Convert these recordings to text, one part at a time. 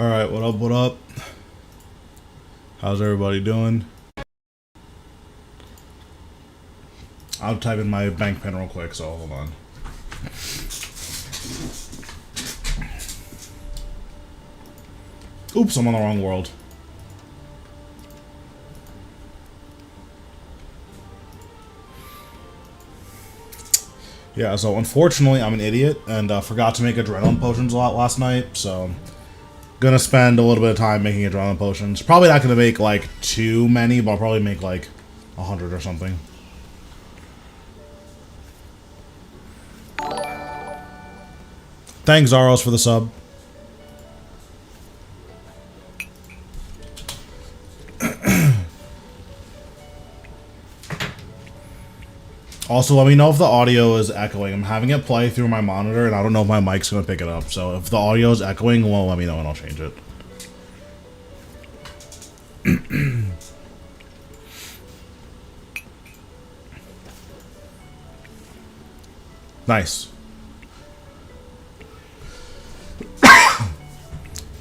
Alright, what up, what up? How's everybody doing? I'll type in my bank pin real quick, so hold on. Oops, I'm on the wrong world. Yeah, so unfortunately I'm an idiot and forgot to make adrenaline potions a lot last night, so gonna spend a little bit of time making adrenaline potions. Probably not gonna make like too many, but I'll probably make like 100 or something. Thanks, Zaros, for the sub. Also, let me know if the audio is echoing. I'm having it play through my monitor, and I don't know if my mic's going to pick it up. So if the audio is echoing, well, let me know, and I'll change it. Nice.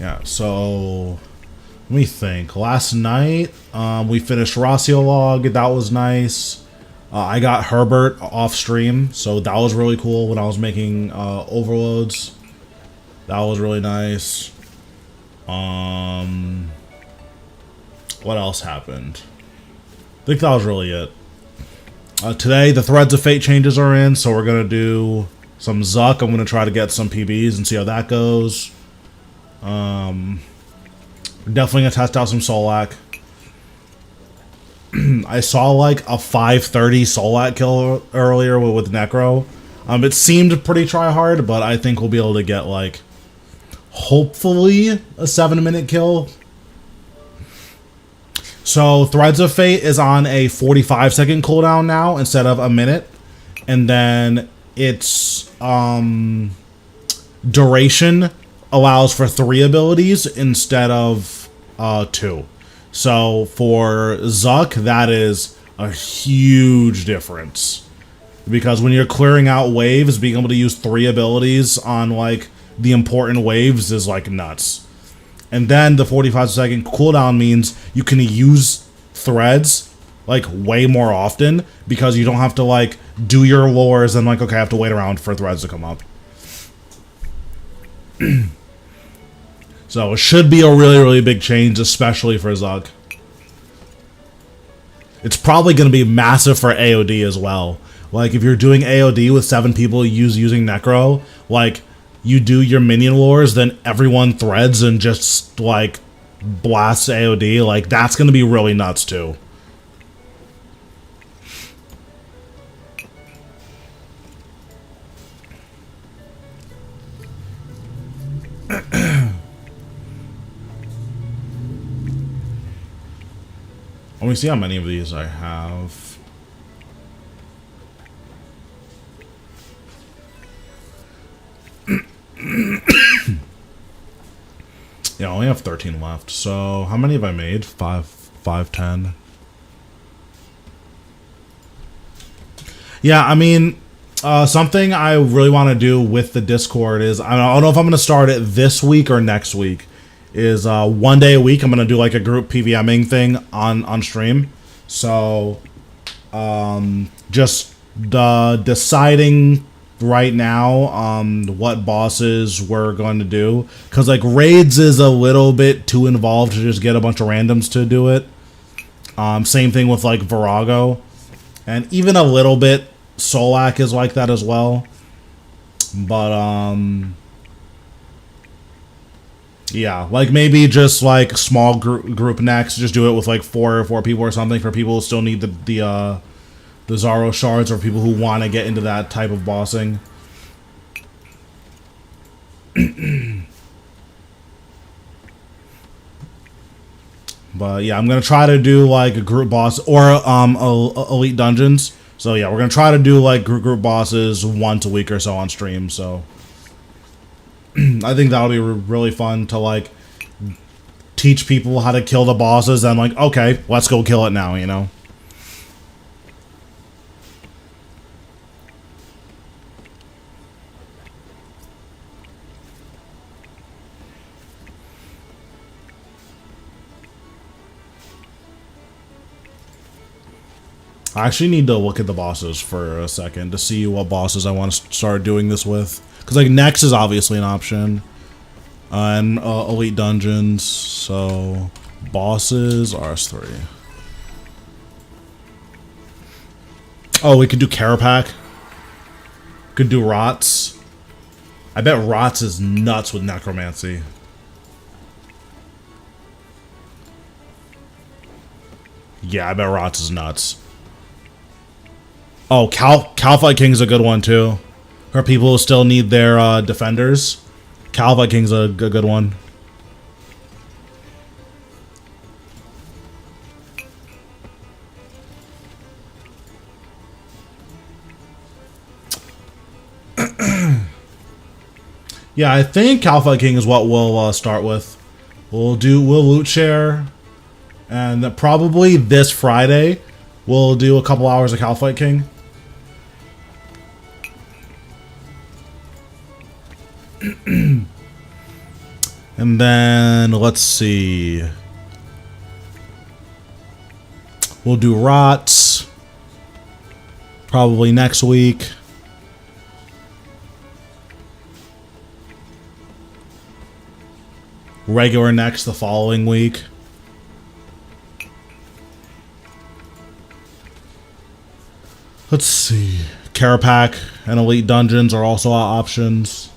Yeah, so let me think. Last night, we finished Log. That was nice. I got Herbert off stream, so that was really cool when I was making overloads. That was really nice. What else happened? I think that was really it. Today, the Threads of Fate changes are in, so we're going to do some Zuck. I'm going to try to get some PBs and see how that goes. Definitely going to test out some Solak. I saw like a 530 Solak kill earlier with Necro. It seemed pretty try hard, but I think we'll be able to get like hopefully a 7-minute kill. So Threads of Fate is on a 45-second cooldown now instead of a minute, and then its duration allows for 3 abilities instead of 2. So for Zuck, that is a huge difference. Because when you're clearing out waves, being able to use 3 abilities on like the important waves is like nuts. And then the 45-second cooldown means you can use threads like way more often because you don't have to like do your lures and like, okay, I have to wait around for threads to come up. So it should be a really, really big change, especially for Zuck. It's probably going to be massive for AOD as well. Like, if you're doing AOD with 7 people using Necro, like, you do your minion wars, then everyone threads and just, like, blasts AOD. Like, that's going to be really nuts, too. Let me see how many of these I have. Yeah, I only have 13 left. So, how many have I made? 10. Yeah, I mean, something I really want to do with the Discord is, I don't know if I'm going to start it this week or next week, is 1 day a week I'm going to do like a group PVMing thing on stream. So, just deciding right now what bosses we're going to do, because like raids is a little bit too involved to just get a bunch of randoms to do it. Same thing with like Virago, and even a little bit Solak is like that as well. But yeah, like maybe just like small group next, just do it with like four people or something, for people who still need the Zaro shards, or people who want to get into that type of bossing. But yeah, I'm gonna try to do like a group boss or elite dungeons. So yeah, we're gonna try to do like group bosses once a week or so on stream. So I think that'll be really fun to like teach people how to kill the bosses. And like, okay, let's go kill it now, you know. I actually need to look at the bosses for a second to see what bosses I want to start doing this with. Because, like, Nex is obviously an option. And Elite Dungeons. So, bosses, RS3. Oh, we could do Carapac. Could do Rots. I bet Rots is nuts with Necromancy. Yeah, I bet Rots is nuts. Oh, Calfight King's a good one, too. For people who still need their defenders. Calfight King's a good one. Yeah, I think Calfight King is what we'll start with. We'll loot share. And probably this Friday, we'll do a couple hours of Calfight King. And then, let's see. We'll do Rots. Probably next week. Regular next the following week. Let's see. Carapac and Elite Dungeons are also options.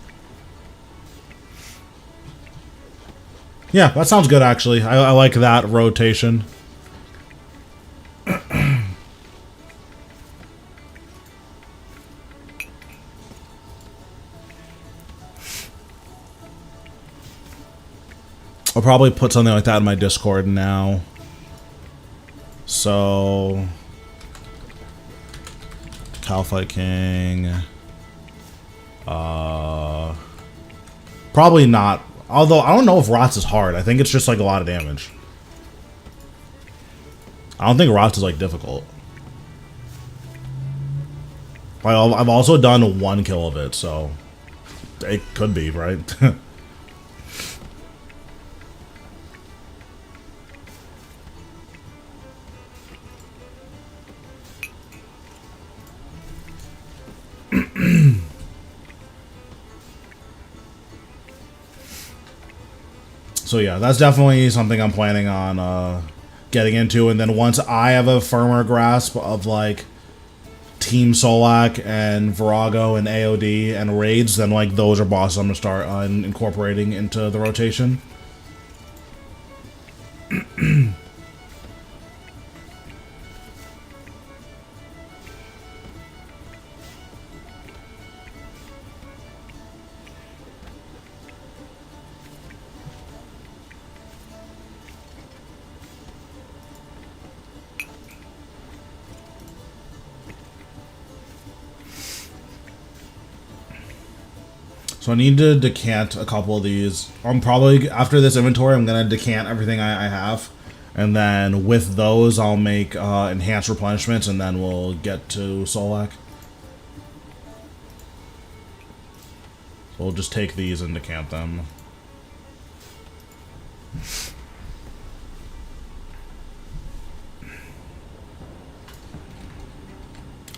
Yeah, that sounds good, actually. I like that rotation. I'll probably put something like that in my Discord now. So... Calfight King. Probably not. Although, I don't know if Rots is hard. I think it's just, like, a lot of damage. I don't think Rots is, like, difficult. Like, I've also done 1 kill of it, so... It could be, right? So yeah, that's definitely something I'm planning on getting into, and then once I have a firmer grasp of like Team Solak and Virago and AOD and raids, then like those are bosses I'm gonna start incorporating into the rotation. So I need to decant a couple of these. I'm probably, after this inventory, I'm going to decant everything I have. And then with those, I'll make enhanced replenishments, and then we'll get to Solak. So we'll just take these and decant them.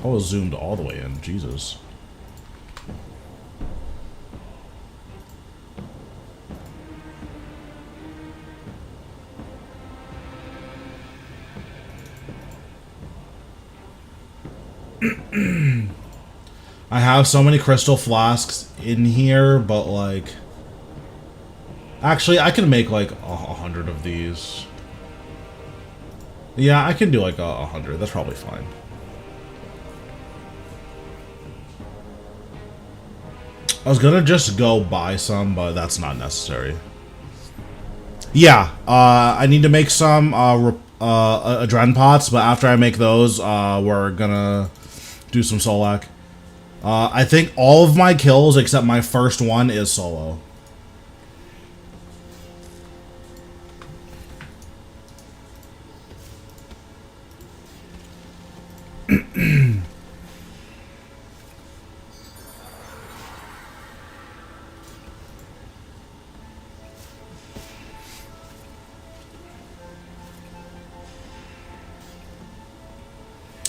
I was zoomed all the way in. Jesus. I have so many crystal flasks in here, but like... Actually, I can make like 100 of these. Yeah, I can do like 100. That's probably fine. I was gonna just go buy some, but that's not necessary. Yeah, I need to make some adren pots, but after I make those, we're gonna do some Solak. I think all of my kills except my first one is solo.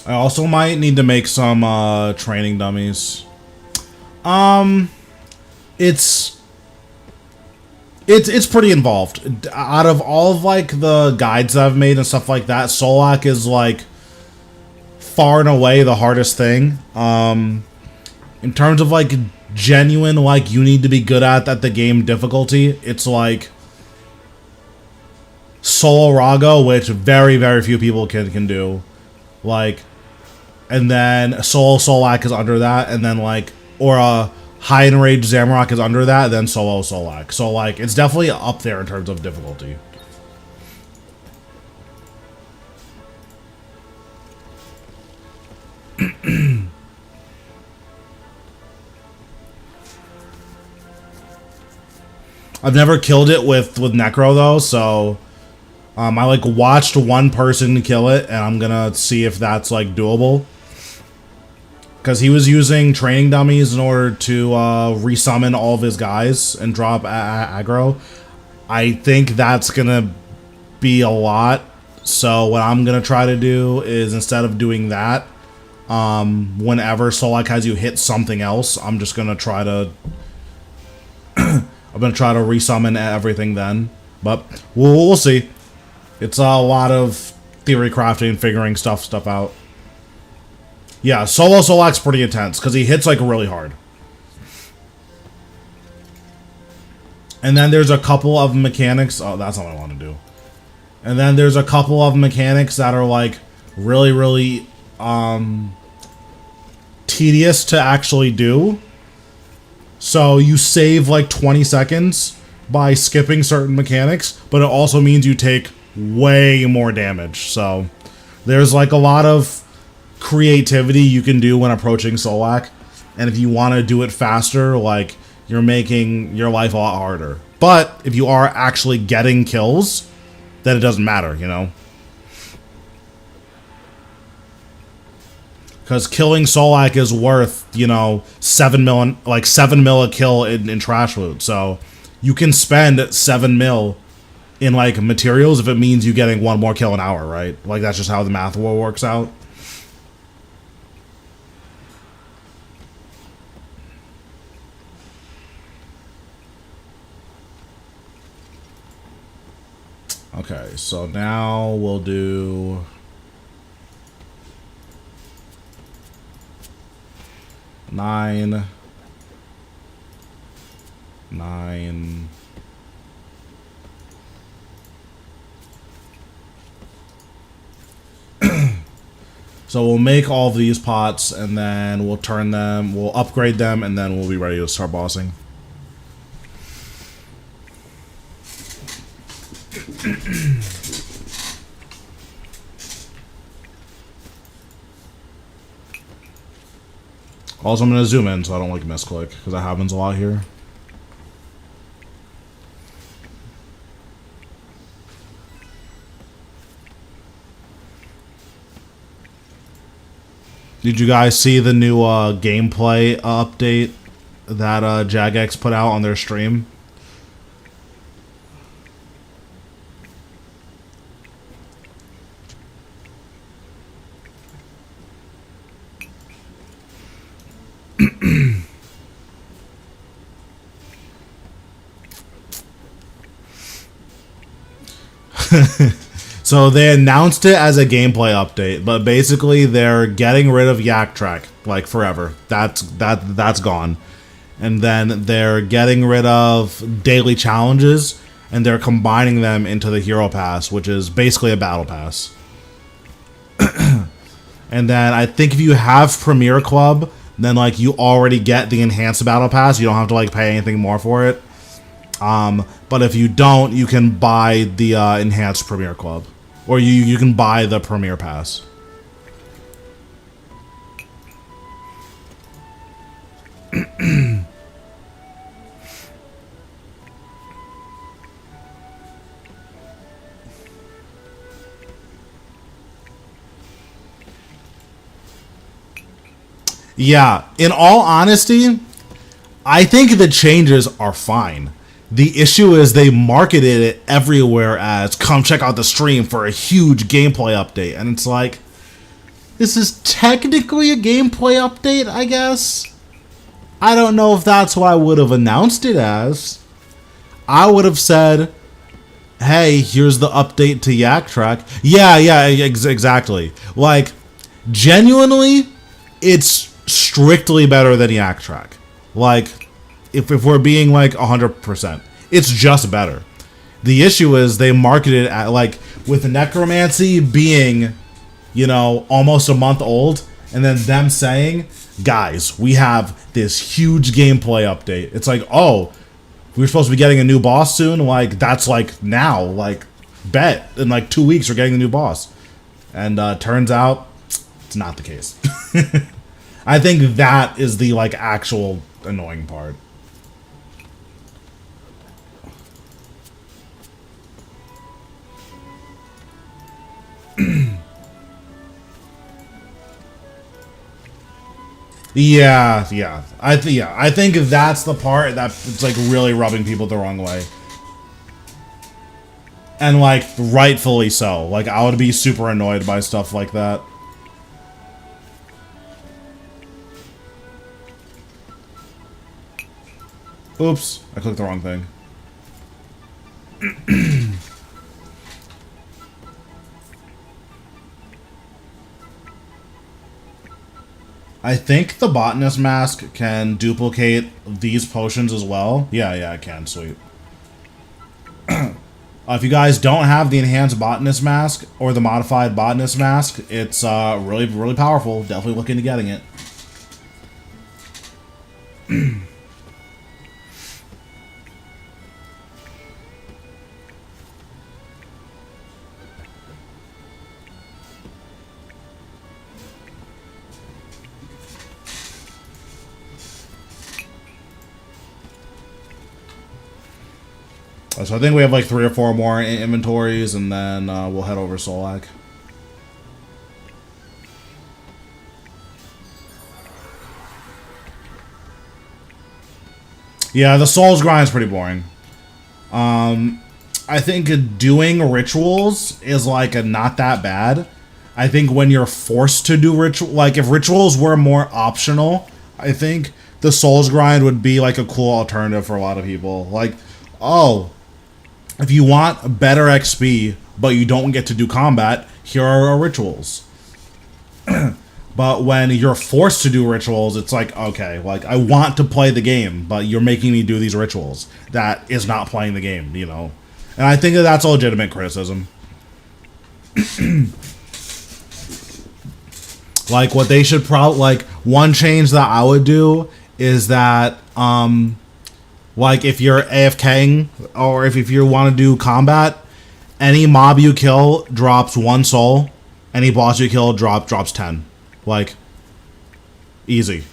I also might need to make some training dummies. Um, it's pretty involved. Out of all of like the guides that I've made and stuff like that, Solak is like far and away the hardest thing. In terms of like genuine, like you need to be good at the game difficulty, it's like Solarago, which very few people can do, like, and then Solo Solak is under that, and then like, or a High Enraged Zamrock is under that, then Solo Solak. So like, it's definitely up there in terms of difficulty. I've never killed it with Necro though, so I like watched one person kill it, and I'm gonna see if that's like doable. Because he was using training dummies in order to resummon all of his guys and drop aggro. I think that's gonna be a lot. So what I'm gonna try to do is, instead of doing that, whenever Solak has you hit something else, I'm just gonna try to I'm gonna try to resummon everything then. But we'll see. It's a lot of theory crafting, figuring stuff out. Yeah, Solo Solak's pretty intense because he hits like really hard. And then there's a couple of mechanics. Oh, that's not what I want to do. And then there's a couple of mechanics that are like really tedious to actually do. So you save like 20 seconds by skipping certain mechanics, but it also means you take way more damage. So there's like a lot of creativity you can do when approaching Solak, and if you want to do it faster, like, you're making your life a lot harder. But if you are actually getting kills, then it doesn't matter, you know? Because killing Solak is worth, you know, 7 mil a kill in trash loot. So you can spend 7 mil in like materials if it means you getting one more kill an hour, right? Like, that's just how the math works out. Okay, so now we'll do 9, 9. So we'll make all of these pots, and then we'll turn them, we'll upgrade them, and then we'll be ready to start bossing. Also, I'm going to zoom in so I don't like misclick, because that happens a lot here. Did you guys see the new gameplay update that Jagex put out on their stream? So they announced it as a gameplay update, but basically they're getting rid of Yak Track, like, forever. That's gone. And then they're getting rid of daily challenges, and they're combining them into the Hero Pass, which is basically a battle pass. And then I think if you have Premier Club, then like you already get the enhanced battle pass. You don't have to like pay anything more for it. But if you don't, you can buy the enhanced Premier Club, or you can buy the Premier Pass. Yeah, in all honesty, I think the changes are fine. The issue is they marketed it everywhere as, come check out the stream for a huge gameplay update. And it's like, This is technically a gameplay update, I guess. I don't know if that's what I would have announced it as. I would have said, hey, here's the update to Yak Track. Yeah, exactly. Like, genuinely, it's strictly better than Yak Track. Like, if we're being like 100%, it's just better. The issue is they marketed it at, like, with Necromancy being, you know, almost a month old, and then them saying, guys, we have this huge gameplay update. It's like, oh, we're supposed to be getting a new boss soon? Like, that's like now, like, bet. In like 2 weeks we're getting a new boss. And turns out, it's not the case. I think that is the, like, actual annoying part. Yeah. I think that's the part that it's like really rubbing people the wrong way. And like rightfully so. Like I would be super annoyed by stuff like that. Oops, I clicked the wrong thing. I think the botanist mask can duplicate these potions as well. Yeah, it can. Sweet. If you guys don't have the enhanced botanist mask or the modified botanist mask, it's really powerful. Definitely look into getting it. So I think we have like 3 or 4 more inventories, and then we'll head over to Solak. Yeah, the Souls grind is pretty boring. I think doing rituals is like not that bad. I think when you're forced to do ritual, like if rituals were more optional, I think the Souls grind would be like a cool alternative for a lot of people. Like, oh, if you want better XP, but you don't get to do combat, here are our rituals. But when you're forced to do rituals, it's like, okay, like, I want to play the game, but you're making me do these rituals. That is not playing the game, you know? And I think that that's a legitimate criticism. Like, what they should probably, like, one change that I would do is that, like, if you're AFKing, or if you want to do combat, any mob you kill drops 1 soul. Any boss you kill drops 10. Like, easy.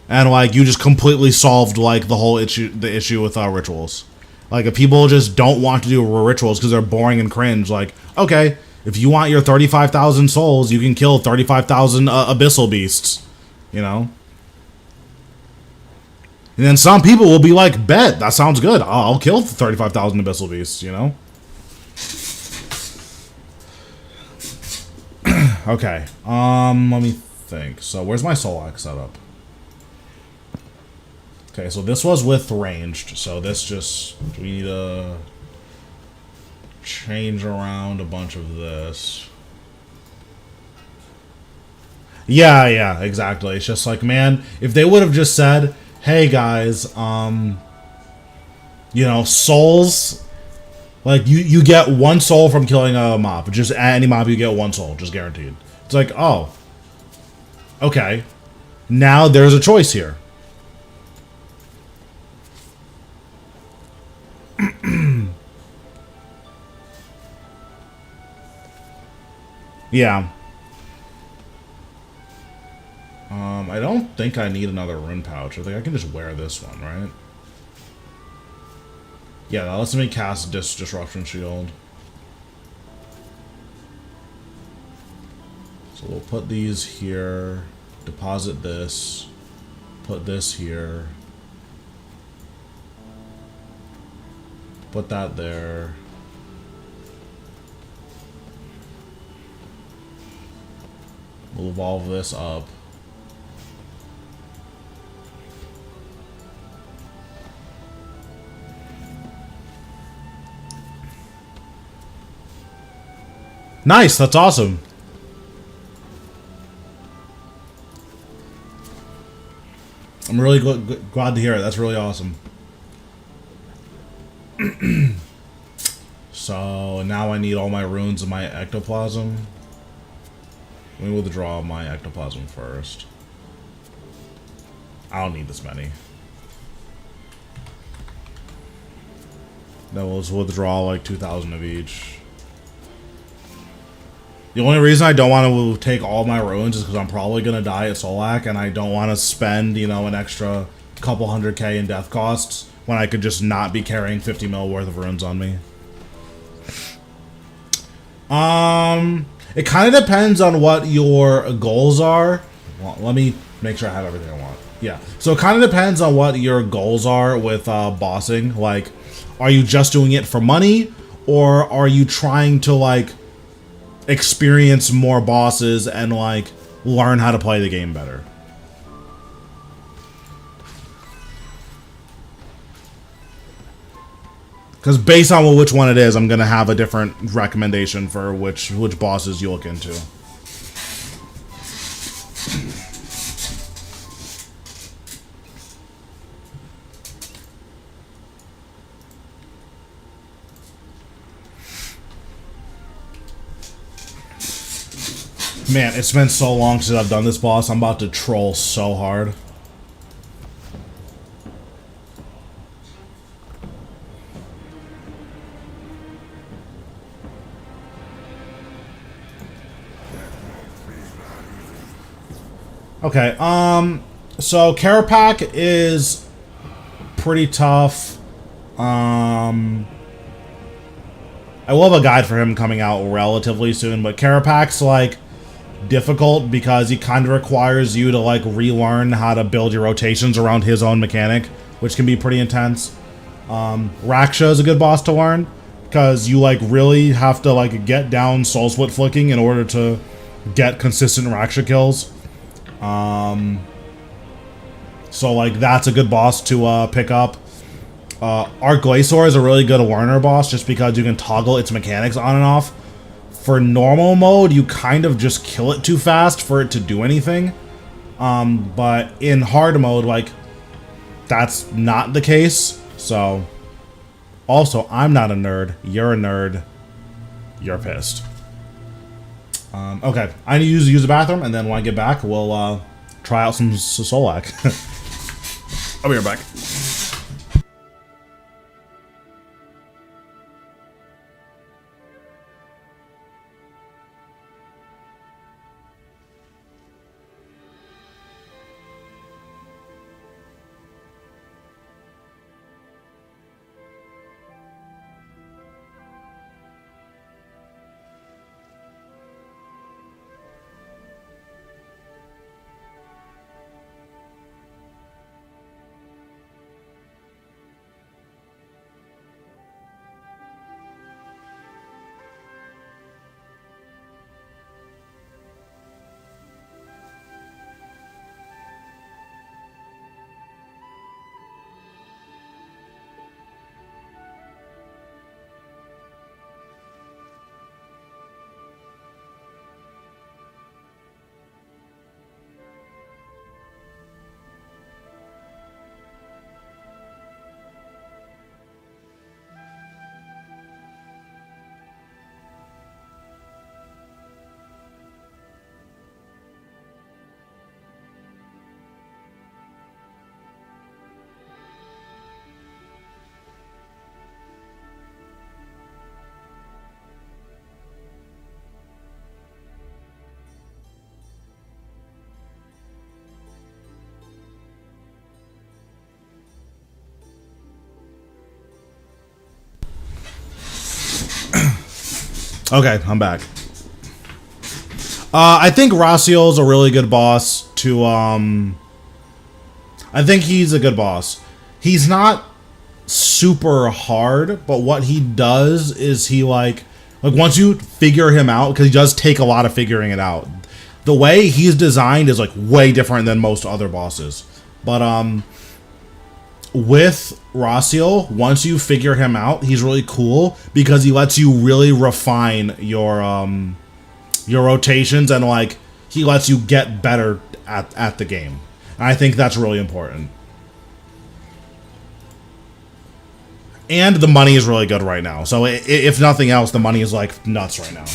And, like, you just completely solved, like, the issue with rituals. Like, if people just don't want to do rituals because they're boring and cringe, like, okay, if you want your 35,000 souls, you can kill 35,000 abyssal beasts. You know? And then some people will be like, bet, that sounds good. I'll kill 35,000 abyssal beasts, you know? Okay. Let me think. So, where's my Solak setup? Okay, so this was with ranged. So, this just... we need to change around a bunch of this. Yeah, exactly. It's just like, man, if they would have just said... hey guys, you know, souls, like you get 1 soul from killing a mob. Just any mob you get 1 soul, just guaranteed. It's like, oh, okay, now there's a choice here. Yeah. I don't think I need another rune pouch. I think I can just wear this one, right? Yeah, that lets me cast Disruption Shield. So we'll put these here, deposit this, put this here, put that there. We'll evolve this up. Nice, that's awesome. I'm really glad to hear it. That's really awesome. So now I need all my runes in my ectoplasm. Let me withdraw my ectoplasm first. I don't need this many. Then we'll just withdraw like 2,000 of each. The only reason I don't want to take all my runes is because I'm probably going to die at Solak, and I don't want to spend, you know, an extra couple 100k in death costs when I could just not be carrying 50 mil worth of runes on me. It kind of depends on what your goals are. Well, let me make sure I have everything I want. Yeah, so it kind of depends on what your goals are with bossing. Like, are you just doing it for money, or are you trying to, like, experience more bosses and like learn how to play the game better? Because based on which one it is, I'm gonna have a different recommendation for which bosses you look into. Man, it's been so long since I've done this boss. I'm about to troll so hard. Okay, so Carapac is pretty tough. I will have a guide for him coming out relatively soon, but Carapac's like difficult because he kind of requires you to like relearn how to build your rotations around his own mechanic, which can be pretty intense. Raksha is a good boss to learn because you like really have to like get down soul split flicking in order to get consistent Raksha kills. So like that's a good boss to pick up. Arc Glacior is a really good learner boss just because you can toggle its mechanics on and off. For normal mode, you kind of just kill it too fast for it to do anything. But in hard mode, like, that's not the case. So, also, I'm not a nerd. You're a nerd. You're pissed. Okay, I need to use the bathroom, and then when I get back, we'll try out some Solak. I'll be right back. Okay, I'm back. I think Raciel's a really good boss to, I think he's a good boss. He's not super hard, but what he does is he, like once you figure him out, because he does take a lot of figuring it out, the way he's designed is like way different than most other bosses. But with Rossiel, once you figure him out, he's really cool because he lets you really refine your rotations, and like he lets you get better at the game. And I think that's really important. And the money is really good right now. So if nothing else, the money is like nuts right now.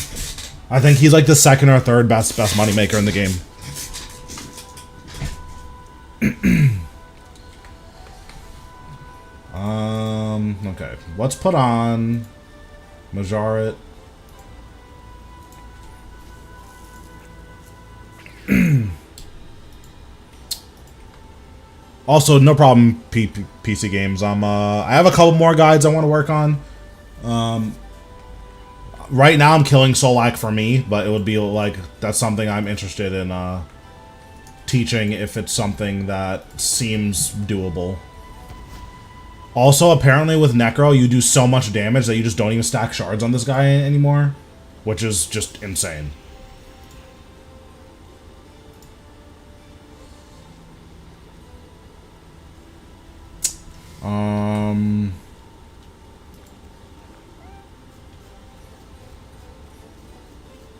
I think he's like the second or third best money maker in the game. Okay. Let's put on Majoret. Also, no problem, PC games. I have a couple more guides I want to work on. Right now, I'm killing Solak for me, but it would be like that's something I'm interested in teaching if it's something that seems doable. Also, apparently with Necro, you do so much damage that you just don't even stack shards on this guy anymore, which is just insane.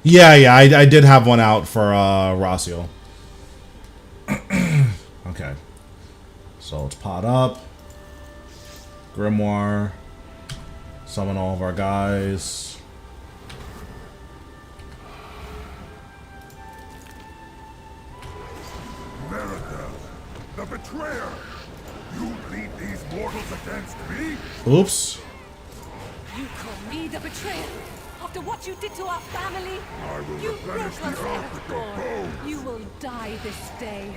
Yeah, I did have one out for Rossiel. Okay. So let's pot up. Grimoire. Summon all of our guys. America, the betrayer! You lead these mortals against me? Oops. You call me the betrayer? After what you did to our family? I will You replenish broke the us earth with your bones! You will die this day.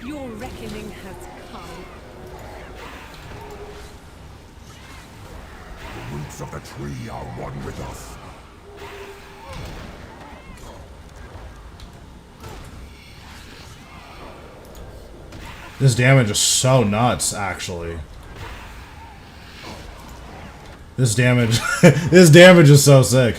Your reckoning has come. The roots of the tree are one with us. This damage is so nuts, actually. This damage, this damage is so sick.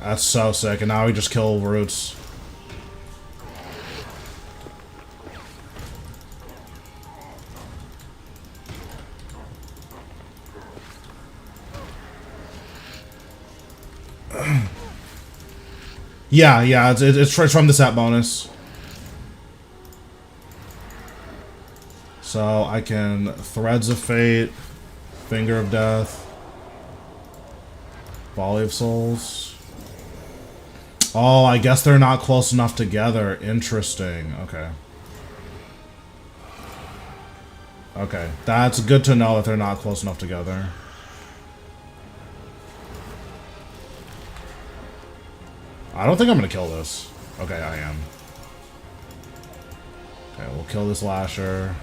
That's so sick, and now we just kill roots. Yeah, it's from the set bonus. So I can Threads of Fate, Finger of Death, Volley of Souls. Oh, I guess they're not close enough together. Interesting. Okay. Okay, that's good to know that they're not close enough together. I don't think I'm gonna kill this. Okay, I am. Okay, we'll kill this Lasher.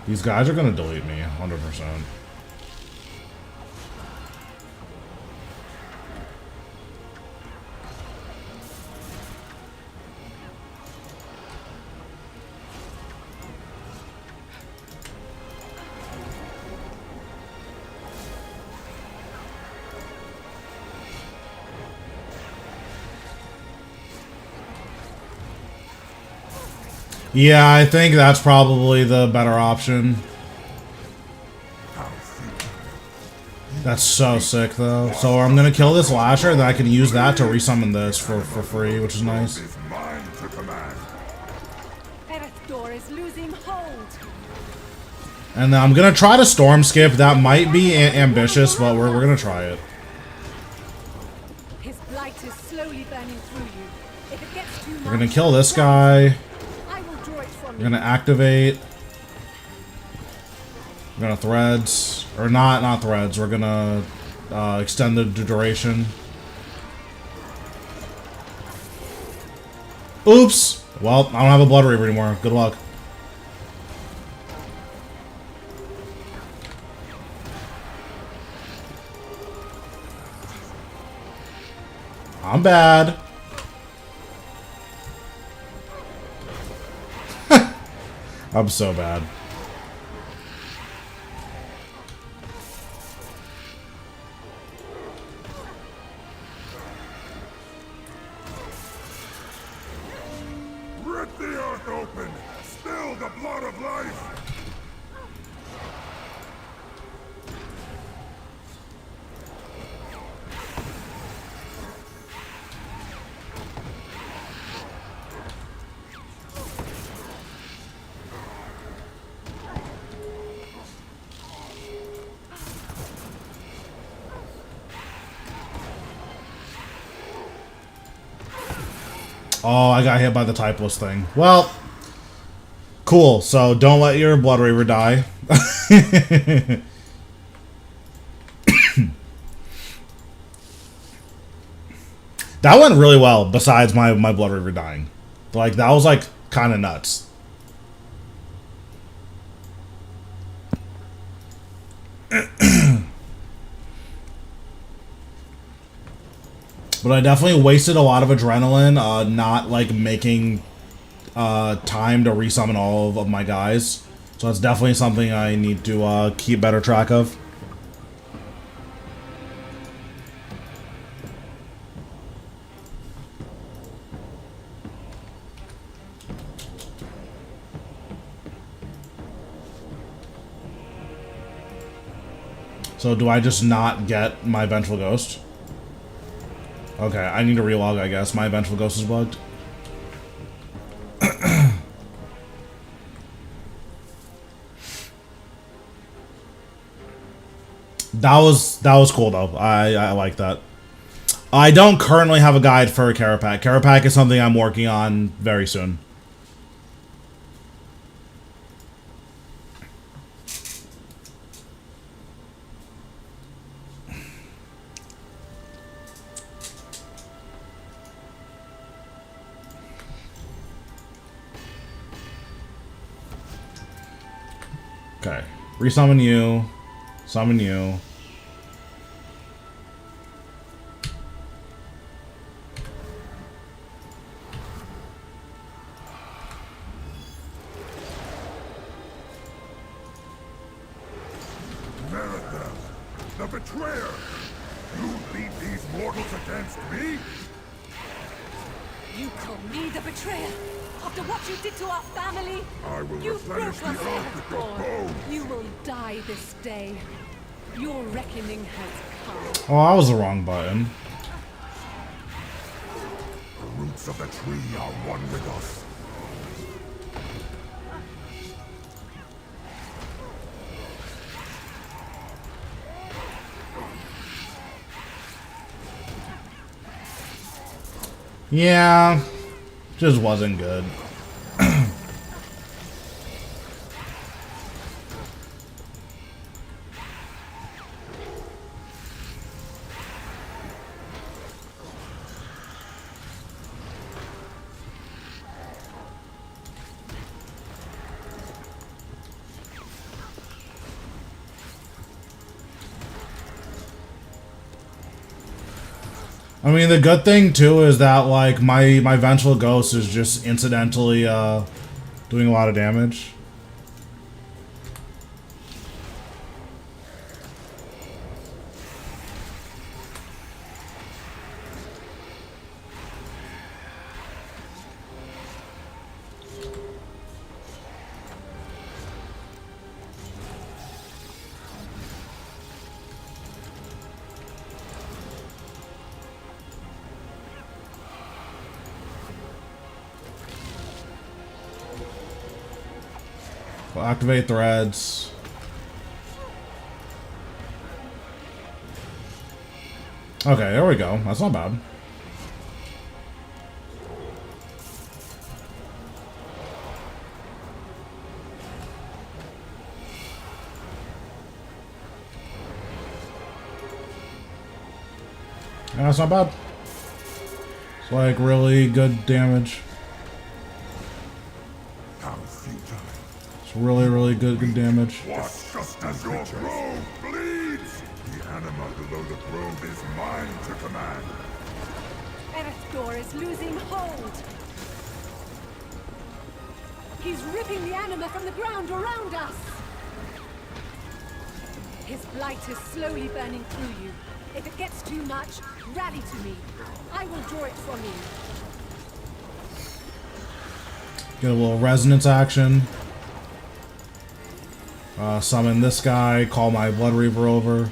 These guys are gonna delete me, 100%. Yeah, I think that's probably the better option. That's so sick, though. So I'm gonna kill this Lasher, then I can use that to resummon this for free, which is nice. Is losing hold. And then I'm gonna try to Storm Skip. That might be ambitious, but we're gonna try it. His blight is slowly burning through you. If it gets too much, We're gonna kill this guy. I will draw it from We're gonna activate. We're gonna Threads. Or not Threads. We're gonna extend the duration. Oops! Well, I don't have a Blood Reaver anymore. Good luck. I'm bad. I'm so bad. Rip the earth open! Spill the blood of life! Oh, I got hit by the typeless thing. Well, cool. So don't let your Blood Raver die. That went really well, besides my Blood Raver dying. Like, that was, like, kind of nuts. But I definitely wasted a lot of adrenaline, not, like, making time to resummon all of my guys. So that's definitely something I need to keep better track of. So do I just not get my Vengeful Ghost? Okay, I need to relog, I guess. My Vengeful Ghost is bugged. That was cool though. I like that. I don't currently have a guide for Carapac. Carapac is something I'm working on very soon. Okay. Resummon you. Summon you. Marathon, the betrayer! You lead these mortals against me? You call me the betrayer? After what you did to our family? I will You replenish broke the us earth with your all. bones! You will die this day. Your reckoning has come. Oh, that was the wrong button. The roots of the tree are one with us. Yeah. Just wasn't good. I mean, the good thing too is that like my Vengeful Ghost is just incidentally doing a lot of damage. We'll activate threads. Okay, there we go. That's not bad. Yeah, that's not bad. It's like really good damage. How futile. It's really, really good damage. Watch just as your grove bleeds! The anima below the grove is mine to command. Erethdor is losing hold. He's ripping the anima from the ground around us! His blight is slowly burning through you. If it gets too much, rally to me. I will draw it from you. Get a little resonance action. Summon this guy, call my Blood Reaver over.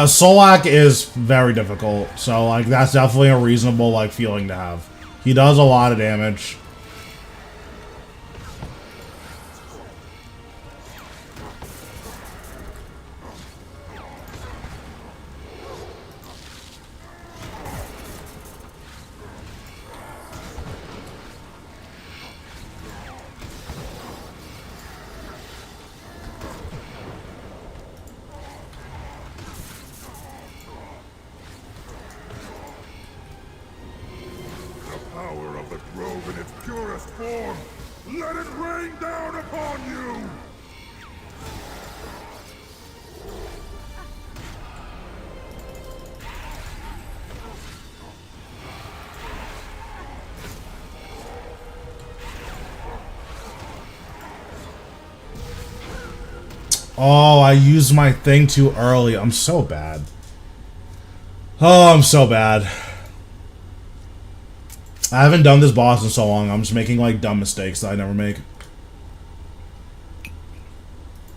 Solak is very difficult, so like that's definitely a reasonable like feeling to have. He does a lot of damage. Oh, I used my thing too early. I'm so bad. Oh, I'm so bad. I haven't done this boss in so long. I'm just making like dumb mistakes that I never make.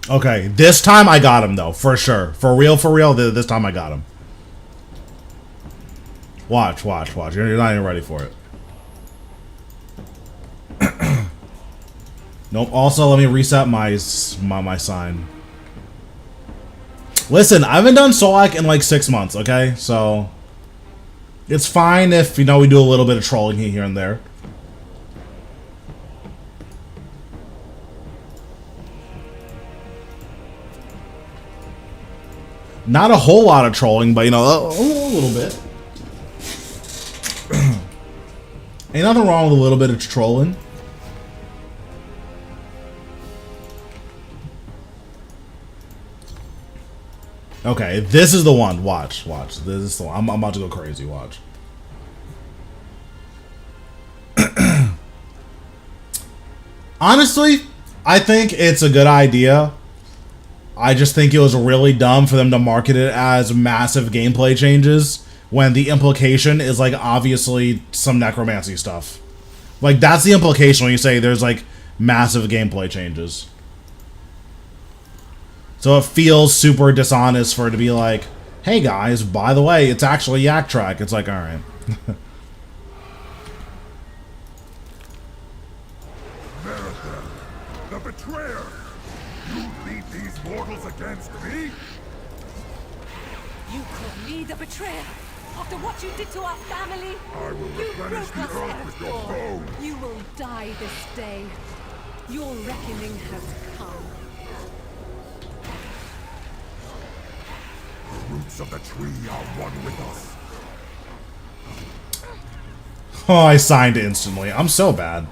Okay, this time I got him though, for sure. For real, this time I got him. Watch, watch, watch. You're not even ready for it. Nope. Also, let me reset my sign. Listen, I haven't done Solak in like 6 months, okay? So, it's fine if, you know, we do a little bit of trolling here and there. Not a whole lot of trolling, but, you know, a little bit. Ain't nothing wrong with a little bit of trolling. Okay, this is the one. Watch, watch. This is the one. I'm about to go crazy. Watch. Honestly, I think it's a good idea. I just think it was really dumb for them to market it as massive gameplay changes when the implication is like obviously some necromancy stuff. Like that's the implication when you say there's like massive gameplay changes. So it feels super dishonest for it to be like, hey guys, by the way, it's actually Yak Track. It's like, alright. Marathon, the betrayer! You lead these mortals against me? You call me the betrayer? After what you did to our family? I will You replenish broke the us, earth with your Earthborn. bones! You will die this day. Your reckoning has come. The roots of the tree are one with us. Oh, I signed instantly. I'm so bad.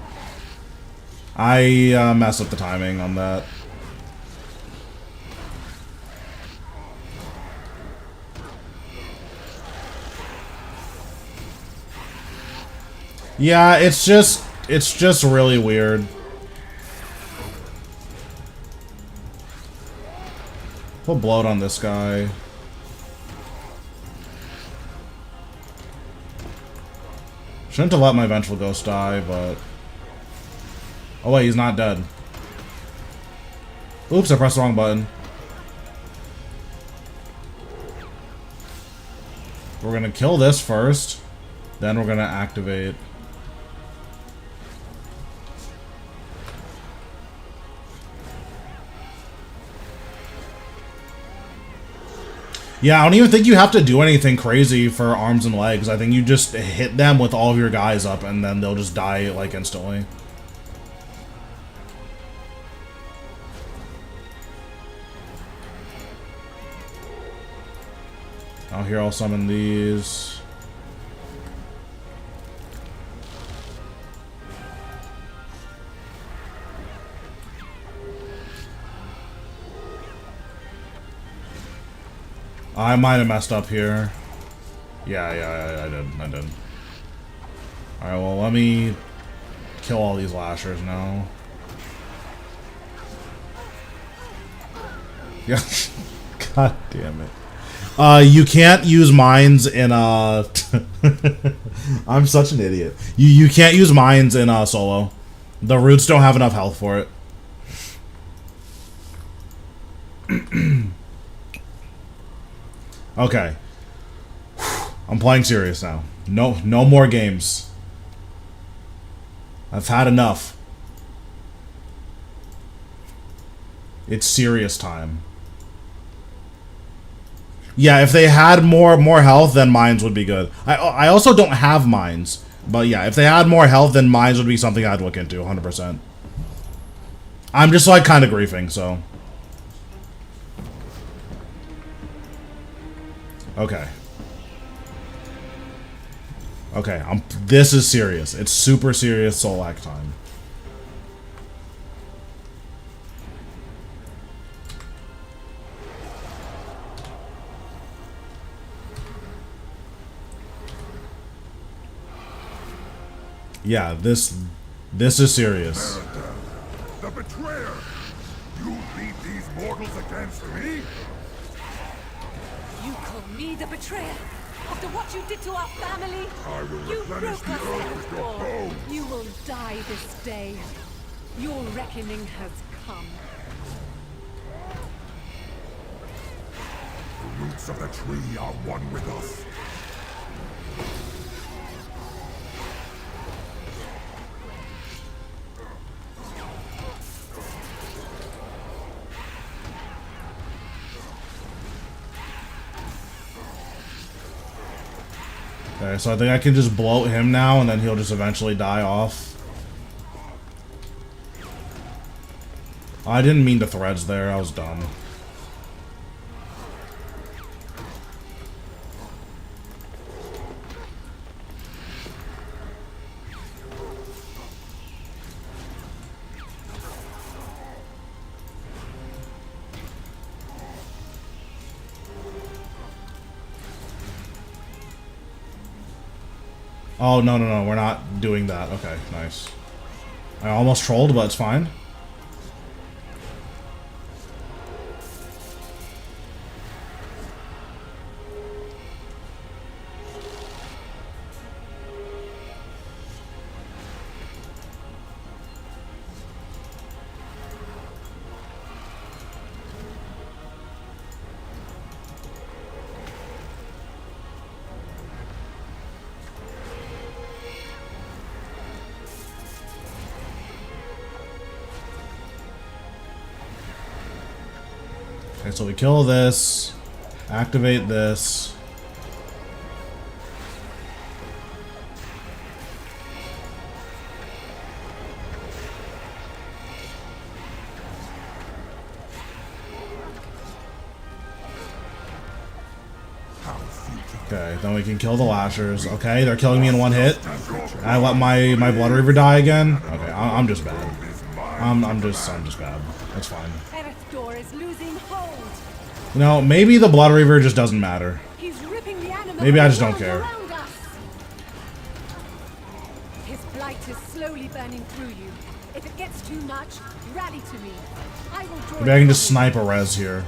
I messed up the timing on that. Yeah, it's just really weird. Put bloat on this guy. Shouldn't have let my Vengeful Ghost die, but... Oh wait, he's not dead. Oops, I pressed the wrong button. We're gonna kill this first. Then we're gonna activate. Yeah, I don't even think you have to do anything crazy for arms and legs. I think you just hit them with all of your guys up and then they'll just die, like, instantly. Out here, I'll summon these. I might have messed up here. Yeah, I did. Alright, well, let me kill all these lashers now. Yeah. God damn it. You can't use mines in I'm such an idiot. You can't use mines in solo. The roots don't have enough health for it. Okay. I'm playing serious now. No more games. I've had enough. It's serious time. Yeah, if they had more health, then mines would be good. I also don't have mines. But yeah, if they had more health, then mines would be something I'd look into, 100%. I'm just like kind of griefing, so. Okay. Okay, this is serious. It's super serious Solak time. Yeah, this is serious. The betrayer! You lead these mortals against me? You call me the betrayer? After what you did to our family? I will You replenish broke the us earth with your therefore. bones! You will die this day. Your reckoning has come. The roots of the tree are one with us. Okay, so I think I can just bloat him now, and then he'll just eventually die off. I didn't mean to threads there, I was dumb. Oh, no, we're not doing that. Okay, nice. I almost trolled, but it's fine. Okay, so we kill this, activate this. Okay, then we can kill the lashers. Okay, they're killing me in one hit. I let my Blood Reaver die again. Okay, I'm just bad. I'm just bad. That's fine. Is losing hold. You know, maybe the Blood Reaver just doesn't matter. He's ripping the animal Maybe I just don't care. around us. His blight is slowly burning through you. If it gets too much, rally to me. I will draw. Maybe I can just snipe a res here.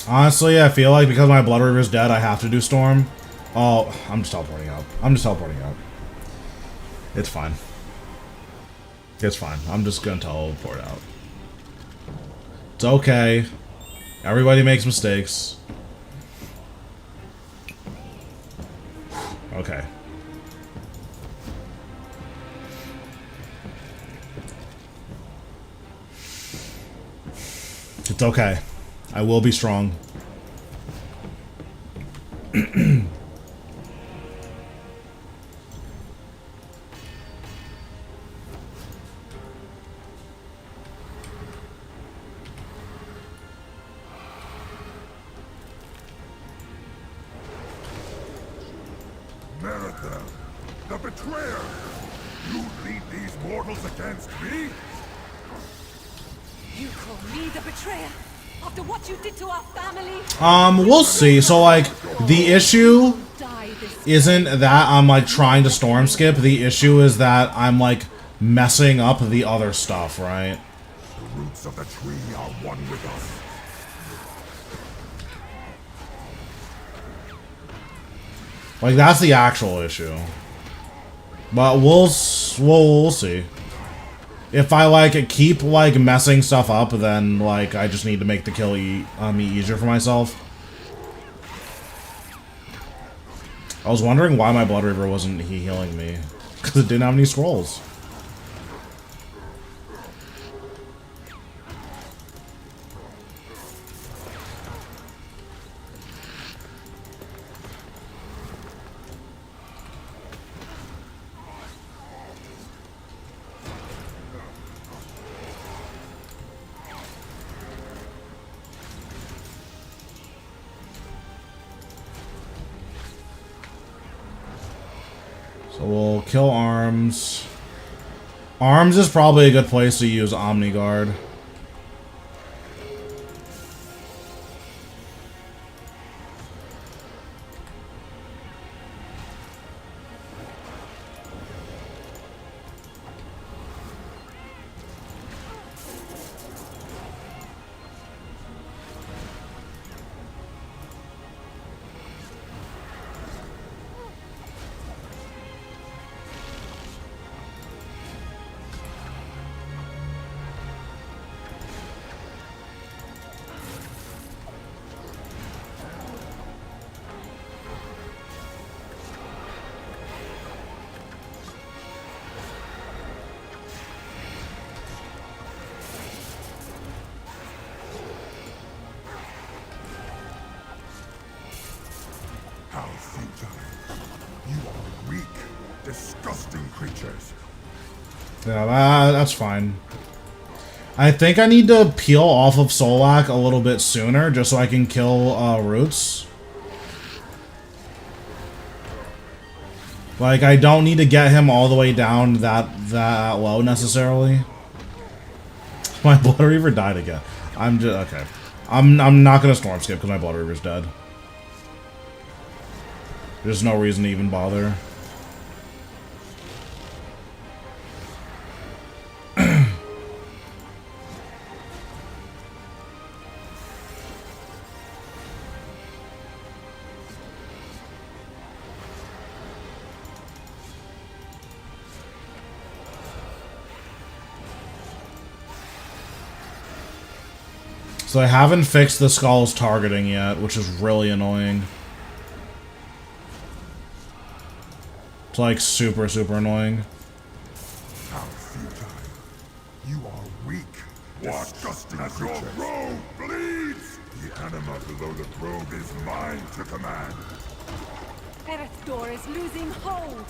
Honestly, I feel like because my Blood Reaver's dead, I have to do Storm. Oh, I'm just teleporting out. It's fine. It's fine. I'm just gonna teleport out. It's okay. Everybody makes mistakes. Okay. It's okay. I will be strong. betrayer! You lead these mortals against me? You call me the betrayer? After what you did to our family? We'll see. So, like, the issue Die this isn't that I'm, like, trying to storm skip. The issue is that I'm, like, messing up the other stuff, right? The roots of the tree are one with us. Like, that's the actual issue. But we'll see. If I, like, keep, like, messing stuff up, then, like, I just need to make the kill me easier for myself. I was wondering why my Blood Reaver wasn't healing me. Because it didn't have any scrolls. So we'll kill Arms. Arms is probably a good place to use Omni Guard. How futile. You are weak, disgusting creatures. Yeah, that's fine. I think I need to peel off of Solak a little bit sooner, just so I can kill Roots. Like, I don't need to get him all the way down that low, necessarily. My Blood Reaver died again. I'm just... okay. I'm not gonna Storm Skip, because my Blood Reaver's dead. There's no reason to even bother. So I haven't fixed the Skull's targeting yet, which is really annoying. It's like super annoying. How futile. You are weak, disgusting as your robe bleeds! The anima below the probe is mine to command. Erethdor is losing hold.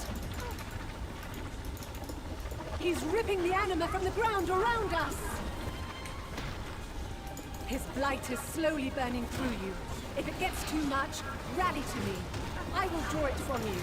He's ripping the anima from the ground around us. His blight is slowly burning through you. If it gets too much, rally to me. I will draw it from you.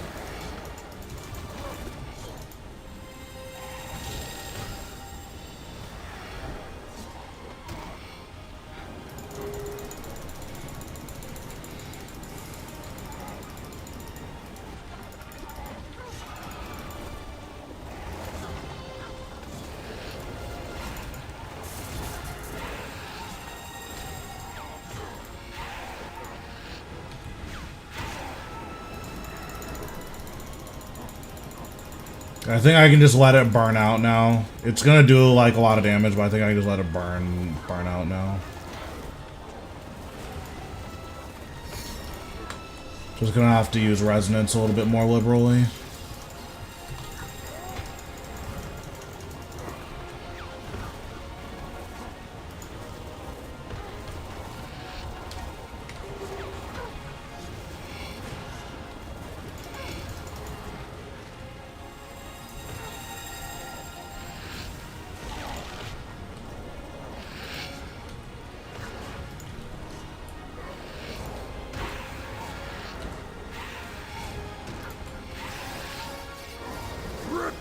I think I can just let it burn out now. It's gonna do like a lot of damage, but I think I can just let it burn out now. Just gonna have to use Resonance a little bit more liberally.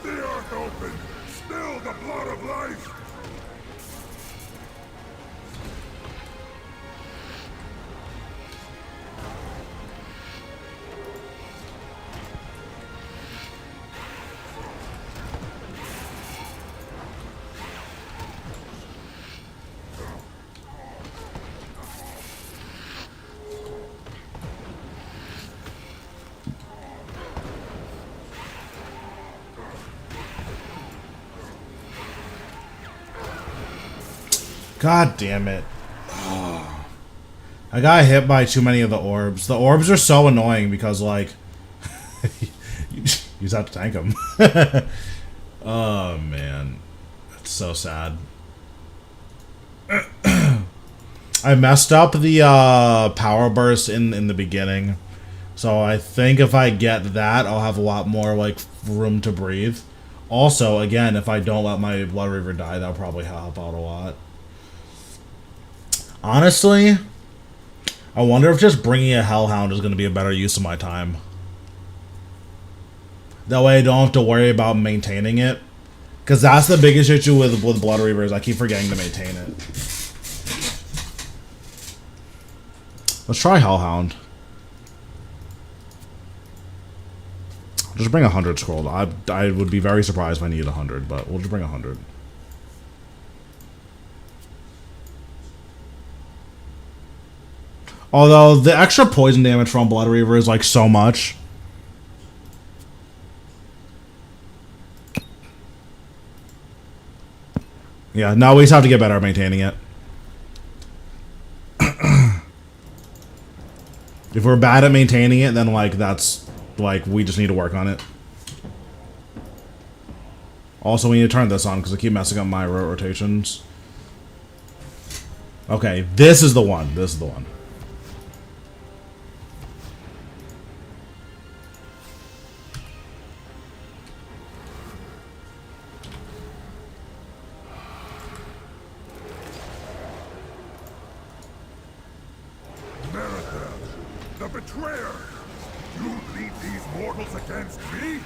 the earth open! Spill the blood of life! God damn it. I got hit by too many of the orbs. The orbs are so annoying because, like, you just have to tank them. Oh, man. That's so sad. I messed up the power burst in the beginning. So I think if I get that, I'll have a lot more, like, room to breathe. Also, again, if I don't let my Blood Reaver die, that'll probably help out a lot. Honestly, I wonder if just bringing a Hellhound is going to be a better use of my time. That way I don't have to worry about maintaining it. Because that's the biggest issue with Blood Reavers. I keep forgetting to maintain it. Let's try Hellhound. Just bring 100 scrolled. I would be very surprised if I need 100, but we'll just bring 100. Although, the extra poison damage from Blood Reaver is, like, so much. Yeah, no, we just have to get better at maintaining it. If we're bad at maintaining it, then, like, that's, like, we just need to work on it. Also, we need to turn this on, because I keep messing up my rotations. Okay, this is the one. This is the one. Betrayer! You lead these mortals against me?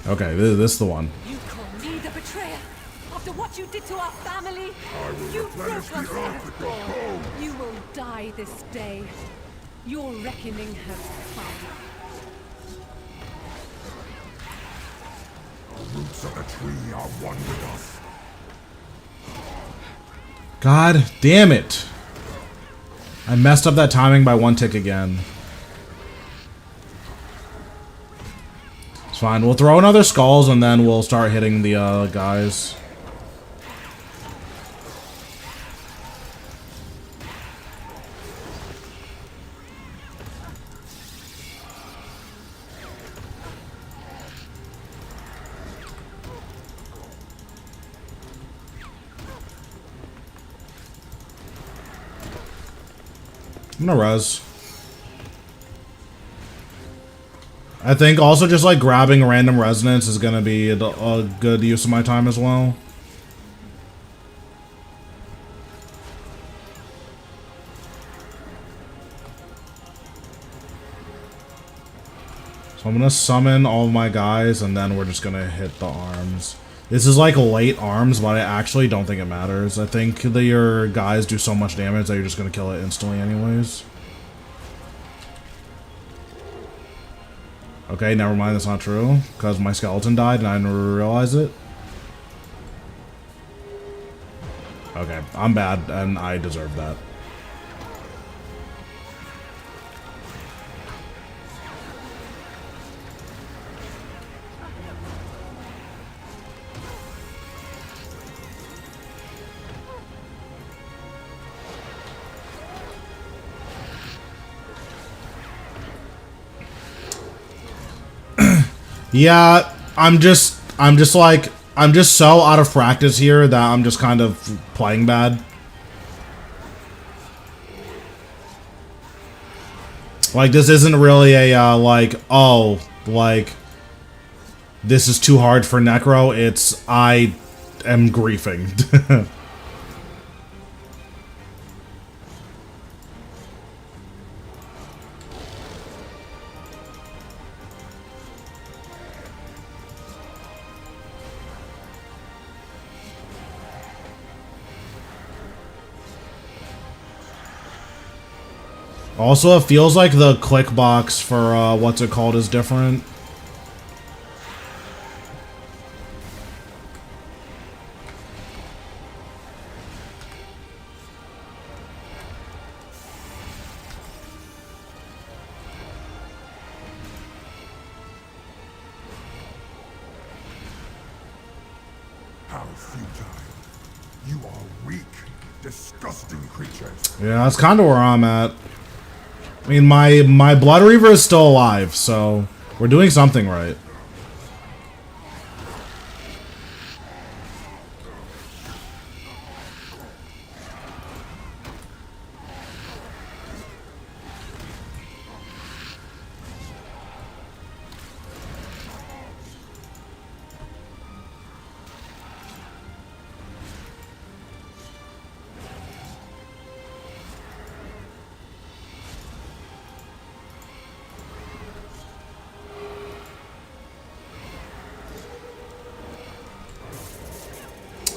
Okay, this is the one. You call me the betrayer? After what you did to our family? I will You replenish broke the our earth with your bones! You will die this day. Your reckoning has come. The roots of the tree are one with us. God damn it. I messed up that timing by one tick again. It's fine. We'll throw another skulls and then we'll start hitting the guys. I'm gonna res. I think also just like grabbing random resonance is gonna be a good use of my time as well. So I'm gonna summon all of my guys and then we're just gonna hit the arms. This is like late arms, but I actually don't think it matters. I think that your guys do so much damage that you're just gonna kill it instantly anyways. Okay, never mind, that's not true. Because my skeleton died and I didn't realize it. Okay, I'm bad and I deserve that. Yeah, I'm just so out of practice here that I'm just kind of playing bad. Like, this isn't really a, like, oh, like, this is too hard for Necro. It's, I am griefing. Also, it feels like the click box for what's it called is different. How futile. You are weak, disgusting creatures. Yeah, that's kind of where I'm at. I mean, my Blood Reaver is still alive, so we're doing something right.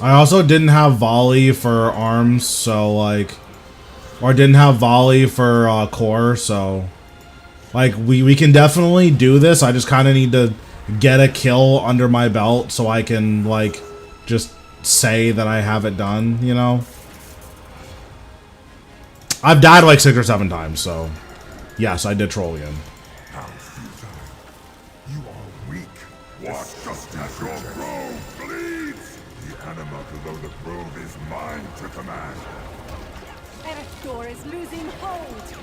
I also didn't have volley for arms, so like, or didn't have volley for core, so like we can definitely do this. I just kind of need to get a kill under my belt so I can like just say that I have it done, you know? I've died like 6 or 7 times, so yes, I did troll again. How futile. You are weak. Watch just as your grove bleeds. The anima below the grove is mine to command. Erethdor is losing hold.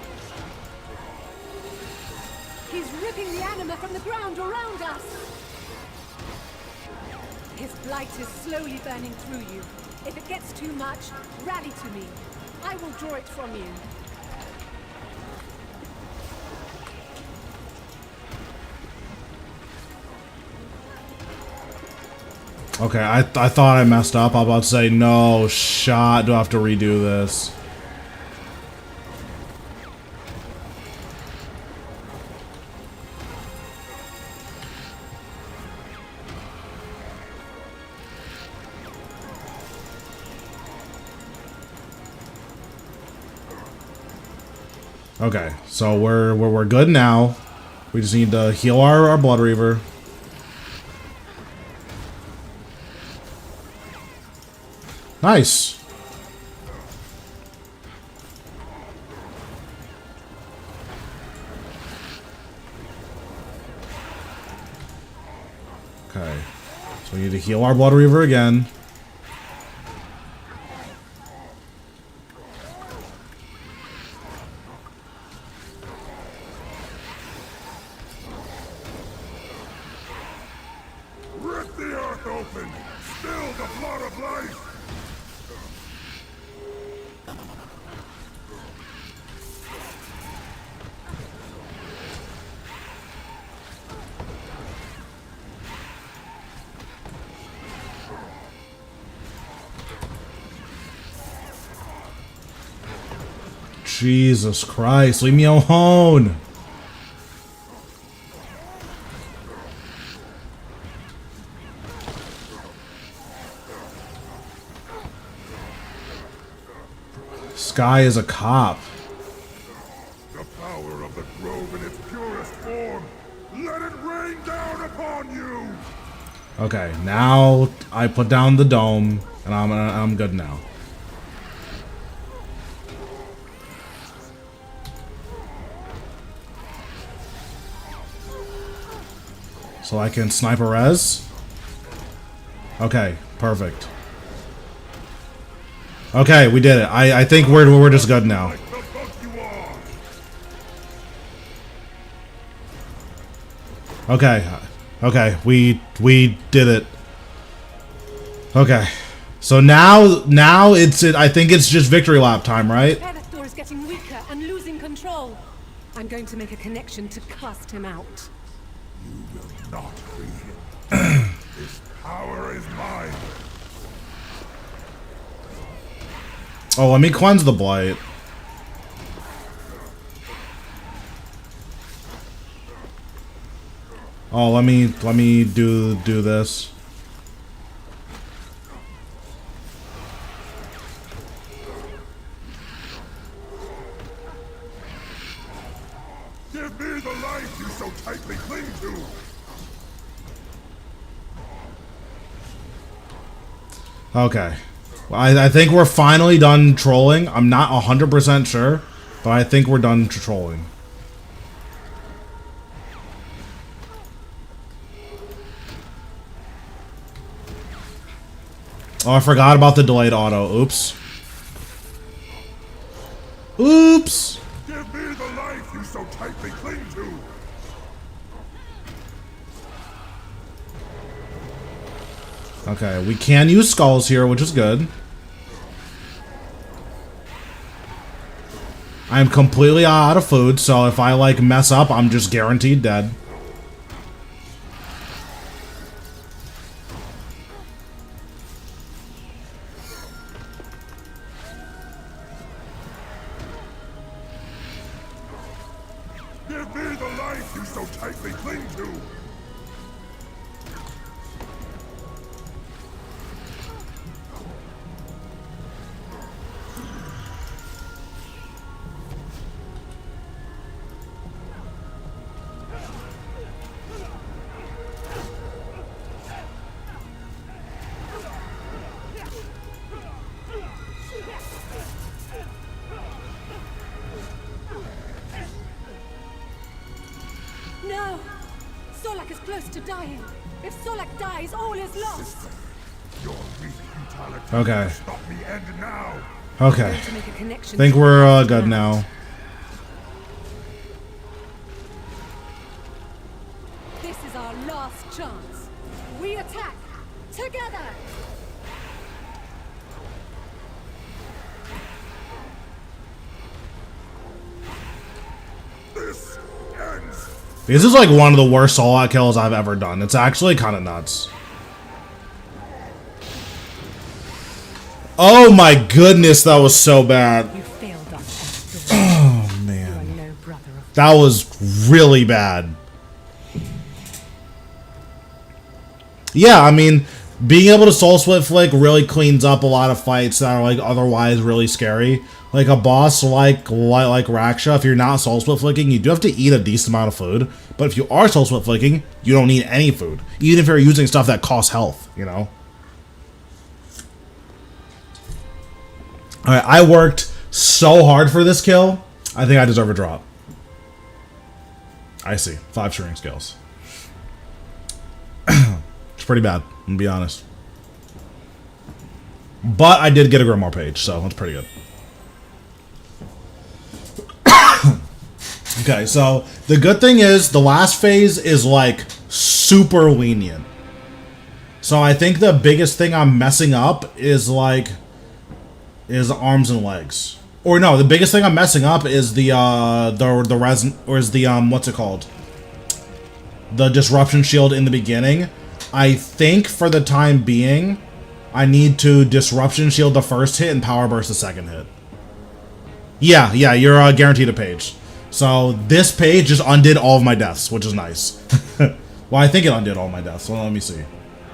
He's ripping the anima from the ground around us. His blight is slowly burning through you. If it gets too much, rally to me. I will draw it from you. Okay, I thought I messed up. I'm about to say, no shot. Do I have to redo this? Okay, so we're good now. We just need to heal our Blood Reaver. Nice. Okay, so we need to heal our Blood Reaver again. Rip the earth open. Spill the blood of life. Jesus Christ, leave me alone. Sky is a cop. The power of the grove in its purest form. Let it rain down upon you. Okay, now I put down the dome, and I'm good now. So I can snipe a res. Okay, perfect. Okay, we did it. I think we're just good now. Like the bug you are. Okay, okay, we did it. Okay, so now I think it's just victory lap time, right? Erethdor is getting weaker and losing control. I'm going to make a connection to cast him out. You will not free him. His power is mine. Oh, let me cleanse the blight. Oh, let me do this. Okay. Well, I think we're finally done trolling. I'm not 100% sure, but I think we're done trolling. Oh, I forgot about the delayed auto. Oops. Oops! Give me the life you so tightly cling to! Okay, we can use skulls here, which is good. I'm completely out of food, so if I, like, mess up, I'm just guaranteed dead. Give me the life you so tightly cling to! No! Solak is close to dying. If Solak dies, all is lost. Your weak brutality Okay. will stop me end now! Okay. Going to make a connection. Think we're good now. This is our last chance. We attack together. This ends! This is like one of the worst Solak kills I've ever done. It's actually kind of nuts. Oh my goodness, that was so bad. You failed us. Oh You are man. no brother of That was really bad. Yeah, I mean, being able to soul split flick really cleans up a lot of fights that are like otherwise really scary. Like a boss like Raksha, if you're not soul split flicking, you do have to eat a decent amount of food. But if you are soul split flicking, you don't need any food. Even if you're using stuff that costs health, you know? Alright, I worked so hard for this kill. I think I deserve a drop. I see. 5 shooting skills. It's pretty bad, I'm gonna be honest. But I did get a Grimoire page, so that's pretty good. Okay, so the good thing is the last phase is like super lenient. So I think the biggest thing I'm messing up is like arms and legs. Or no, the biggest thing I'm messing up is the resin, or is the what's it called? The disruption shield in the beginning. I think for the time being, I need to disruption shield the first hit and power burst the second hit. Yeah, you're guaranteed a page. So this page just undid all of my deaths, which is nice. Well, I think it undid all my deaths. Well, let me see.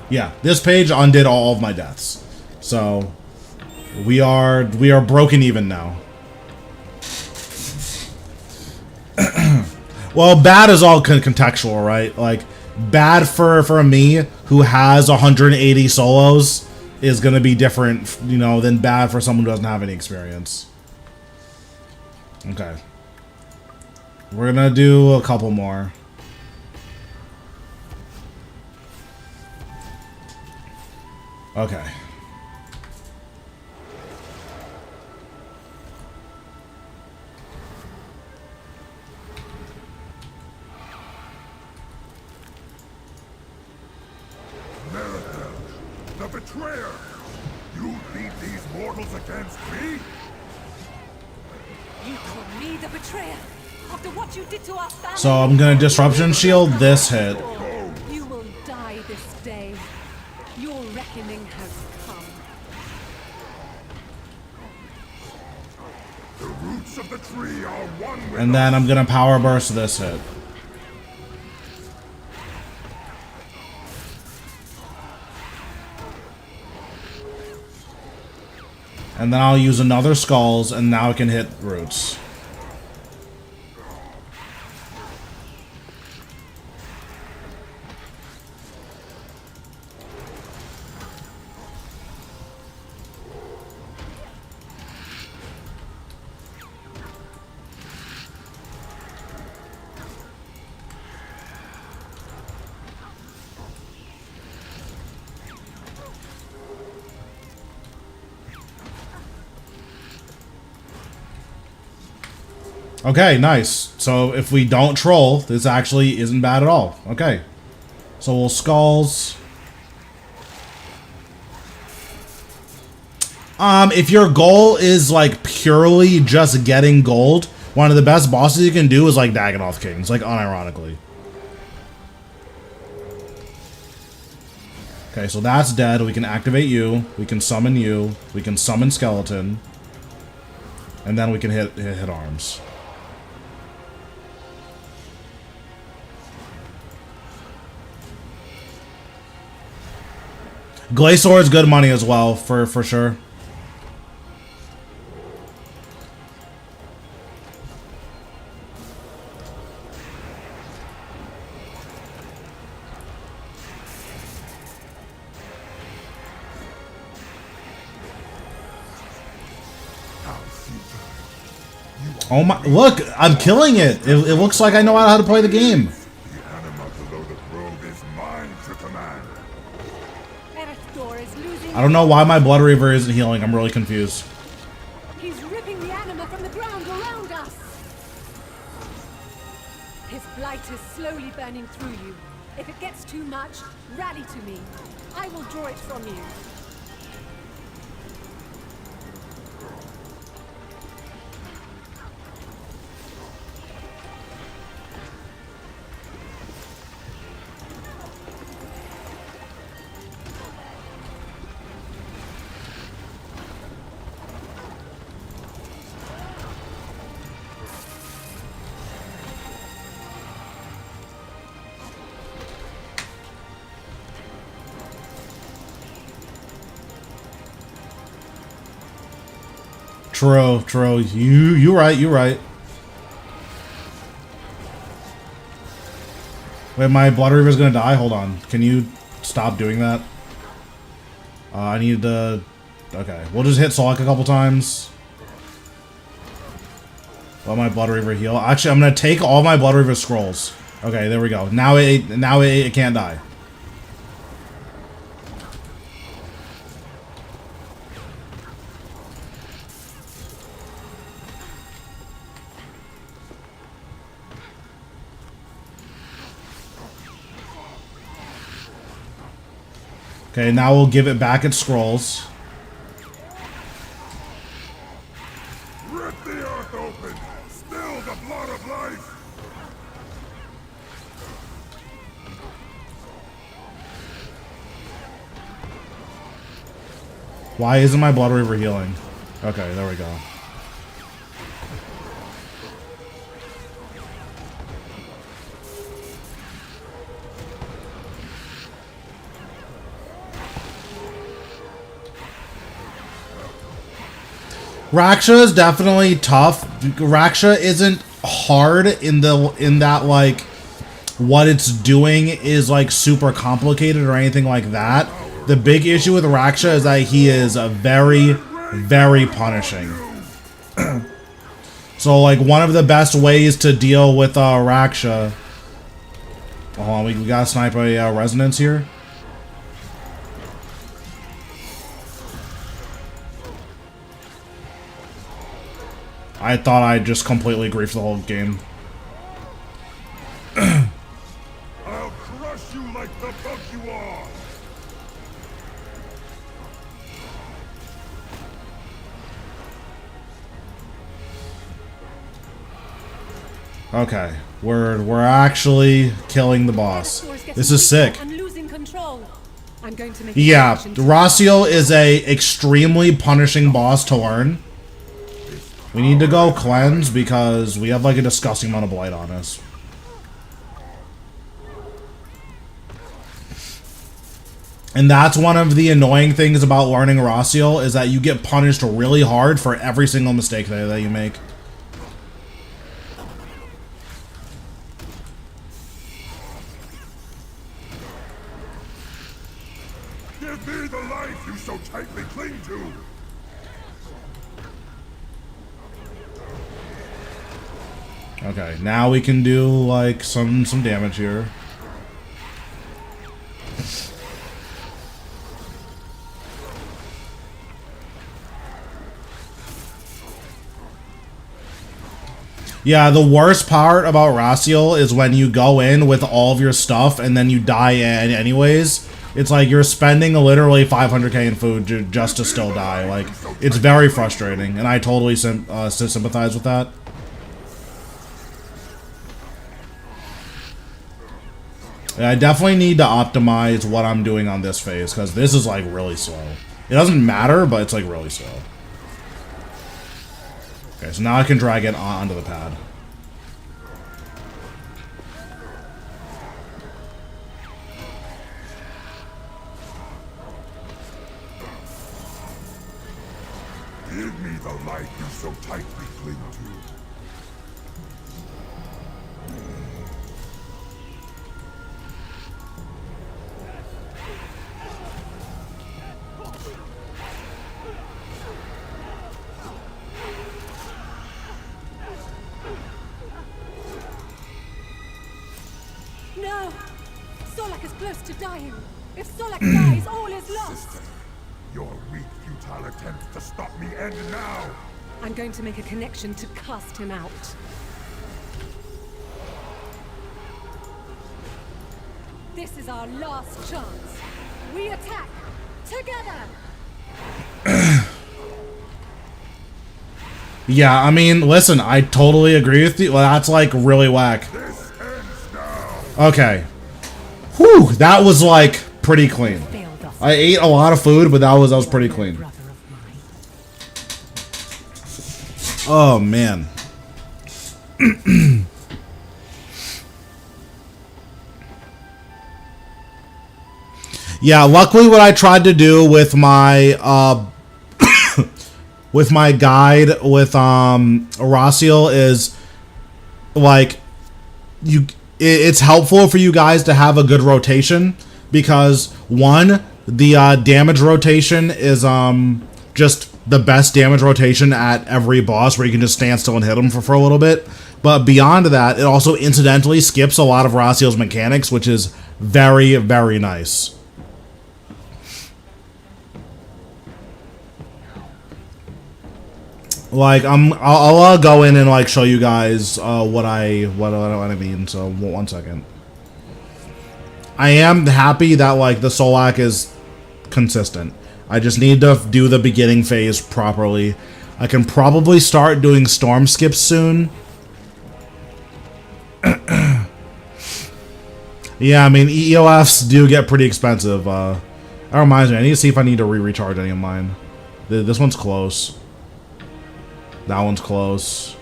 Yeah, this page undid all of my deaths. So we are broken even now. Well, bad is all contextual, right? Like, bad for me, who has 180 solos, is gonna be different, you know, than bad for someone who doesn't have any experience. Okay. We're gonna do a couple more. Okay. The betrayer! You lead these mortals against me? You call me the betrayer after what you did to our family. So I'm gonna disruption shield this hit. You will die this day. Your reckoning has come. The roots of the tree are one with And then I'm gonna power burst this hit. And then I'll use another skulls, and now I can hit roots. Okay, nice. So if we don't troll, this actually isn't bad at all. Okay. So we'll skulls. If your goal is like purely just getting gold, one of the best bosses you can do is like Dagganoth Kings, like unironically. Okay, so that's dead. We can activate you. We can summon you. We can summon skeleton. And then we can hit arms. Glacior is good money as well, for sure. Oh my, look, I'm killing it. It looks like I know how to play the game. The anima below the grove is mine to command. I don't know why my Blood Reaver isn't healing. I'm really confused. He's ripping the anima from the ground around us. His blight is slowly burning through you. If it gets too much, rally to me. I will draw it from you. True. You right. Wait, my Blood Reaver's gonna die? Hold on. Can you stop doing that? I need to... Okay, we'll just hit Solak a couple times. Let my Blood Reaver heal. Actually, I'm gonna take all my Blood Reaver scrolls. Okay, there we go. Now it can't die. Okay, now we'll give it back its scrolls. Rip the earth open! Spill the blood of life! Why isn't my Blood Reaver healing? Okay, there we go. Raksha is definitely tough. Raksha isn't hard in that like what it's doing is like super complicated or anything like that. The big issue with Raksha is that he is very, very punishing. So like one of the best ways to deal with Raksha. Hold on, we gotta snipe a resonance here. I thought I just completely griefed the whole game. I'll crush you like the bug you are! Okay, we're actually killing the boss. This is sick. I'm losing control. I'm going to make Yeah, Rossiel is a extremely punishing boss to learn. We need to go cleanse because we have like a disgusting amount of blight on us. And that's one of the annoying things about learning Rossiel is that you get punished really hard for every single mistake that you make. Give me the life you so tightly cling to! Okay, now we can do like some damage here. Yeah, the worst part about Raciel is when you go in with all of your stuff and then you die anyways. It's like you're spending literally 500k in food just to still die. Like, it's very frustrating, and I totally sympathize with that. And I definitely need to optimize what I'm doing on this phase, because this is, like, really slow. It doesn't matter, but it's, like, really slow. Okay, so now I can drag it onto the pad. Give me the light you so tightly cling to. No! Solak is close to dying. If Solak dies, all is lost. Sister, your weak, futile attempts to stop me end now. I'm going to make a connection to cast him out. This is our last chance. We attack together. Yeah, I mean, listen, I totally agree with you. Well, that's, like, really whack. This ends now. Okay. Whew, that was, like, pretty clean. I ate a lot of food, but that was pretty clean. Oh, man. Yeah, luckily what I tried to do with my, with my guide with, Raciel is, like, it's helpful for you guys to have a good rotation, because, one, the, damage rotation is, just the best damage rotation at every boss, where you can just stand still and hit them for a little bit. But beyond that, it also incidentally skips a lot of Raciel's mechanics, which is very, very nice. Like, I'll go in and, like, show you guys what I mean. So, one second. I am happy that, like, the Solak is consistent. I just need to do the beginning phase properly. I can probably start doing storm skips soon. Yeah, I mean, EOFs do get pretty expensive. That reminds me, I need to see if I need to recharge any of mine. This one's close. That one's close.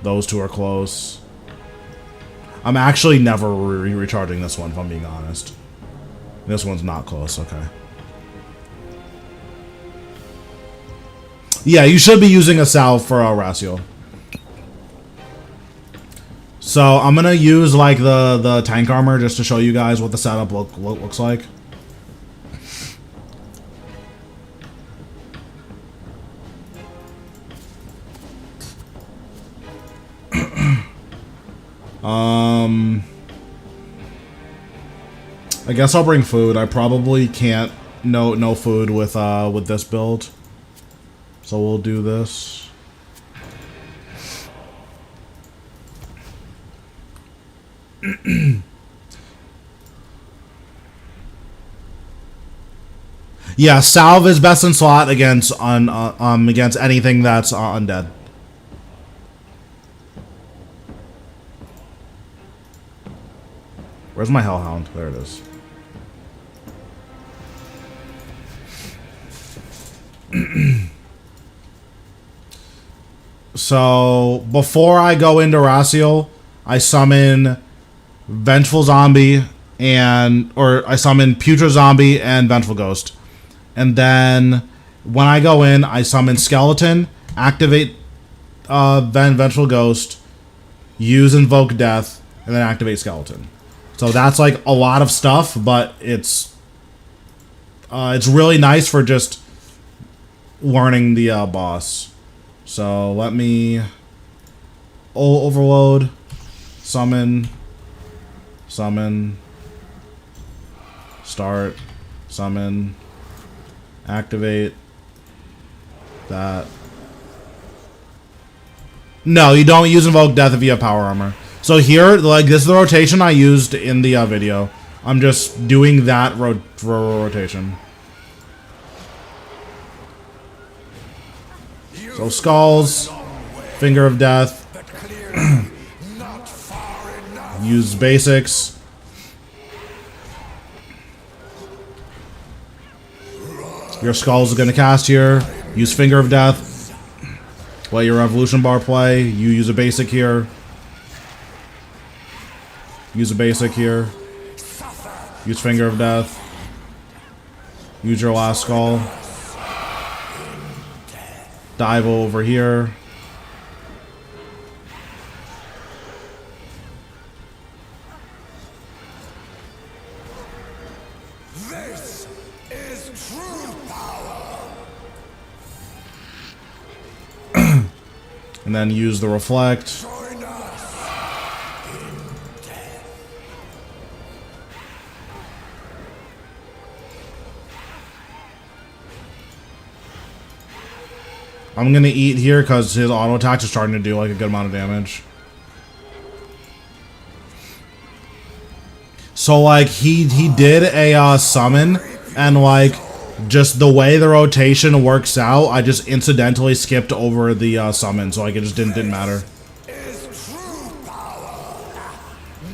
Those two are close. I'm actually never recharging this one, if I'm being honest. This one's not close, okay. Yeah, you should be using a salve for Raciel. So, I'm gonna use, like, the tank armor just to show you guys what the setup looks like. I guess I'll bring food. I probably can't no food with this build. So we'll do this. Yeah, salve is best in slot against against anything that's undead. Where's my hellhound? There it is. So before I go into Raciel, I summon Vengeful Zombie or I summon Putrid Zombie and Vengeful Ghost. And then when I go in, I summon Skeleton, activate Vengeful Ghost, use Invoke Death, and then activate Skeleton. So that's like a lot of stuff, but it's really nice for just learning the boss. So let me overload, summon, start, summon, activate that, No, you don't use Invoke Death if you have Power Armor. So here, like, this is the rotation I used in the video. I'm just doing that rotation. So Skulls, Finger of Death, use basics. Your Skulls is going to cast here. Use Finger of Death. Let your Revolution Bar play. You use a basic here. Use a basic here. Use Finger of Death. Use your last Skull. Dive over here. This is true power. And then use the Reflect. Join us in death. I'm gonna eat here because his auto attack is starting to do like a good amount of damage. So like he did a summon, and like just the way the rotation works out, I just incidentally skipped over the summon, so like it just didn't matter. Is true power.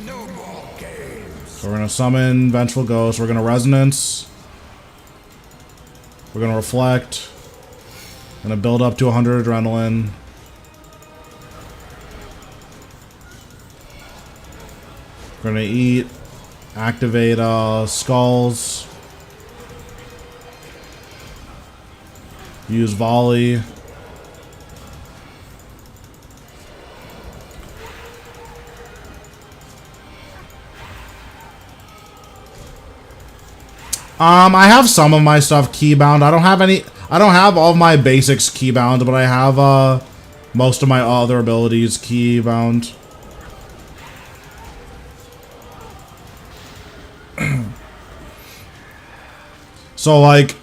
No more games. So we're gonna summon Vengeful Ghost. We're gonna Resonance. We're gonna Reflect. Gonna build up to 100 adrenaline. We're gonna eat. Activate Skulls. Use Volley. I have some of my stuff keybound. I don't have all of my basics keybound, but I have most of my other abilities keybound. So like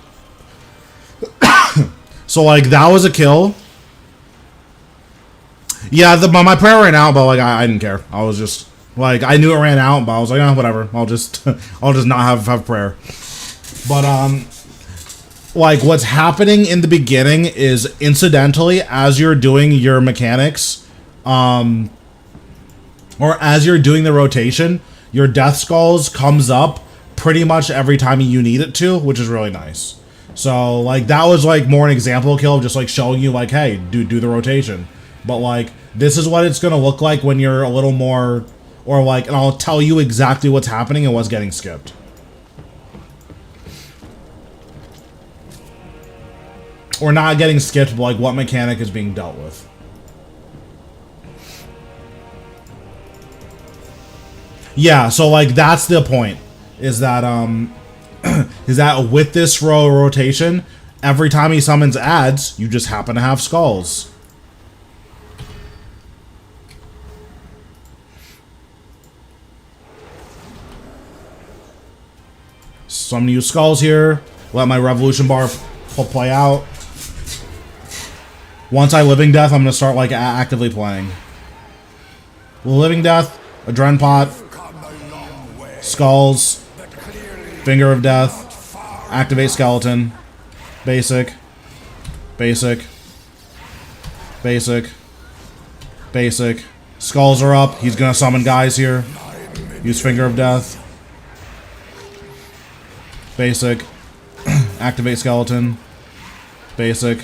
that was a kill. Yeah, my prayer ran out, but like I didn't care. I was just like, I knew it ran out, but I was like, oh, whatever. I'll just not have prayer. But like what's happening in the beginning is incidentally as you're doing your mechanics, or as you're doing the rotation, your Death Skulls comes up pretty much every time you need it to, which is really nice. So like that was like more an example kill of just like showing you like, hey, do the rotation. But like this is what it's gonna look like when you're a little more, or like, and I'll tell you exactly what's happening and what's getting skipped. Or not getting skipped, but like what mechanic is being dealt with. Yeah, so like that's the point. Is that is that with this rotation, every time he summons adds, you just happen to have Skulls. So I'm gonna use Skulls here. Let my Revolution Bar play out. Once I Living Death, I'm gonna start like actively playing. Living Death, Adren Pot, Skulls, Finger of Death, activate Skeleton, basic, basic, basic, basic. Skulls are up. He's gonna summon guys here. Use Finger of Death, basic, activate Skeleton, basic,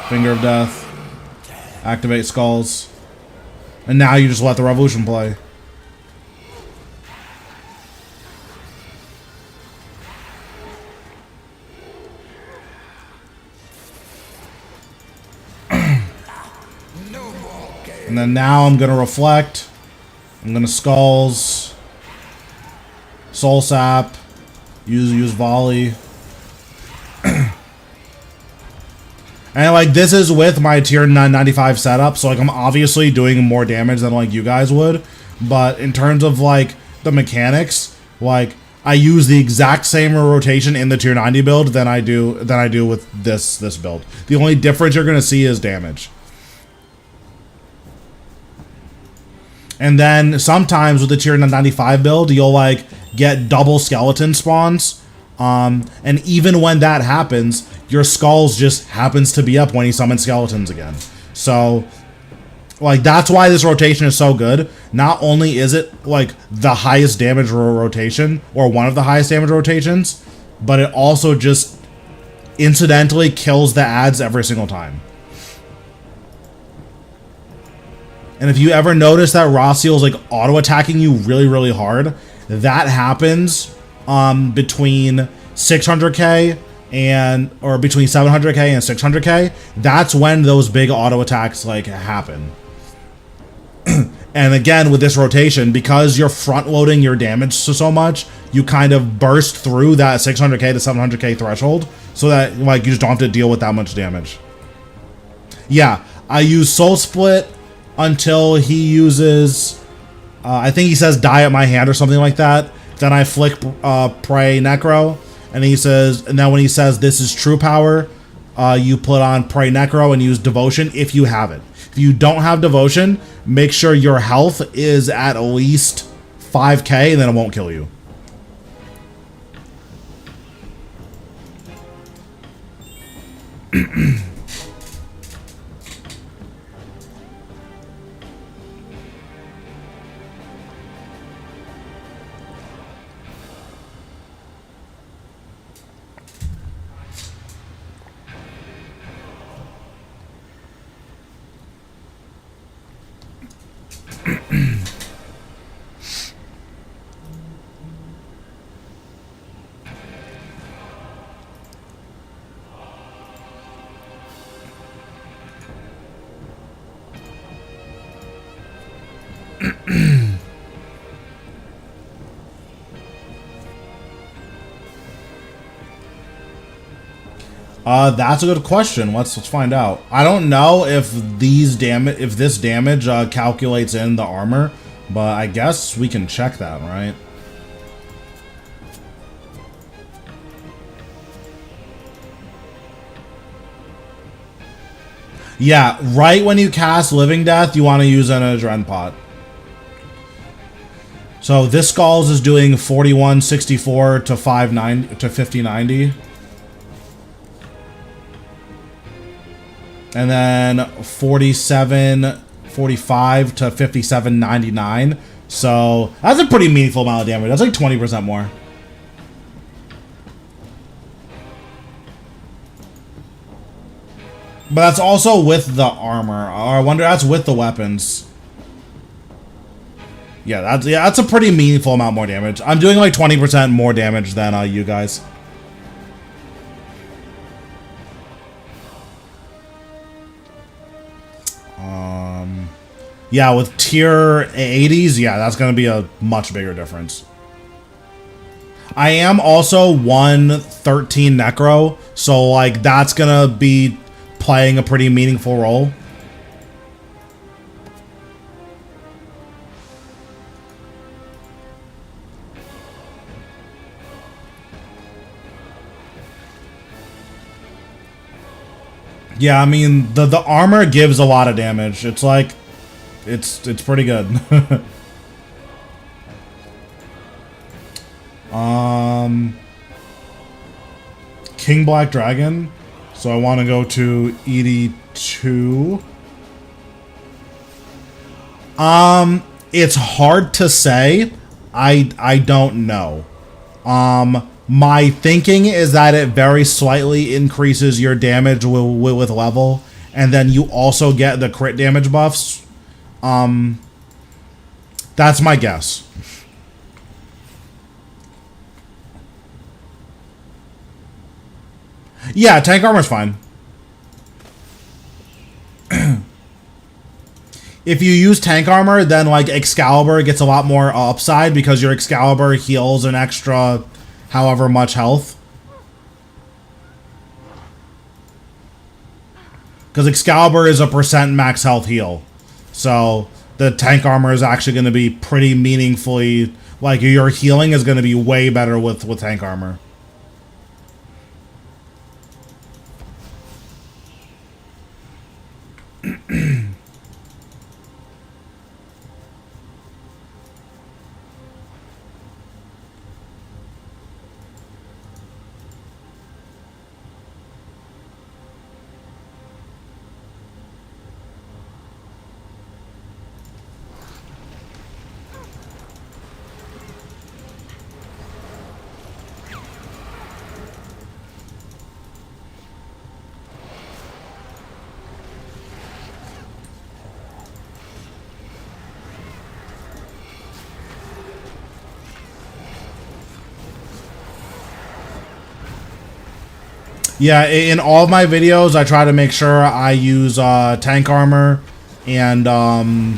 Finger of Death, activate Skulls, and now you just let the Revolution play. And then now I'm gonna Reflect. I'm gonna Skulls, Soul Sap, use Volley. And like this is with my tier 95 setup, so like I'm obviously doing more damage than like you guys would. But in terms of like the mechanics, like I use the exact same rotation in the tier 90 build than I do with this build. The only difference you're gonna see is damage. And then sometimes with the tier 95 build, you'll like get double skeleton spawns. And even when that happens, your skulls just happens to be up when you summon skeletons again. So like that's why this rotation is so good. Not only is it like the highest damage rotation or one of the highest damage rotations, but it also just incidentally kills the ads every single time. And if you ever notice that Rossiel's like auto attacking you really, really hard, that happens between 600k or between 700k and 600k. That's when those big auto attacks like happen. And again, with this rotation, because you're front loading your damage so much, you kind of burst through that 600k to 700k threshold, so that like you just don't have to deal with that much damage. Yeah, I use Soul Split until he uses, I think he says die at my hand or something like that. Then I flick Pray Necro, and he says, and then when he says this is true power, you put on Pray Necro and use Devotion if you have it. If you don't have Devotion, make sure your health is at least 5k, and then it won't kill you. That's a good question. Let's find out. I don't know if this damage calculates in the armor, but I guess we can check that, right? Yeah, right when you cast Living Death, you want to use an adren pot. So this Skulls is doing 4164 to 590 to 5090. And then 4745 to 5799. So that's a pretty meaningful amount of damage. That's like 20% more. But that's also with the armor. Or I wonder, that's with the weapons. Yeah, that's a pretty meaningful amount more damage. I'm doing like 20% more damage than you guys. Yeah, with tier 80s, yeah, that's going to be a much bigger difference. I am also 113 Necro, so like that's going to be playing a pretty meaningful role. Yeah, I mean, the armor gives a lot of damage. It's like, it's pretty good. King Black Dragon. So I want to go to ED2. It's hard to say. I don't know. My thinking is that it very slightly increases your damage with level, and then you also get the crit damage buffs. That's my guess. Yeah, tank armor's fine. If you use tank armor, then like Excalibur gets a lot more upside because your Excalibur heals an extra however much health. Because Excalibur is a percent max health heal. So the tank armor is actually going to be pretty meaningfully, like your healing is going to be way better with tank armor. Yeah, in all of my videos, I try to make sure I use tank armor, and I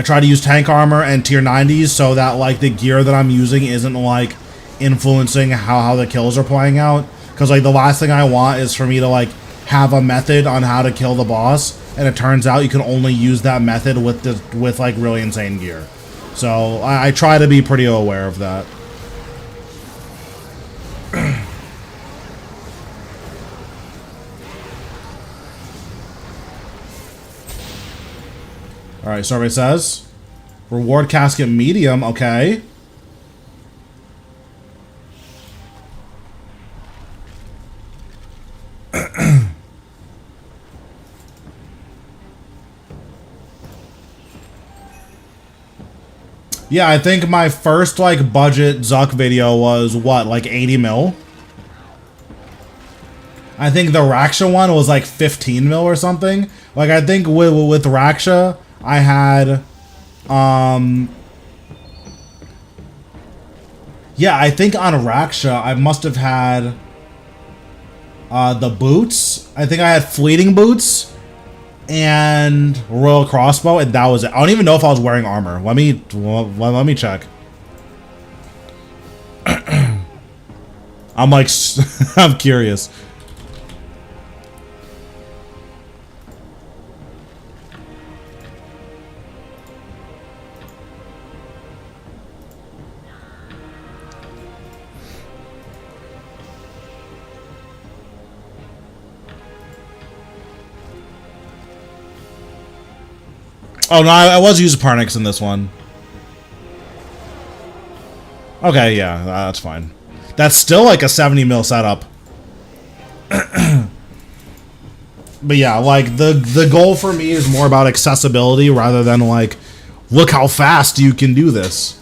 try to use tank armor and tier 90s so that like the gear that I'm using isn't like influencing how the kills are playing out. Because like the last thing I want is for me to like have a method on how to kill the boss, and it turns out you can only use that method with like really insane gear. So I try to be pretty aware of that. Alright, survey says. Reward casket medium, okay. Yeah, I think my first like budget Zuck video was what, like 80 mil? I think the Raksha one was like 15 mil or something. Like I think with Raksha I had yeah, I think on Raksha I must have had the boots. I think I had fleeting boots and royal crossbow, and that was it. I don't even know if I was wearing armor. Let me check. I'm like I'm curious. Oh no, I was using Parnix in this one. Okay, yeah, that's fine. That's still like a 70 mil setup. But yeah, like the goal for me is more about accessibility rather than like, look how fast you can do this.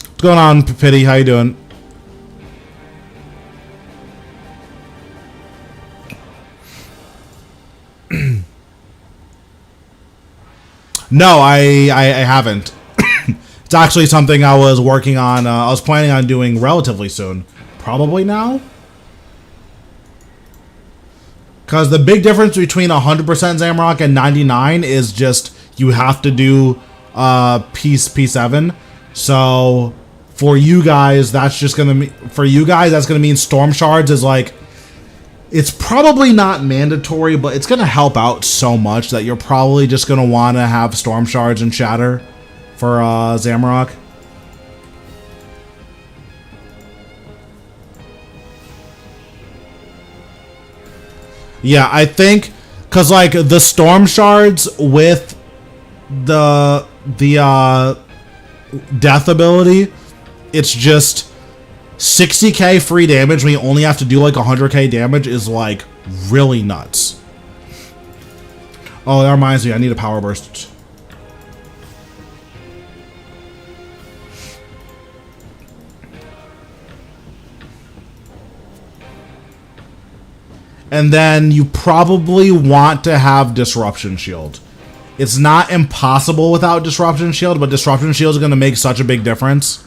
What's going on, Pity? How you doing? No, I haven't. It's actually something I was working on. I was planning on doing relatively soon. Probably now? Because the big difference between 100% Zamrock and 99 is just you have to do P7. So for you guys, that's just gonna mean Storm Shards is like, it's probably not mandatory, but it's gonna help out so much that you're probably just gonna want to have Storm Shards and Shatter for Zamrock. Yeah, I think because like the Storm Shards with the death ability, it's just 60k free damage when you only have to do like 100k damage is like really nuts. Oh, that reminds me, I need a power burst. And then you probably want to have Disruption Shield. It's not impossible without Disruption Shield, but Disruption Shield is going to make such a big difference.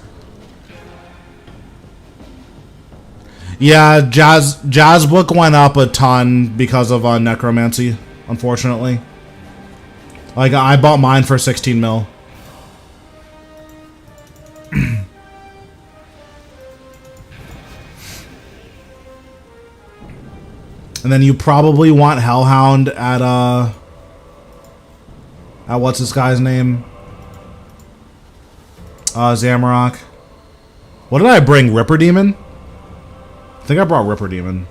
Yeah, Jazz Book went up a ton because of Necromancy, unfortunately. Like, I bought mine for 16 mil. And then you probably want Hellhound at what's this guy's name? Zamrock. What did I bring? Ripper Demon? I think I brought Ripper Demon.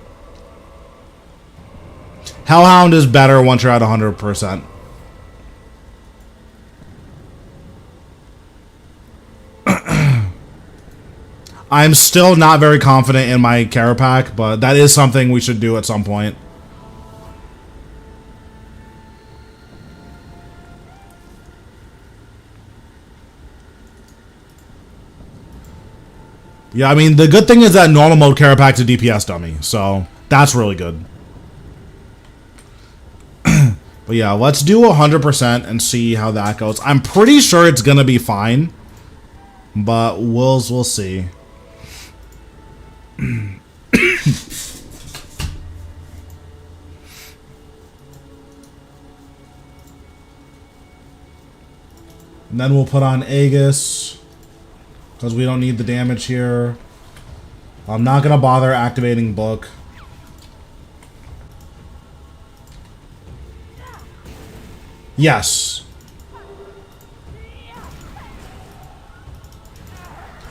Hellhound is better once you're at 100%. I'm still not very confident in my Carapac, but that is something we should do at some point. Yeah, I mean, the good thing is that normal mode Carapac's a DPS dummy, so that's really good. But But yeah, let's do 100% and see how that goes. I'm pretty sure it's gonna be fine, but we'll see. And then we'll put on Aegis, because we don't need the damage here. I'm not going to bother activating Book. Yes.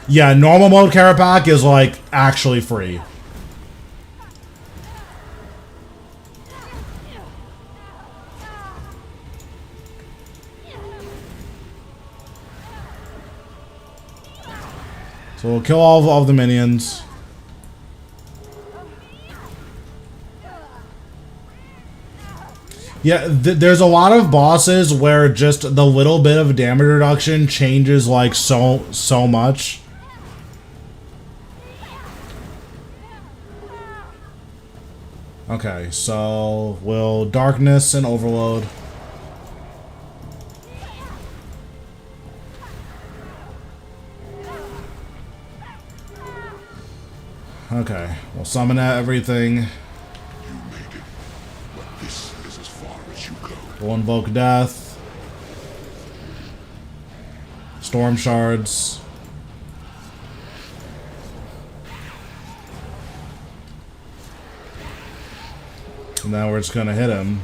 Yeah, normal mode Carapac is, like, actually free. So we'll kill all of the minions. Yeah, there's a lot of bosses where just the little bit of damage reduction changes like so much. Okay, so we'll Darkness and Overload. Okay, we'll summon everything. You made it, but this is as far as you go. We'll invoke Death. Storm Shards. And now we're just gonna hit him.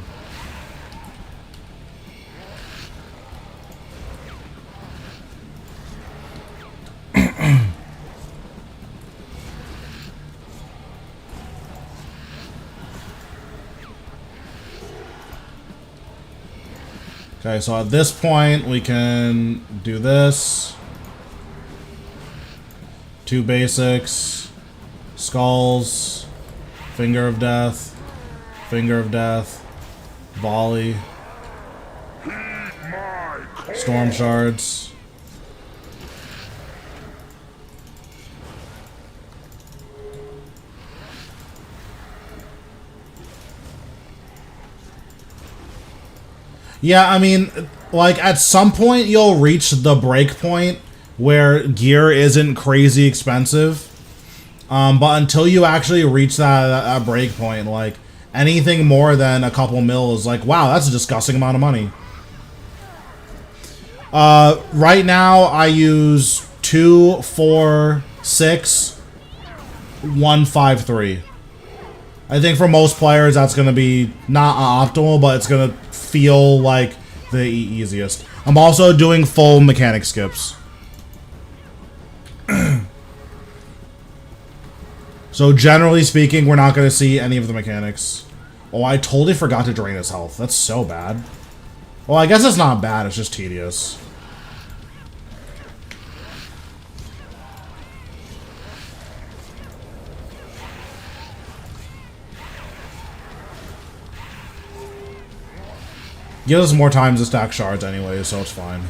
Okay, so at this point, we can do this. 2 basics. Skulls. Finger of Death. Finger of Death. Volley. Storm Shards. Yeah, I mean, like, at some point you'll reach the break point where gear isn't crazy expensive. But until you actually reach that break point, like, anything more than a couple mil is like, wow, that's a disgusting amount of money. Right now I use 2, 4, 6, 1, 5, 3. I think for most players that's going to be not optimal, but it's going to feel like the easiest. I'm also doing full mechanic skips. So generally speaking, we're not going to see any of the mechanics. Oh, I totally forgot to drain his health. That's so bad. Well, I guess it's not bad, it's just tedious. Gives us more time to stack shards anyway, so it's fine.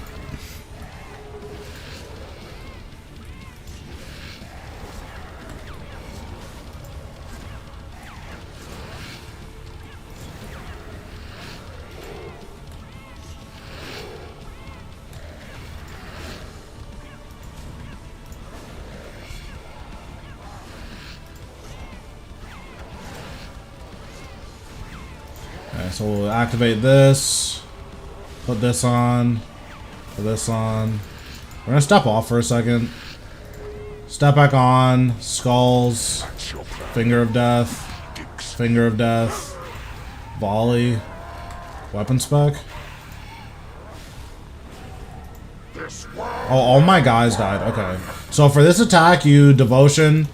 Okay, so we'll activate this. Put this on. Put this on. We're gonna step off for a second. Step back on. Skulls. Finger of Death. Finger of Death. Volley. Weapon spec. Oh, all my guys died. Okay. So for this attack, you Devotion,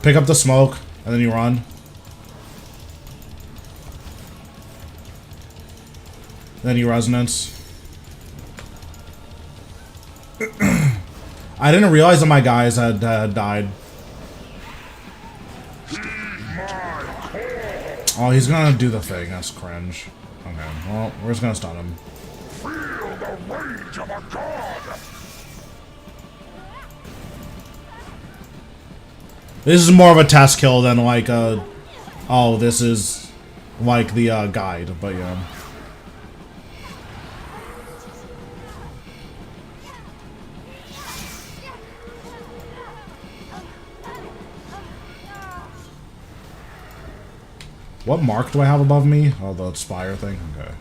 pick up the smoke, and then you run. Then you Resonance. I didn't realize that my guys had died. Oh, he's gonna do the thing. That's cringe. Okay, well, we're just gonna stun him. Feel the rage of a god. This is more of a test kill than like a... Oh, this is like the guide, but yeah. What mark do I have above me? Oh, the spire thing? Okay.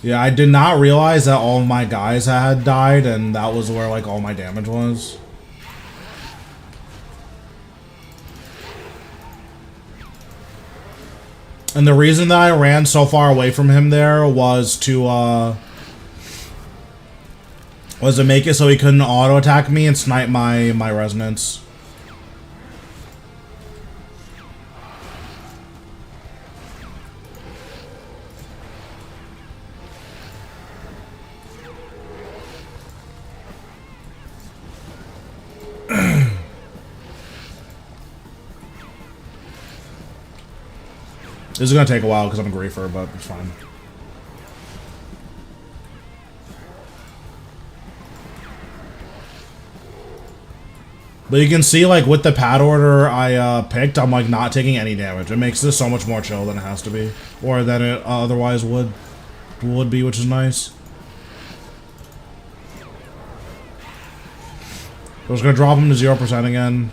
Yeah, I did not realize that all of my guys had died, and that was where, like, all my damage was. And the reason that I ran so far away from him there was to make it so he couldn't auto-attack me and snipe my resonance. This is gonna take a while because I'm a griefer, but it's fine. But you can see, like, with the pad order I picked, I'm, like, not taking any damage. It makes this so much more chill than it has to be. Or than it otherwise would be, which is nice. I was gonna drop him to 0% again.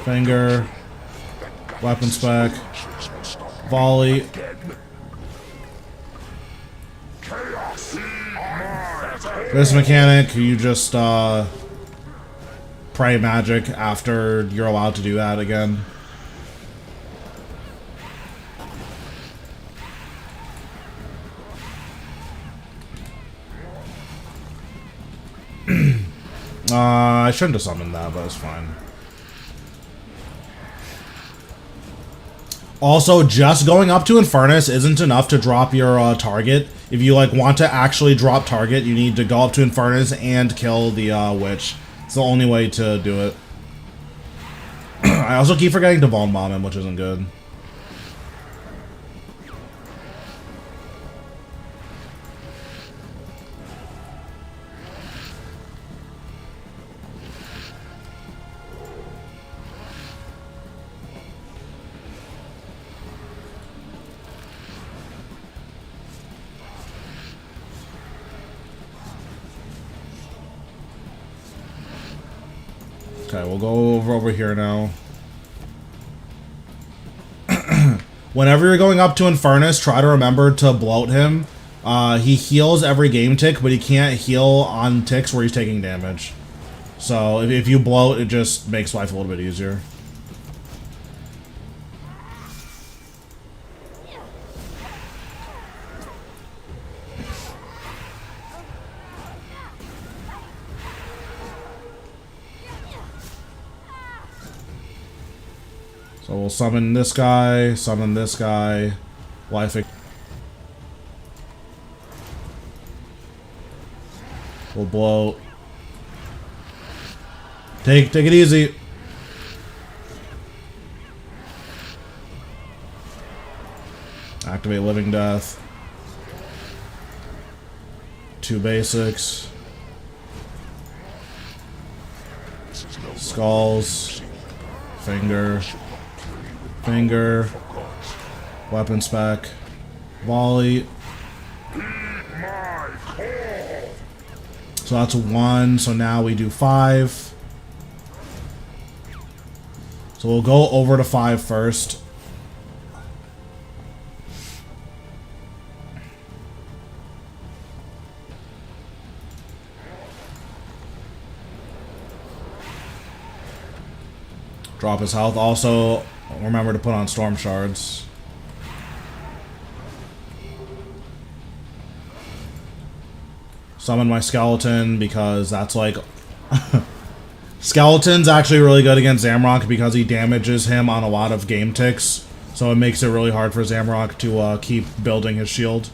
Finger, weapon spec, volley. This mechanic, you just pray magic after you're allowed to do that again. I shouldn't have summoned that, but it's fine. Also, just going up to Infernus isn't enough to drop your target. If you, like, want to actually drop target, you need to go up to Infernus and kill the witch. It's the only way to do it. I also keep forgetting to Vuln Bomb him, which isn't good. Okay, we'll go over here now. Whenever you're going up to Infernus, try to remember to bloat him. He heals every game tick, but he can't heal on ticks where he's taking damage. So if you bloat, it just makes life a little bit easier. So we'll summon this guy, life. We'll blow. Take it easy. Activate Living Death. 2 basics. Skulls. Finger. Weapon spec. Volley. So that's 1. So now we do 5. So we'll go over to 5 first. Drop his health. Also, remember to put on Storm Shards. Summon my skeleton because that's like... Skeleton's actually really good against Zamrock because he damages him on a lot of game ticks. So it makes it really hard for Zamrock to keep building his shield.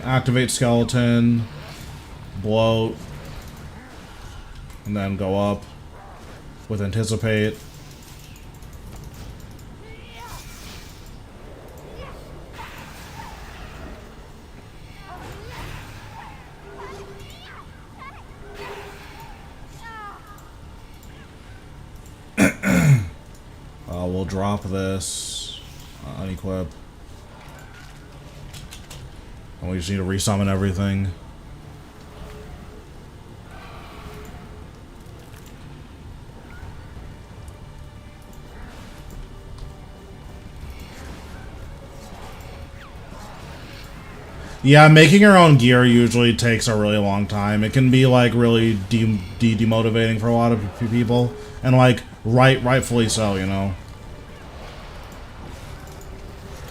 activate skeleton, bloat, and then go up with anticipate. We'll drop this, unequip, and we just need to resummon everything. Yeah, making your own gear usually takes a really long time. It can be like really demotivating for a lot of people, and like rightfully so, you know.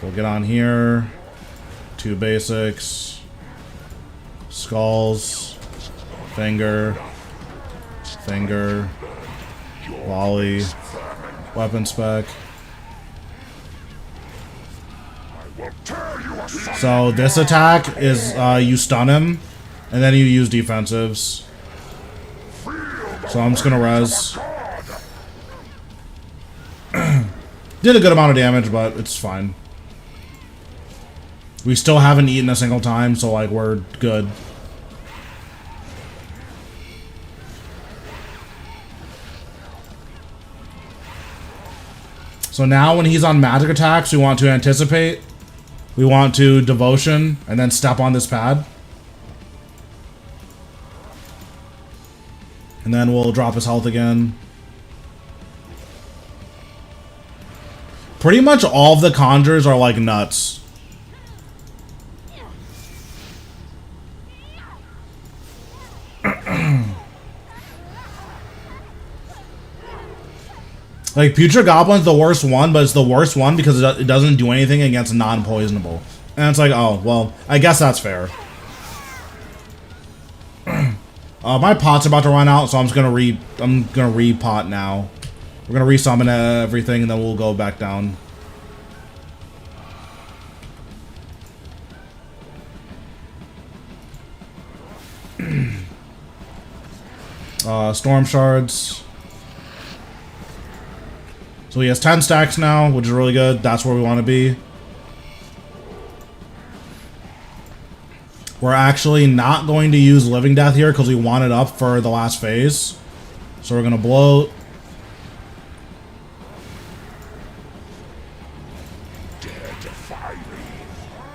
We'll get on here. 2 basics. Skulls. Finger. Volley. Weapon spec. So this attack is you stun him, and then you use defensives. So I'm just gonna res. Did a good amount of damage, but it's fine. We still haven't eaten a single time, so like we're good. So now when he's on magic attacks, we want to anticipate. We want to devotion, and then step on this pad. And then we'll drop his health again. Pretty much all of the conjures are like nuts. Like, Putrid Goblin's the worst one, but it's the worst one because it doesn't do anything against non-poisonable. And it's like, oh, well, I guess that's fair. My pot's about to run out, so I'm gonna re-pot now. We're gonna resummon everything, and then we'll go back down. Storm shards. So he has 10 stacks now, which is really good. That's where we want to be. We're actually not going to use Living Death here because we want it up for the last phase. So we're going to bloat. Dare defy me.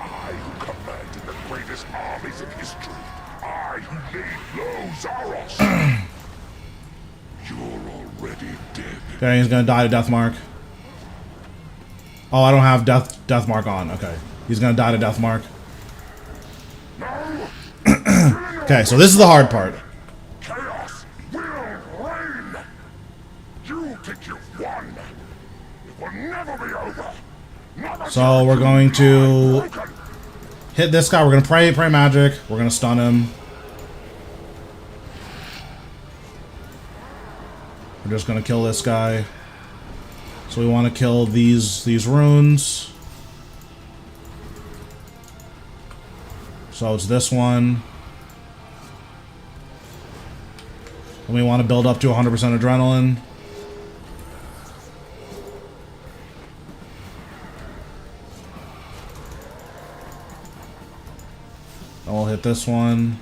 I who commanded the greatest armies in history. I who laid low Zaros. You're already dead. Okay, he's gonna die to Deathmark. Oh, I don't have Deathmark on. Okay. He's gonna die to Deathmark. Okay, so this is the hard part. Chaos will reign. You think you've won. It will never be over. Not So we're going to hit this guy. We're gonna pray magic. We're gonna stun him. We're just gonna kill this guy. So we want to kill these runes. So it's this one. And we want to build up to 100% adrenaline. And we'll hit this one.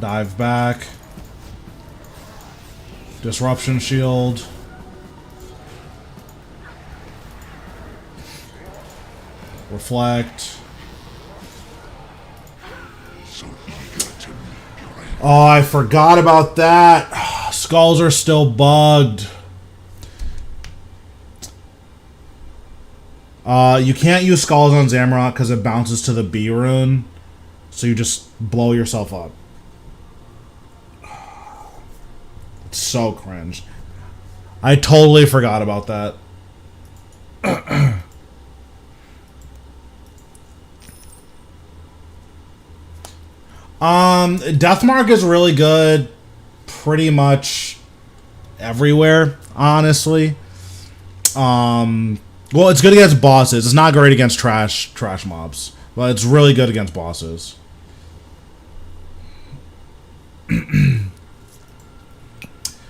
Dive back. Disruption shield. Reflect. Oh, I forgot about that. Skulls are still bugged. You can't use skulls on Zamorak because it bounces to the B rune. So you just blow yourself up. It's so cringe. I totally forgot about that. Deathmark is really good. pretty much everywhere, honestly. Well, it's good against bosses. It's not great against trash mobs, but it's really good against bosses.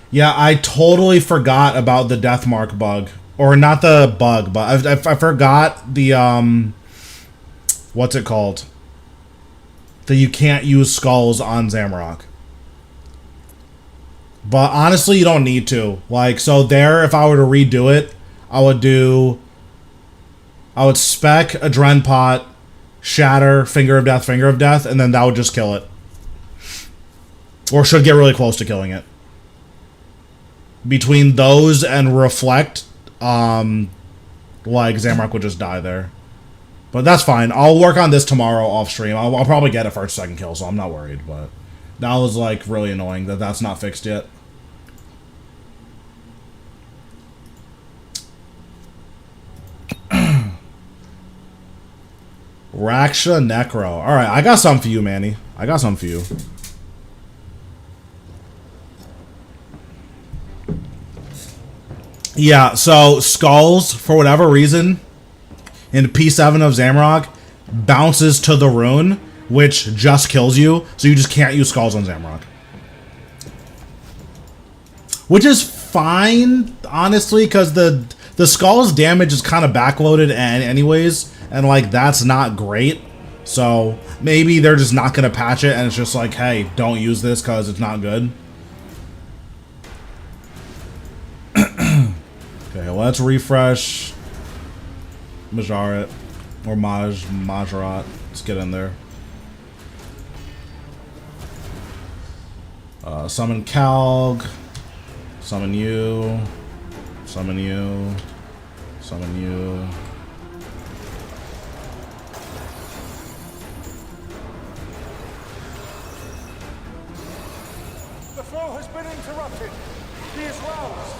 Yeah, I totally forgot about the death mark bug. Or not the bug, but I forgot the, what's it called? That you can't use skulls on Zamrock. But honestly, you don't need to. Like, so there, if I were to redo it, I would spec Adren Pot, Shatter, Finger of Death, and then that would just kill it. Or should get really close to killing it. Between those and Reflect, like, Zamrock would just die there. But that's fine. I'll work on this tomorrow off stream. I'll probably get it first, second kill, so I'm not worried. But that was, like, really annoying that that's not fixed yet. Raksha Necro. Alright, I got something for you, Manny. I got something for you. Yeah, so Skulls, for whatever reason, in P7 of Zamrock, bounces to the rune, which just kills you, so you just can't use Skulls on Zamrock. Which is fine, honestly, because the Skulls damage is kind of backloaded anyways, and, like, that's not great. So, maybe they're just not going to patch it, and it's just like, hey, don't use this because it's not good. Okay, let's refresh Majorat, or Majorat. Let's get in there. Summon Kalg. Summon you. Summon you. Summon you. The flow has been interrupted. He is roused.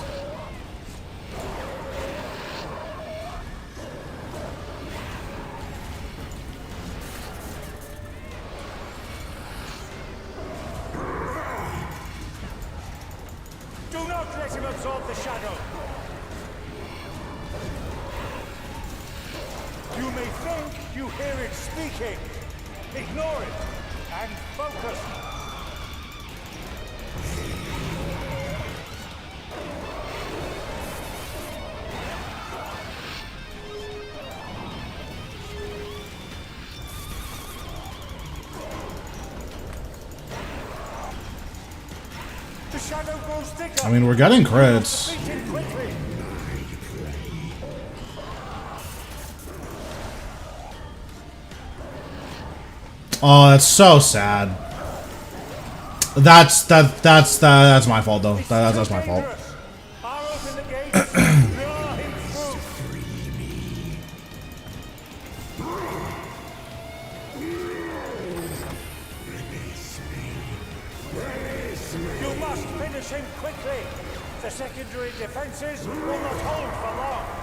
Do not let him absorb the shadow. You may think you hear it speaking. Ignore it and focus. The shadow grows thicker. I mean, we're getting crits. Defeat him quickly. Oh, that's so sad. That's my fault though. That's my fault. I'll open the gates. Draw him through. You must finish him quickly. The secondary defenses will not hold for long.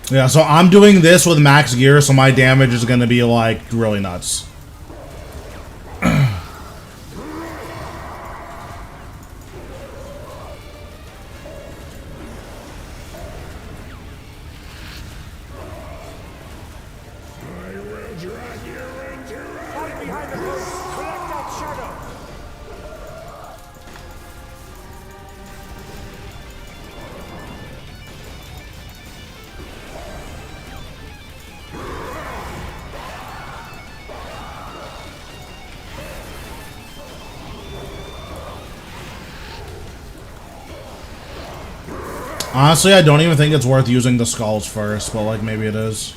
Yeah, so I'm doing this with max gear, so my damage is gonna be like really nuts. Hide behind the post. Collect that shadow. Honestly, I don't even think it's worth using the skulls first, but like maybe it is.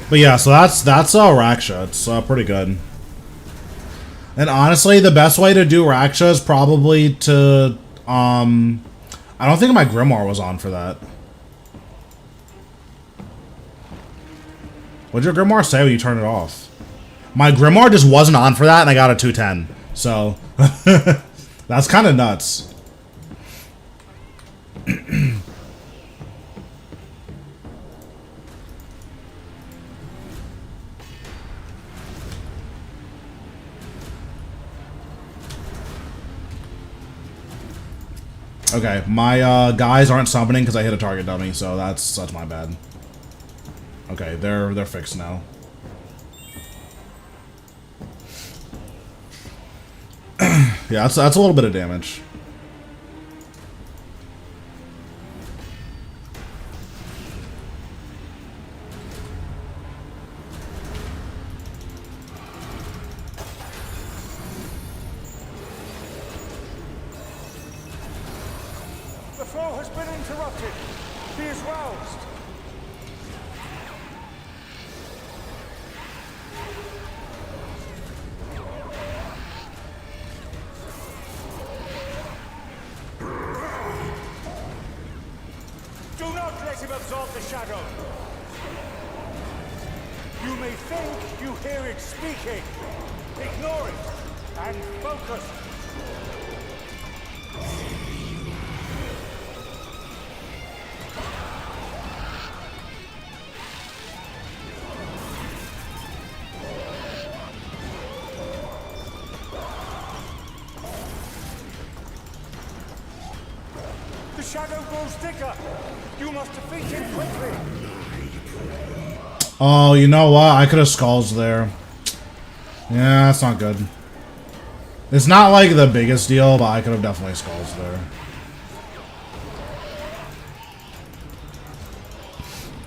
But yeah, so that's Raksha. It's pretty good. And honestly, the best way to do Raksha is probably to I don't think my Grimoire was on for that. What'd your Grimoire say when you turned it off? My Grimoire just wasn't on for that, and I got a 210. So that's kind of nuts. Okay, my guys aren't summoning because I hit a target dummy, so that's my bad. Okay, they're fixed now. Yeah, that's a little bit of damage. The flow has been interrupted. He is roused. Do not let him absorb the shadow. You may think you hear it speaking. Ignore it and focus. The shadow grows thicker. You must defeat him quickly. Oh, you know what? I could have skulls there. Yeah, that's not good. It's not like the biggest deal, but I could have definitely skulls there.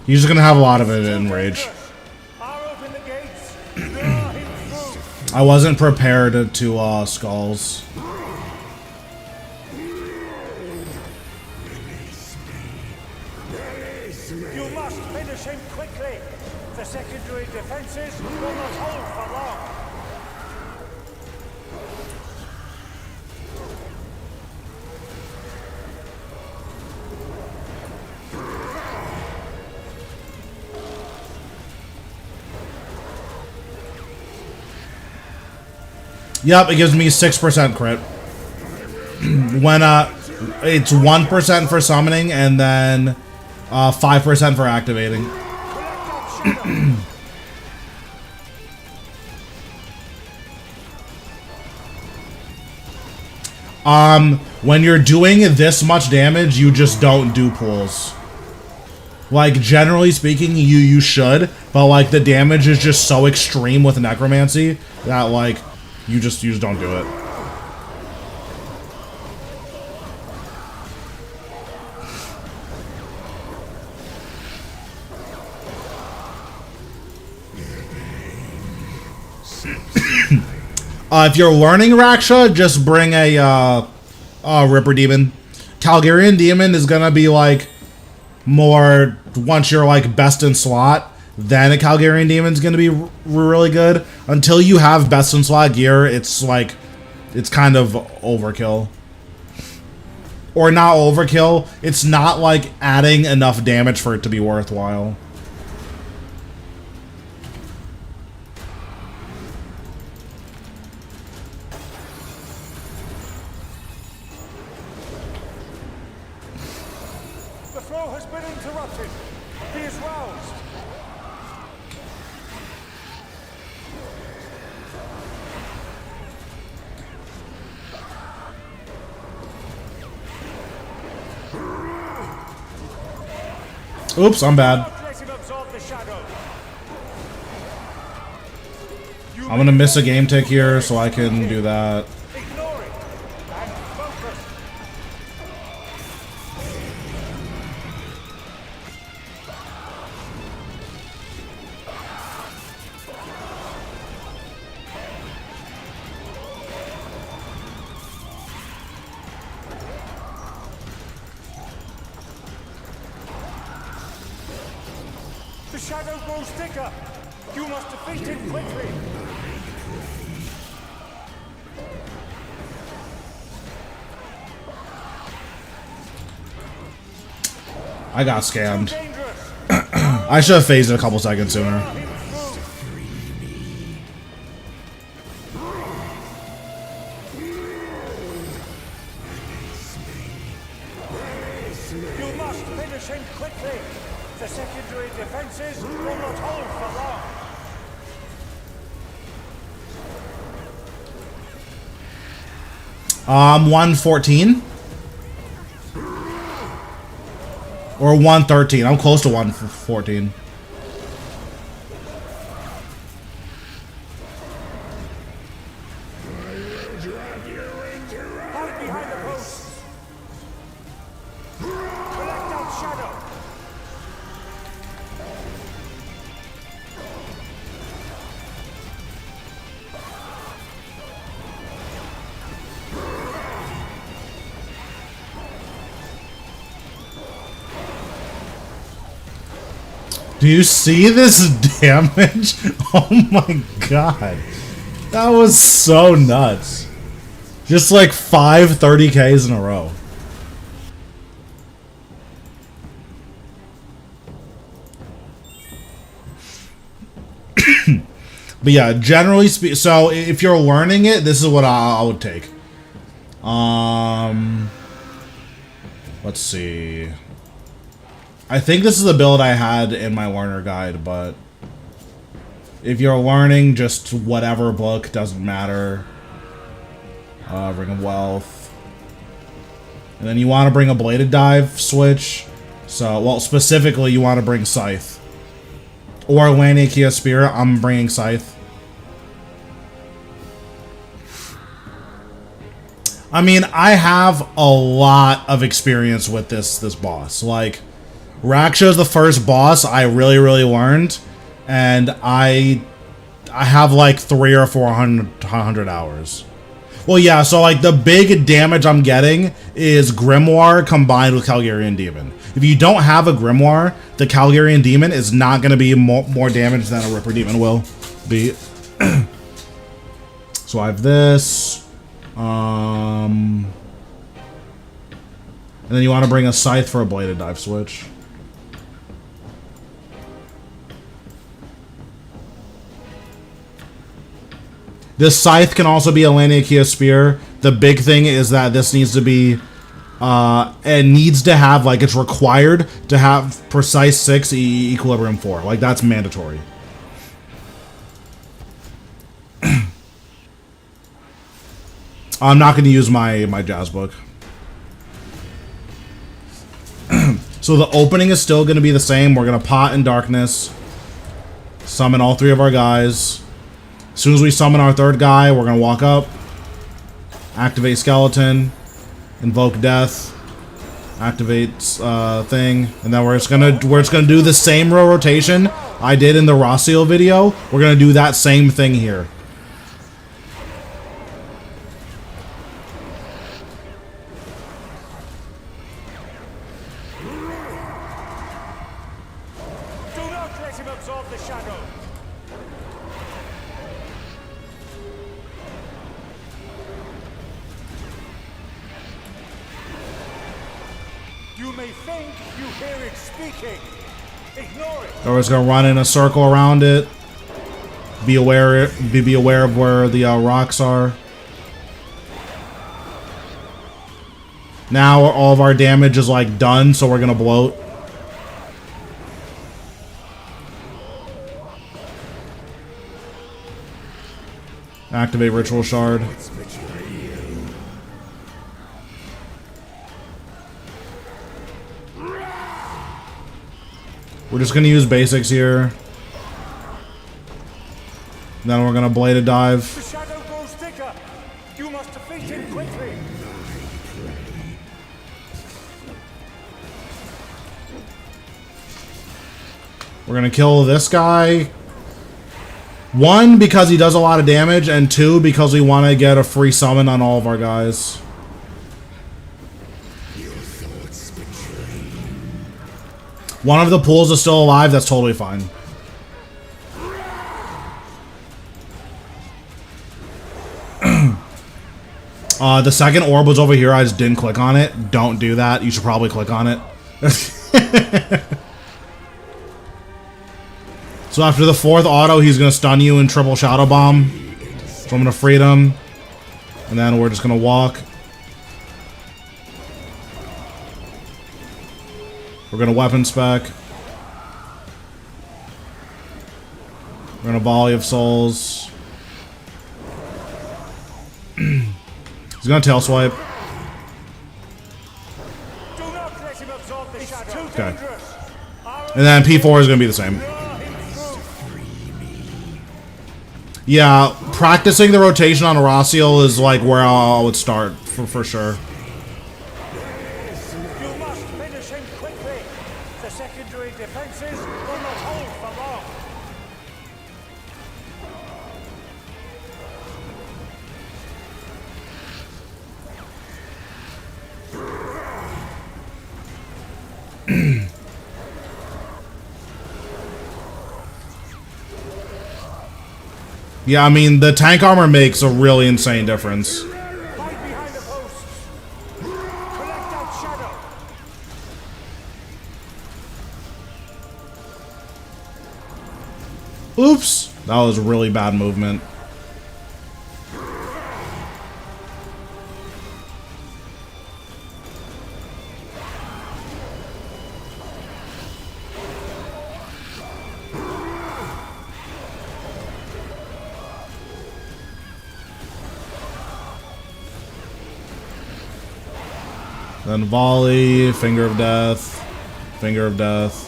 He's just gonna have a lot of it in rage. Open the gates. Draw him through. I wasn't prepared to skulls. You must finish him quickly. The secondary defenses will not hold for long. Yep, it gives me 6% crit. When it's 1% for summoning and then 5% for activating. When you're doing this much damage, you just don't do pulls. Like, generally speaking, you should, but like the damage is just so extreme with necromancy that like you just don't do it. If you're learning Raksha, just bring a Ripper Demon. Calgarian Demon is gonna be like more once you're like best in slot. Then a Calgarian Demon's gonna be really good. Until you have best in slot gear, it's like it's kind of overkill. Or not overkill. It's not like adding enough damage for it to be worthwhile. The flow has been interrupted. He is roused. Oops, I'm bad. Let him absorb the shadow. I'm gonna miss a game tick here so I can do that. Ignore it and focus. The shadow grows thicker. You must defeat him quickly. I got scammed. Dangerous. I should have phased it a couple seconds sooner. You must finish him quickly. The secondary defenses will not hold for long. I'm 114. Or 113. I'm close to 114. Hide behind the posts. Collect out shadow. Do you see this damage? Oh my god. That was so nuts. Just like 5 30Ks in a row. But yeah, generally speaking, so if you're learning it, this is what I would take. Let's see. I think this is the build I had in my learner guide, but if you're learning just whatever book, doesn't matter. Ring of Wealth. And then you want to bring a bladed dive switch. So, well, specifically you want to bring Scythe. Or Laniakia Spear. I'm bringing Scythe. I mean, I have a lot of experience with this boss. Like, Raksha is the first boss I really learned, and I have like 300 or 400 hours. Well, yeah, so like the big damage I'm getting is Grimoire combined with Calgarian Demon. If you don't have a Grimoire, the Calgarian Demon is not going to be more damage than a Ripper Demon will be. So I have this. And then you want to bring a Scythe for a bladed dive switch. This Scythe can also be a Laniakia Spear. The big thing is that this needs to be, it needs to have, like, it's required to have Precise 6, Equilibrium 4. Like, that's mandatory. I'm not going to use my Jazz book. So the opening is still going to be the same. We're going to pot in Darkness. Summon all 3 of our guys. As soon as we summon our 3rd guy, we're gonna walk up, activate Skeleton, invoke Death, activate thing, and then we're just gonna do the same rotation I did in the Rossiel video. We're gonna do that same thing here. Do not let him absorb the shadow. You may think you hear it speaking. Ignore it. So we're just gonna run in a circle around it. Be aware of where the rocks are. Now all of our damage is like done, so we're gonna bloat. Activate Ritual Shard. We're just gonna use basics here. Then we're gonna Bladed Dive. The shadow grows thicker. You must defeat him quickly. We're gonna kill this guy. 1, because he does a lot of damage, and 2, because we want to get a free summon on all of our guys. One of the pools is still alive, that's totally fine. The second orb was over here, I just didn't click on it. Don't do that, you should probably click on it. So after the 4th auto, he's going to stun you and triple Shadow Bomb. So I'm going to Freedom. And then we're just going to walk. We're going to Weapon Spec. We're going to Volley of Souls. He's going to Tail Swipe. Do not let him absorb the shadow. It's too Okay. dangerous. Arrows And then P4 is going to be the same. lure him through. Yeah, practicing the rotation on Horacio is like where I would start for sure. You must finish him quickly. The secondary defenses will not hold for long. Yeah, I mean, the tank armor makes a really insane difference. Hide behind the posts. Collect out shadow. Oops! That was really bad movement. Then volley, finger of death, finger of death.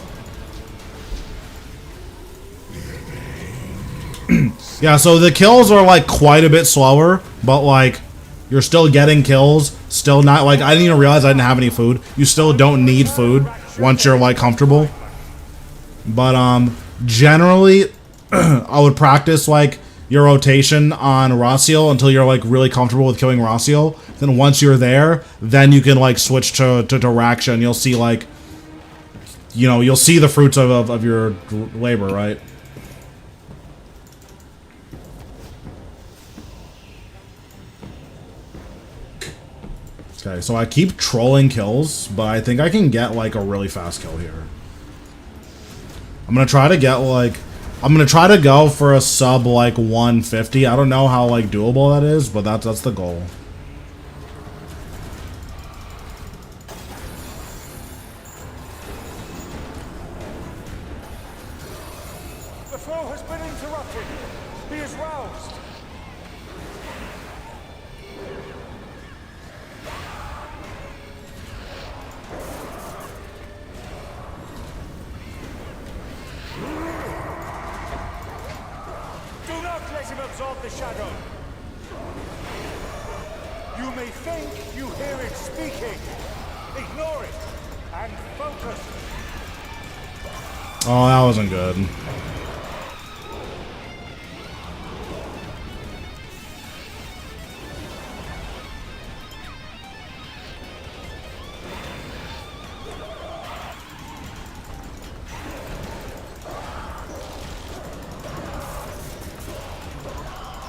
Yeah, so the kills are like quite a bit slower, but like you're still getting kills. Still not like I didn't even realize I didn't have any food. You still don't need food once you're like comfortable. But generally I would practice like your rotation on Horacio until you're like really comfortable with killing Horacio. Then once you're there, then you can like switch to Raksha and you'll see like, you know, you'll see the fruits of your labor, right? Okay, so I keep trolling kills, but I think I can get like a really fast kill here. I'm gonna try to get like, I'm gonna try to go for a sub like 150. I don't know how like doable that is, but that's the goal. The flow has been interrupted. He is roused. Do not let him absorb the shadow. You may think you hear it speaking. Ignore it and focus. Oh, that wasn't good.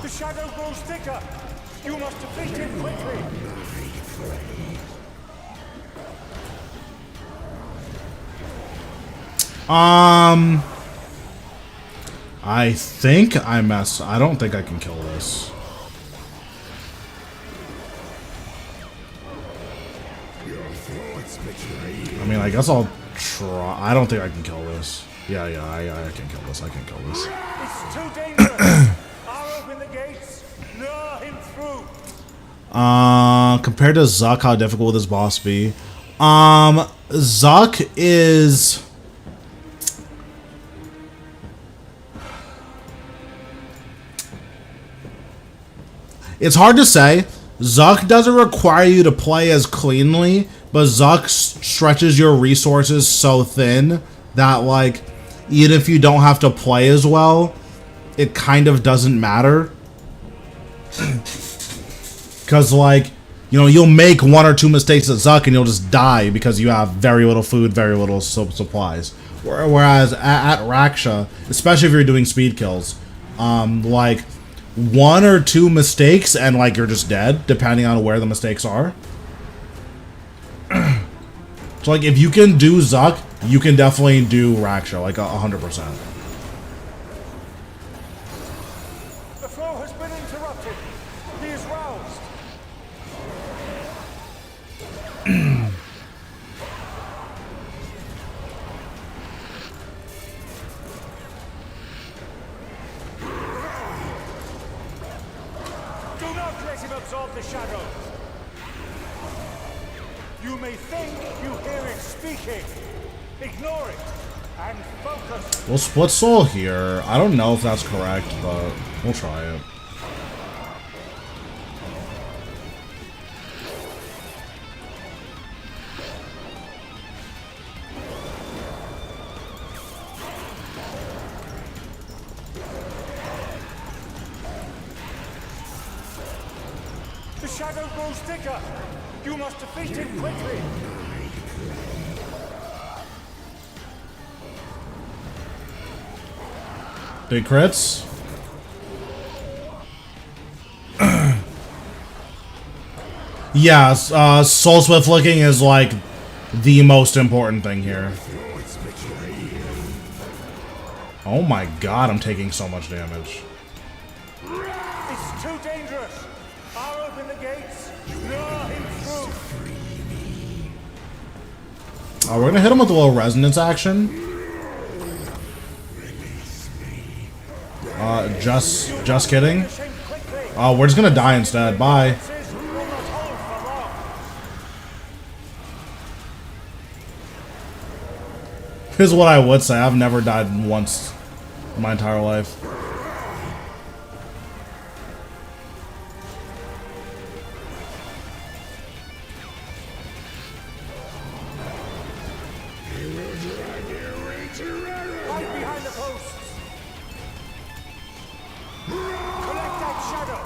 The shadow grows thicker. You must defeat him quickly. I think I messed. I don't think I can kill this. I mean, I guess I'll try. I don't think I can kill this. Yeah, I can kill this. I can kill this. It's too dangerous. I'll open the gates. Lure him through. Compared to Zuck, how difficult will this boss be? Zuck is... It's hard to say. Zuck doesn't require you to play as cleanly, but Zuck stretches your resources so thin that, like, even if you don't have to play as well, it kind of doesn't matter. Because, like, you know, you'll make one or two mistakes at Zuck and you'll just die because you have very little food, very little supplies. Whereas at Raksha, especially if you're doing speed kills, like, one or two mistakes and, like, you're just dead, depending on where the mistakes are. So, like, if you can do Zuck, you can definitely do Raksha, like, 100%. The flow has been interrupted. He is roused. Do not let him absorb the shadow. You may think you hear it speaking. Ignore it and focus. We'll split soul here. I don't know if that's correct, but we'll try it. The shadow grows thicker. You must defeat it quickly. Big crits. Yeah, soul split flicking is like the most important thing here. Oh my god, I'm taking so much damage. It's too dangerous. I'll open the gates. Lure him through. We're gonna hit him with a little resonance action. Just kidding. We're just gonna die instead. Bye. Here's what I would say. I've never died once in my entire life. Hide behind the posts. Collect that shadow.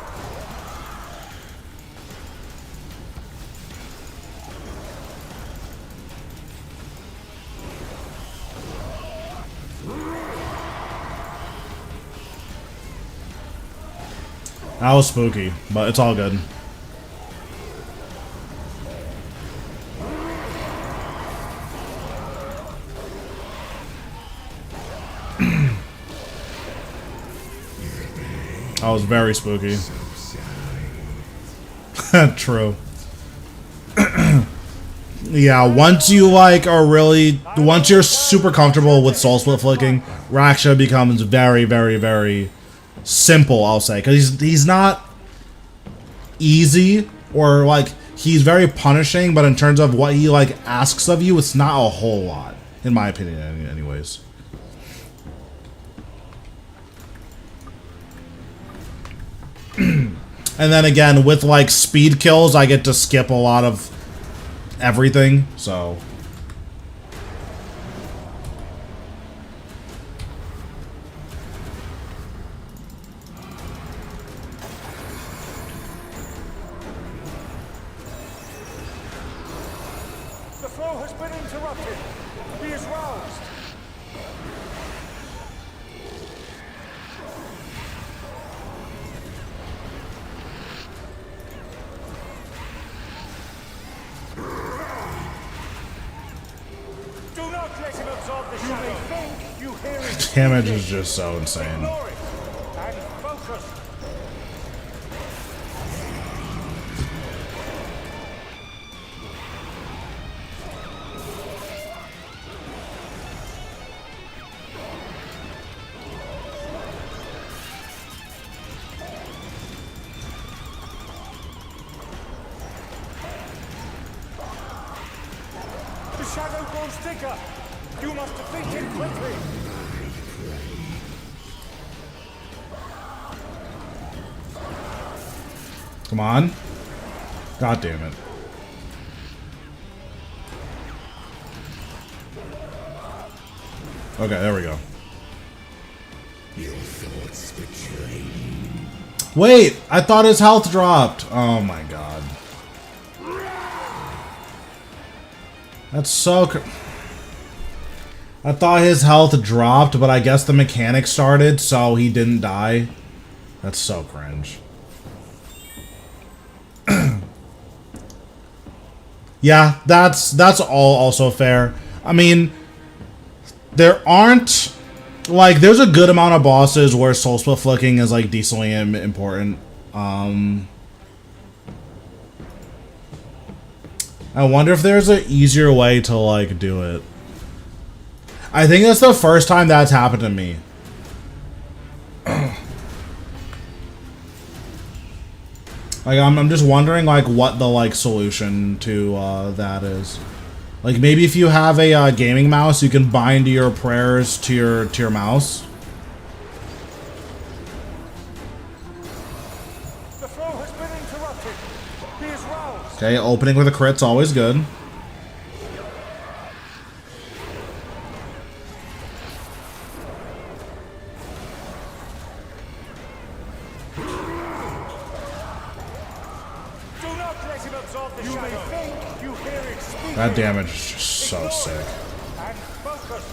That was spooky, but it's all good. That was very spooky. True. Yeah, once you like are really, once you're super comfortable with soul split flicking, Raksha becomes very, very, very simple, I'll say, because he's not easy, or like he's very punishing, but in terms of what he like asks of you, it's not a whole lot, in my opinion, anyways. And then again, with like speed kills, I get to skip a lot of everything, so. The flow has been interrupted. He is roused. Do not let him absorb the shadow. You may think you hear his Damage is just so insane. Ignore it and focus. The shadow grows thicker. You must defeat him quickly. Come on. God damn it. Okay, there we go. Wait, I thought his health dropped. Oh my god. That's so I thought his health dropped, but I guess the mechanic started, so he didn't die. That's so cringe. Yeah, that's all also fair. I mean, there aren't like there's a good amount of bosses where soul split flicking is like decently important. I wonder if there's an easier way to like do it. I think that's the first time that's happened to me. Like I'm just wondering like what the like solution to that is. Like maybe if you have a gaming mouse, you can bind your prayers to your mouse. The flow has been interrupted. He is roused. Okay, opening with a crit's always good. Do not let him absorb the shadow. You may think you hear it speaking. That damage is just so sick. And focus.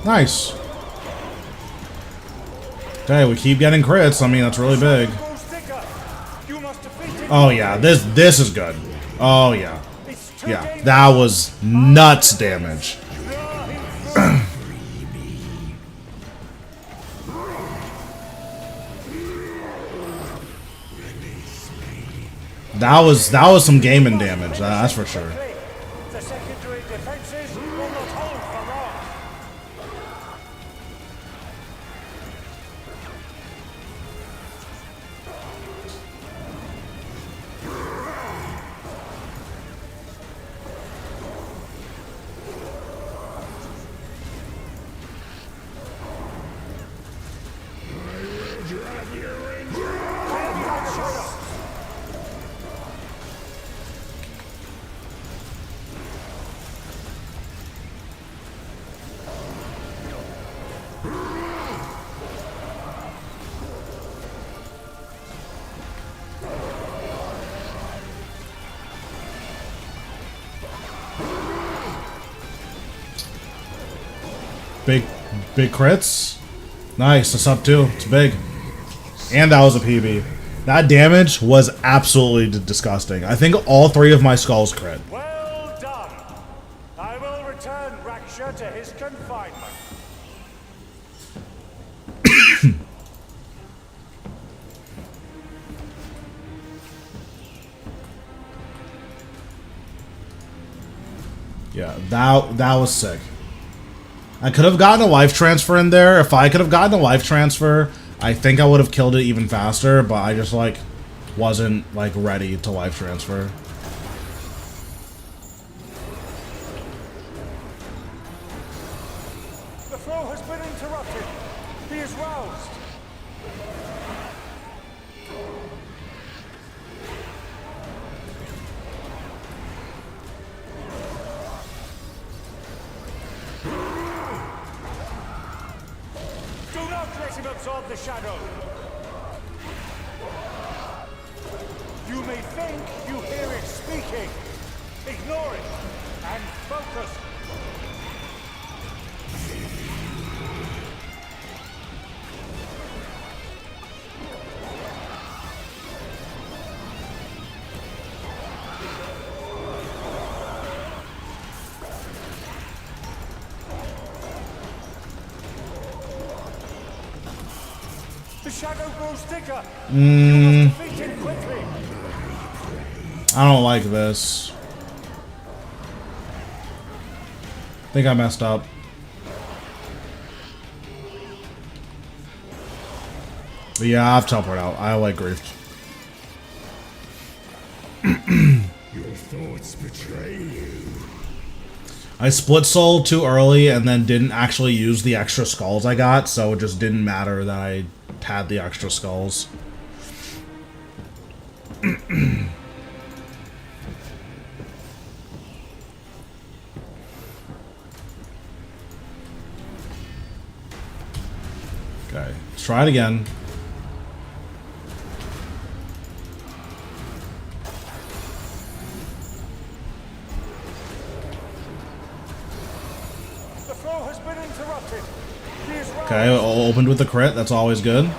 Nice. Okay, we keep getting crits. I mean, that's really big. Goes thicker. You must defeat him. Oh yeah, this is good. Oh yeah. It's too Yeah, dangerous. that was nuts damage. Draw him through. That was some gaming damage. That's for sure. The secondary defenses will not hold for long. Big crits. Nice, that's up too. It's big. And that was a PB. That damage was absolutely disgusting. I think all three of my skulls crit. Well done. I will return Raksha to his confinement. Yeah, that was sick. I could have gotten a life transfer in there. If I could have gotten a life transfer, I think I would have killed it even faster, but I just like wasn't like ready to life transfer. The flow has been interrupted. He is roused. Do not let him absorb the shadow. You may think you hear it speaking. Ignore it and focus. The shadow grows thicker. You must defeat him quickly. I don't like this. I think I messed up. But yeah, I've teleport out. I like griefed. Your thoughts betray you. I split soul too early and then didn't actually use the extra skulls I got, so it just didn't matter that I had the extra skulls. Okay, let's try it again. The flow has been interrupted. He is roused. Okay, opened with the crit, that's always good.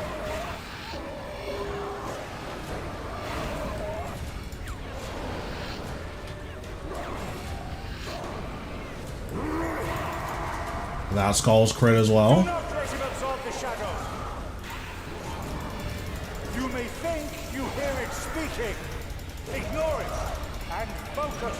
That skull's crit as Do well. not let him absorb the shadow. You may think you hear it speaking. Ignore it and focus.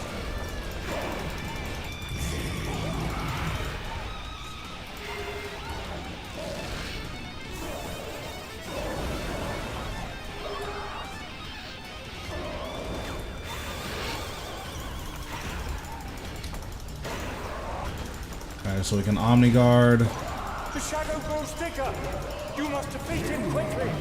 Okay, so we can Omni Guard. The shadow grows thicker. You must defeat him quickly.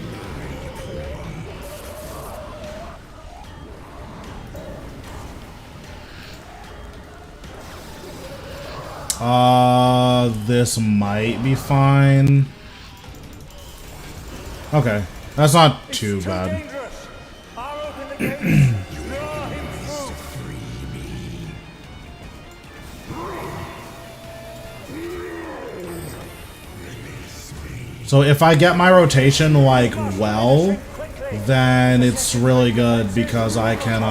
This might be fine. Okay, that's not too bad. Dangerous. I'll open the gates. Draw him through. So if I get my rotation like well, then it's really good because I can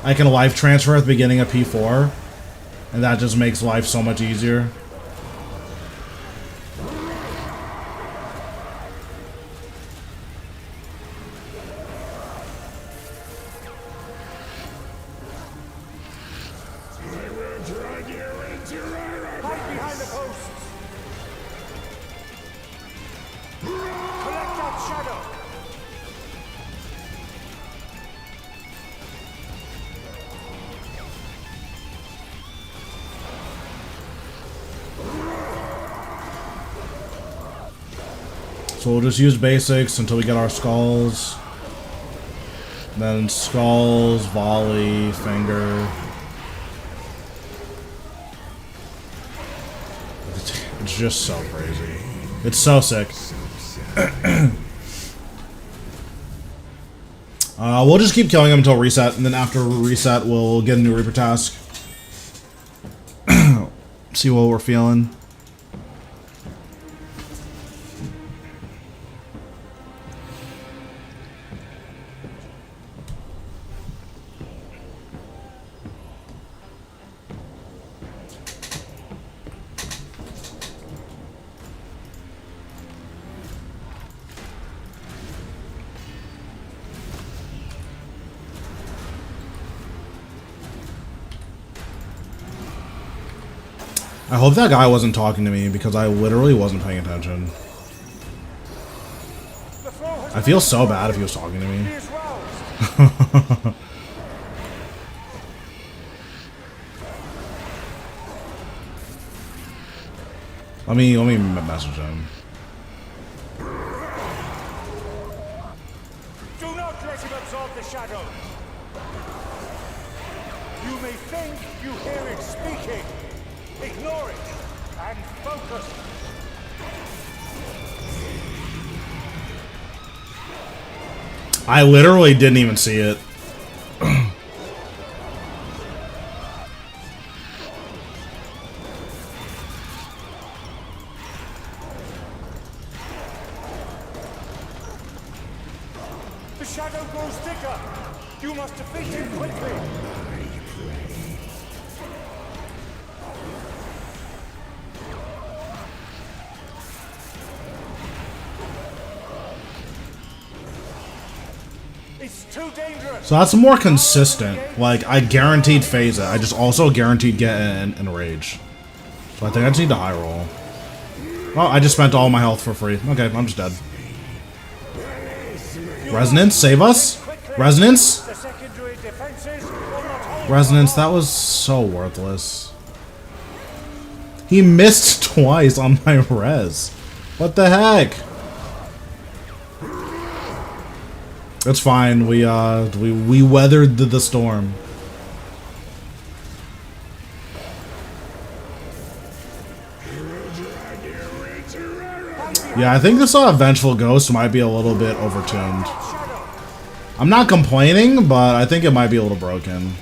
I can life transfer at the beginning of P4, and that just makes life so much easier. Hide behind the posts. Collect that shadow. So we'll just use basics until we get our skulls. Then skulls, volley, finger. It's just so crazy. It's so sick. We'll just keep killing him until reset, and then after reset, we'll get a new Reaper task. See what we're feeling. I hope that guy wasn't talking to me because I literally wasn't paying attention. I feel so bad if he was talking to me. He is roused. Let me message him. Do not let him absorb the shadow. You may think you hear it speaking. Ignore it and focus. I literally didn't even see it. The shadow grows thicker. You must defeat him quickly. It's too dangerous. So that's more consistent. Like, I guaranteed phase it. I just also guaranteed get in rage. So I think I just need to high roll. Oh, I just spent all my health for free. Okay, I'm just dead. Resonance, save us? Resonance? The secondary defenses will not hold. Resonance, that was so worthless. He missed twice on my res. What the heck? It's fine. We weathered the storm. Yeah, I think this Vengeful Ghost might be a little bit overtuned. I'm not complaining, but I think it might be a little broken.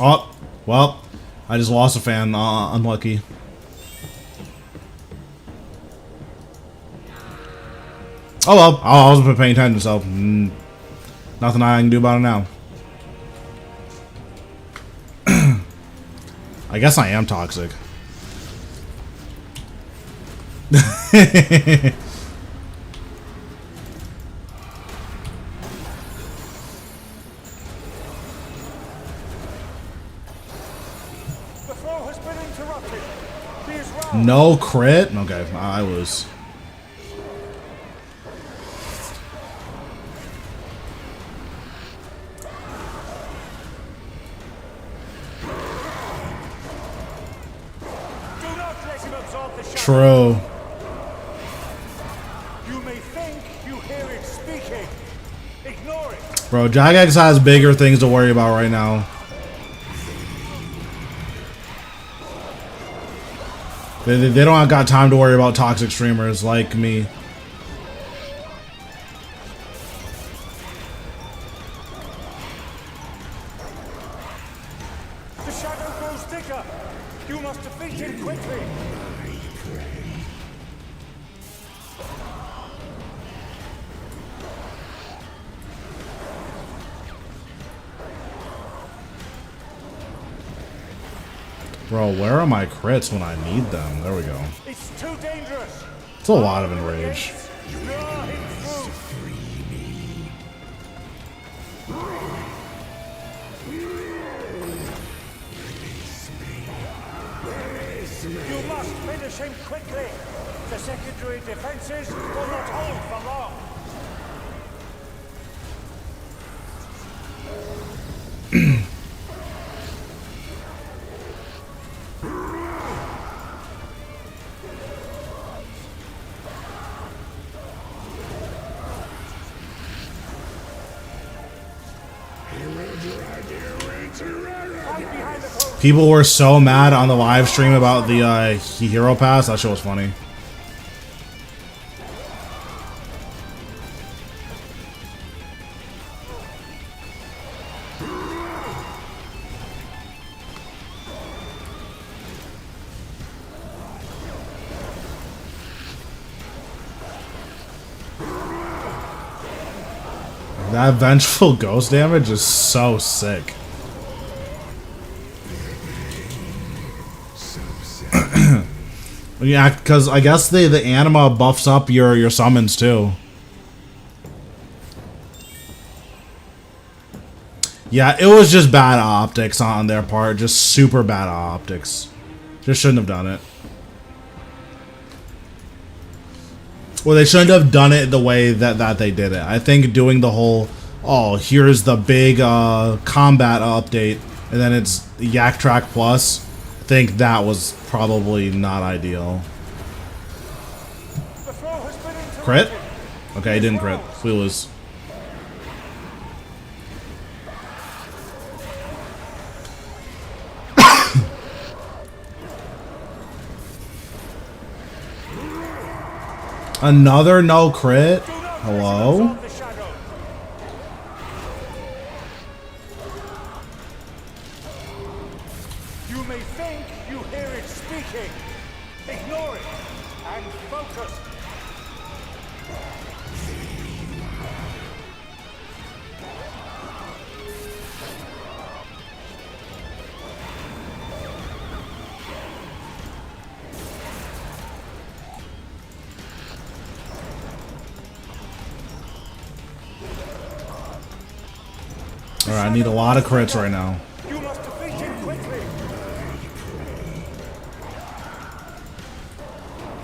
Oh, well, I just lost a fan. Unlucky. Oh well, I wasn't paying attention, so nothing I can do about it now. I guess I am toxic. The flow has been interrupted. Be as well. No crit? Okay, I lose. Do not let him absorb the shadow. True. You may think you hear it speaking. Ignore it. Bro, Jagex has bigger things to worry about right now. They don't got time to worry about toxic streamers like me. The shadow grows thicker. You must defeat him quickly. Bro, where are my crits when I need them? There we go. It's too dangerous. It's a lot of enrage. Draw him through. You must finish him quickly. The secondary defenses will not hold for long. Fight behind the post. People were so mad on the live stream about the hero pass. That shit was funny. That vengeful ghost damage is so sick. Yeah, because I guess the anima buffs up your summons too. Yeah, it was just bad optics on their part. Just super bad optics. Just shouldn't have done it. Well, they shouldn't have done it the way that they did it. I think doing the whole, oh, here's the big combat update, and then it's Yak Track Plus, I think that was probably not ideal. The flow has been interrupted. Crit? Okay, he didn't crit. We lose. Another no crit? Do not Hello? let him absorb the shadow. You may think you hear it speaking. Ignore it and focus. Alright, I need a lot of crits right now. You must defeat him quickly.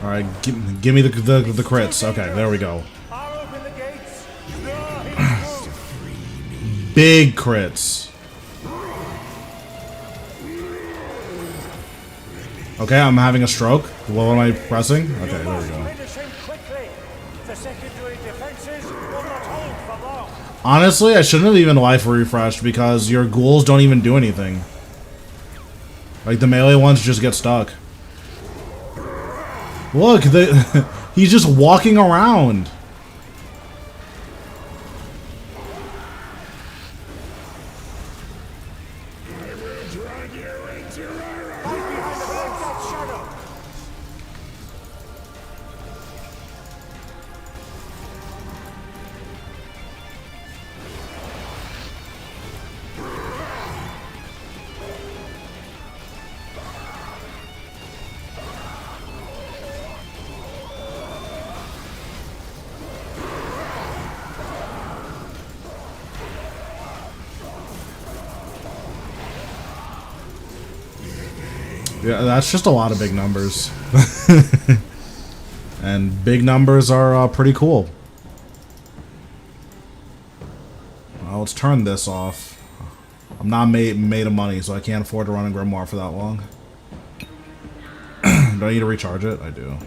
Alright, give me the crits. Okay, there we go. I'll open the gates. Draw him through. Big crits. Okay, I'm having a stroke. What am I pressing? Okay, there we go. Finish him quickly. The secondary defenses will not hold for long. Honestly, I shouldn't have even life refreshed because your ghouls don't even do anything. Like, the melee ones just get stuck. Look, he's just walking around. Hide behind the black death shadow. Yeah, that's just a lot of big numbers. And big numbers are pretty cool. Well, let's turn this off. I'm not made of money, so I can't afford to run a Grimoire for that long. Do I need to recharge it? I do.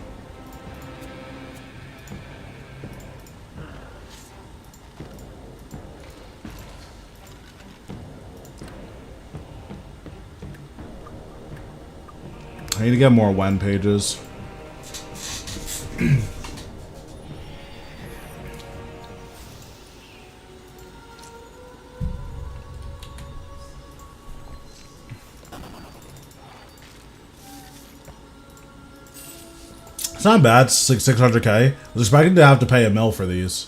I need to get more when pages. It's not bad. It's like 600k. I was expecting to have to pay $1 million for these.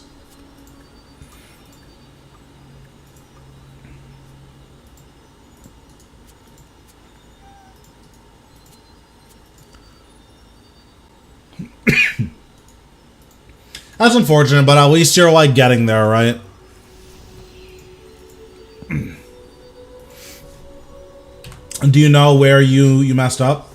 That's unfortunate, but at least you're like getting there, right? Do you know where you messed up?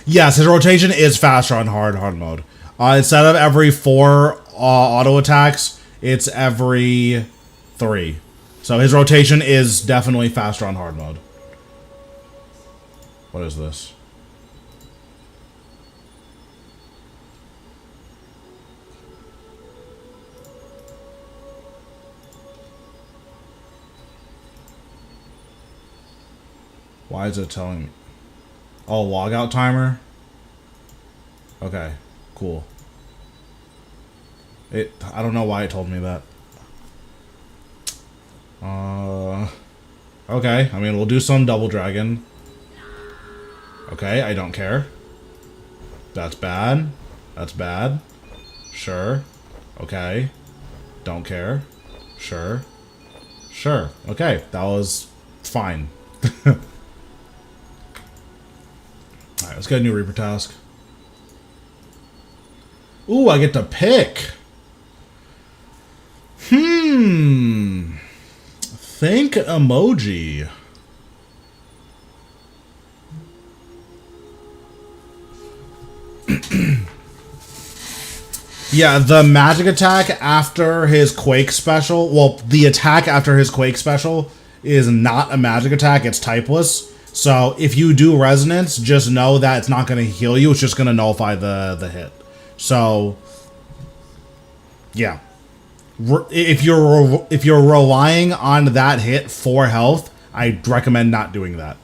Yes, his rotation is faster on hard mode. Instead of every 4 auto attacks, it's every 3. So his rotation is definitely faster on hard mode. What is this? Why is it telling me? Oh, logout timer? Okay, cool. I don't know why it told me that. Okay, I mean, we'll do some double dragon. Okay, I don't care. That's bad. That's bad. Sure. Okay. Don't care. Sure. Sure. Okay, that was fine. Alright, let's get a new Reaper task. Ooh, I get to pick. Think emoji. Yeah, the magic attack after his Quake special, well, the attack after his Quake special is not a magic attack, it's typeless. So if you do resonance, just know that it's not going to heal you, it's just going to nullify the hit. So, yeah. If you're relying on that hit for health, I'd recommend not doing that.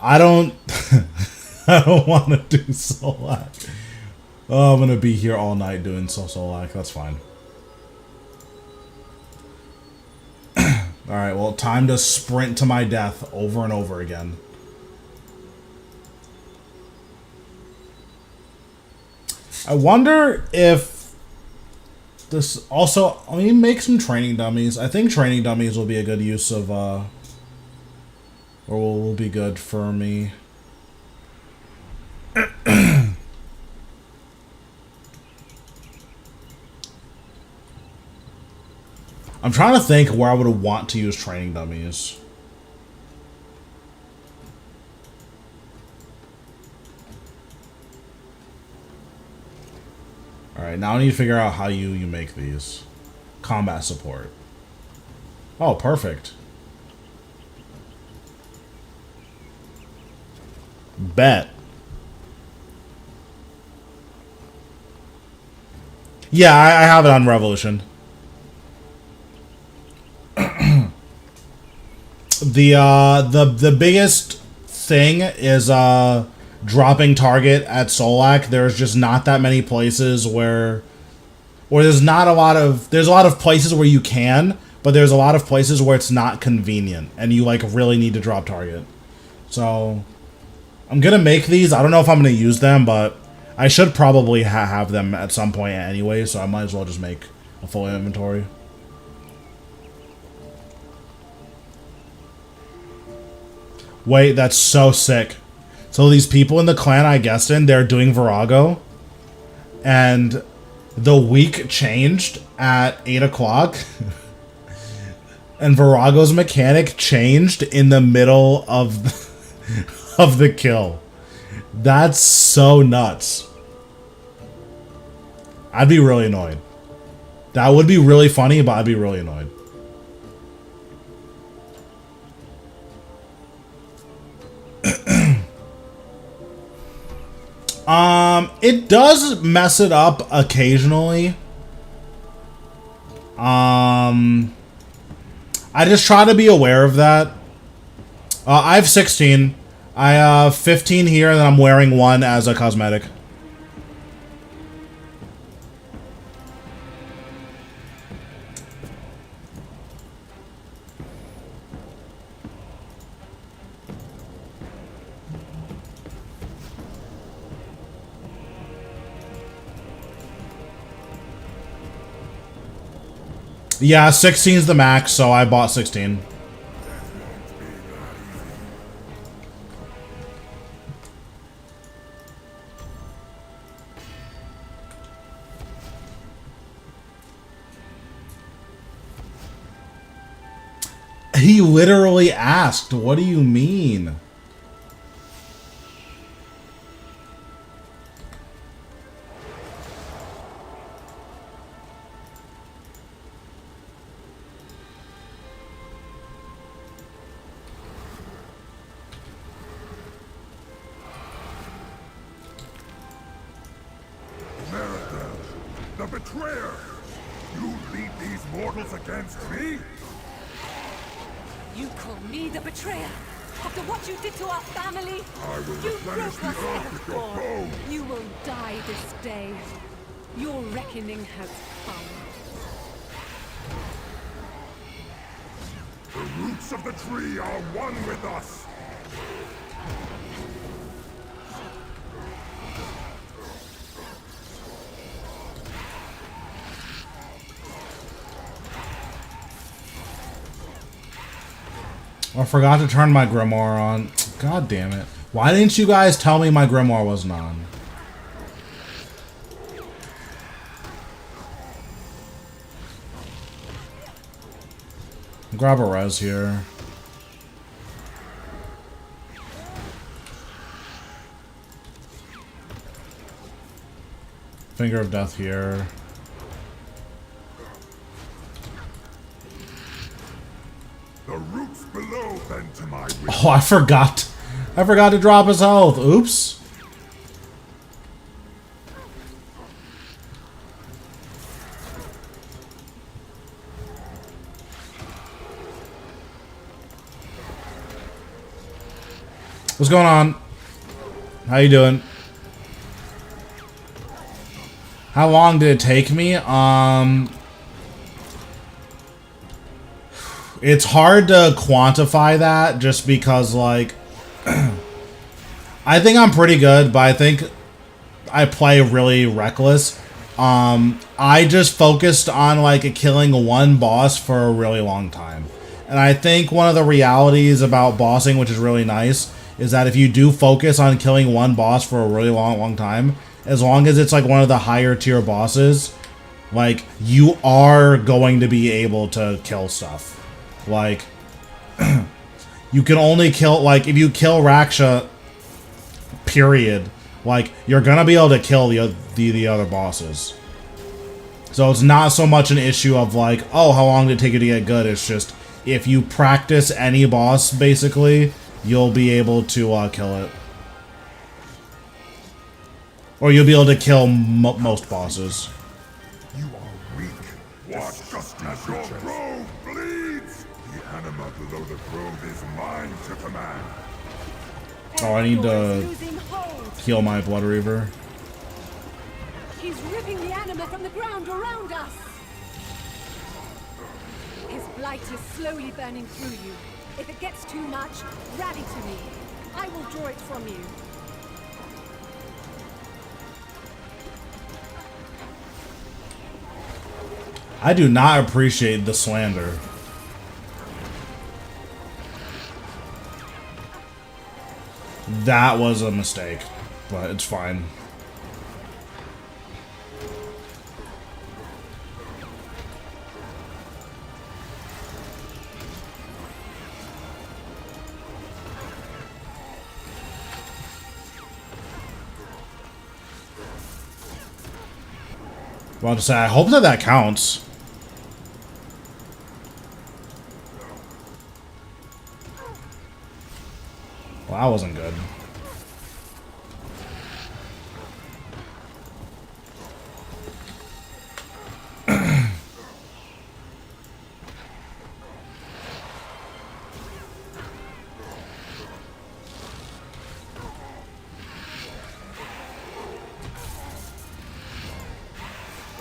I don't I don't want to do Solak. Oh, I'm gonna be here all night doing Solak. That's fine. Alright, well, time to sprint to my death over and over again. I wonder if this also... I mean, make some training dummies. I think training dummies will be a good use of... or will be good for me. I'm trying to think where I would want to use training dummies. Alright, now I need to figure out how you make these. Combat support. Oh, perfect. Bet. Yeah, I have it on Revolution. The biggest thing is dropping target at Solak. There's just not that many places where there's not a lot of places where you can, but there's a lot of places where it's not convenient and you like really need to drop target. So I'm gonna make these. I don't know if I'm gonna use them, but I should probably have them at some point anyway, so I might as well just make a full inventory. Wait, that's so sick. So these people in the clan I guessed in, they're doing Virago, and the week changed at 8 o'clock, and Virago's mechanic changed in the middle of of the kill. That's so nuts. I'd be really annoyed. That would be really funny, but I'd be really annoyed. It does mess it up occasionally. I just try to be aware of that. I have 16. I have 15 here, and then I'm wearing one as a cosmetic. Yeah, 16 is the max, so I bought 16. He literally asked, what do you mean? The betrayer! You lead these mortals against me? You call me the betrayer? After what you did to our family? I will You replenish broke the our earth with your God. bones! You will die this day. Your reckoning has come. The roots of the tree are one with us! I forgot to turn my grimoire on. God damn it. Why didn't you guys tell me my grimoire wasn't on? Grab a res here. Finger of Death here. The roots below bend to my will. Oh, I forgot. I forgot to drop his health. Oops. What's going on? How you doing? How long did it take me? It's hard to quantify that just because, like, I think I'm pretty good, but I think I play really reckless. I just focused on, like, killing one boss for a really long time. And I think one of the realities about bossing, which is really nice, is that if you do focus on killing one boss for a really long time, as long as it's, like, one of the higher tier bosses, like, you are going to be able to kill stuff. Like, you can only kill, like, if you kill Raksha, period, like, you're gonna be able to kill the other bosses. So it's not so much an issue of, like, oh, how long did it take you to get good? It's just, if you practice any boss, basically, you'll be able to kill it. Or you'll be able to kill most bosses. You are weak. Watch just as your grove bleeds. The anima below the grove is mine to command. Oh, I need to Losing hold. heal my Blood Reaver. He's ripping the anima from the ground around us. His blight is slowly burning through you. If it gets too much, rally to me. I will draw it from you. I do not appreciate the slander. That was a mistake, but it's fine. Well, to say, I hope that that counts. Well, that wasn't good.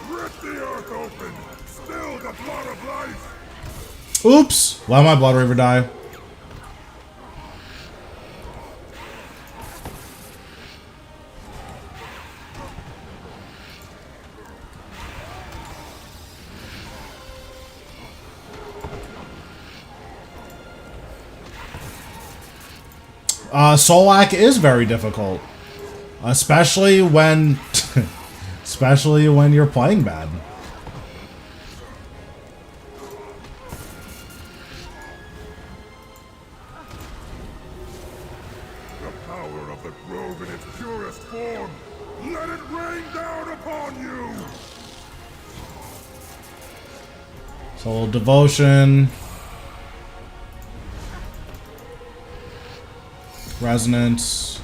Rip the earth open. Still the blood of life. Oops! Let my Blood Reaver die. Solak is very difficult, especially when, especially when you're playing bad. The power of the grove in its purest form. Let it rain down upon you. So a little devotion, resonance.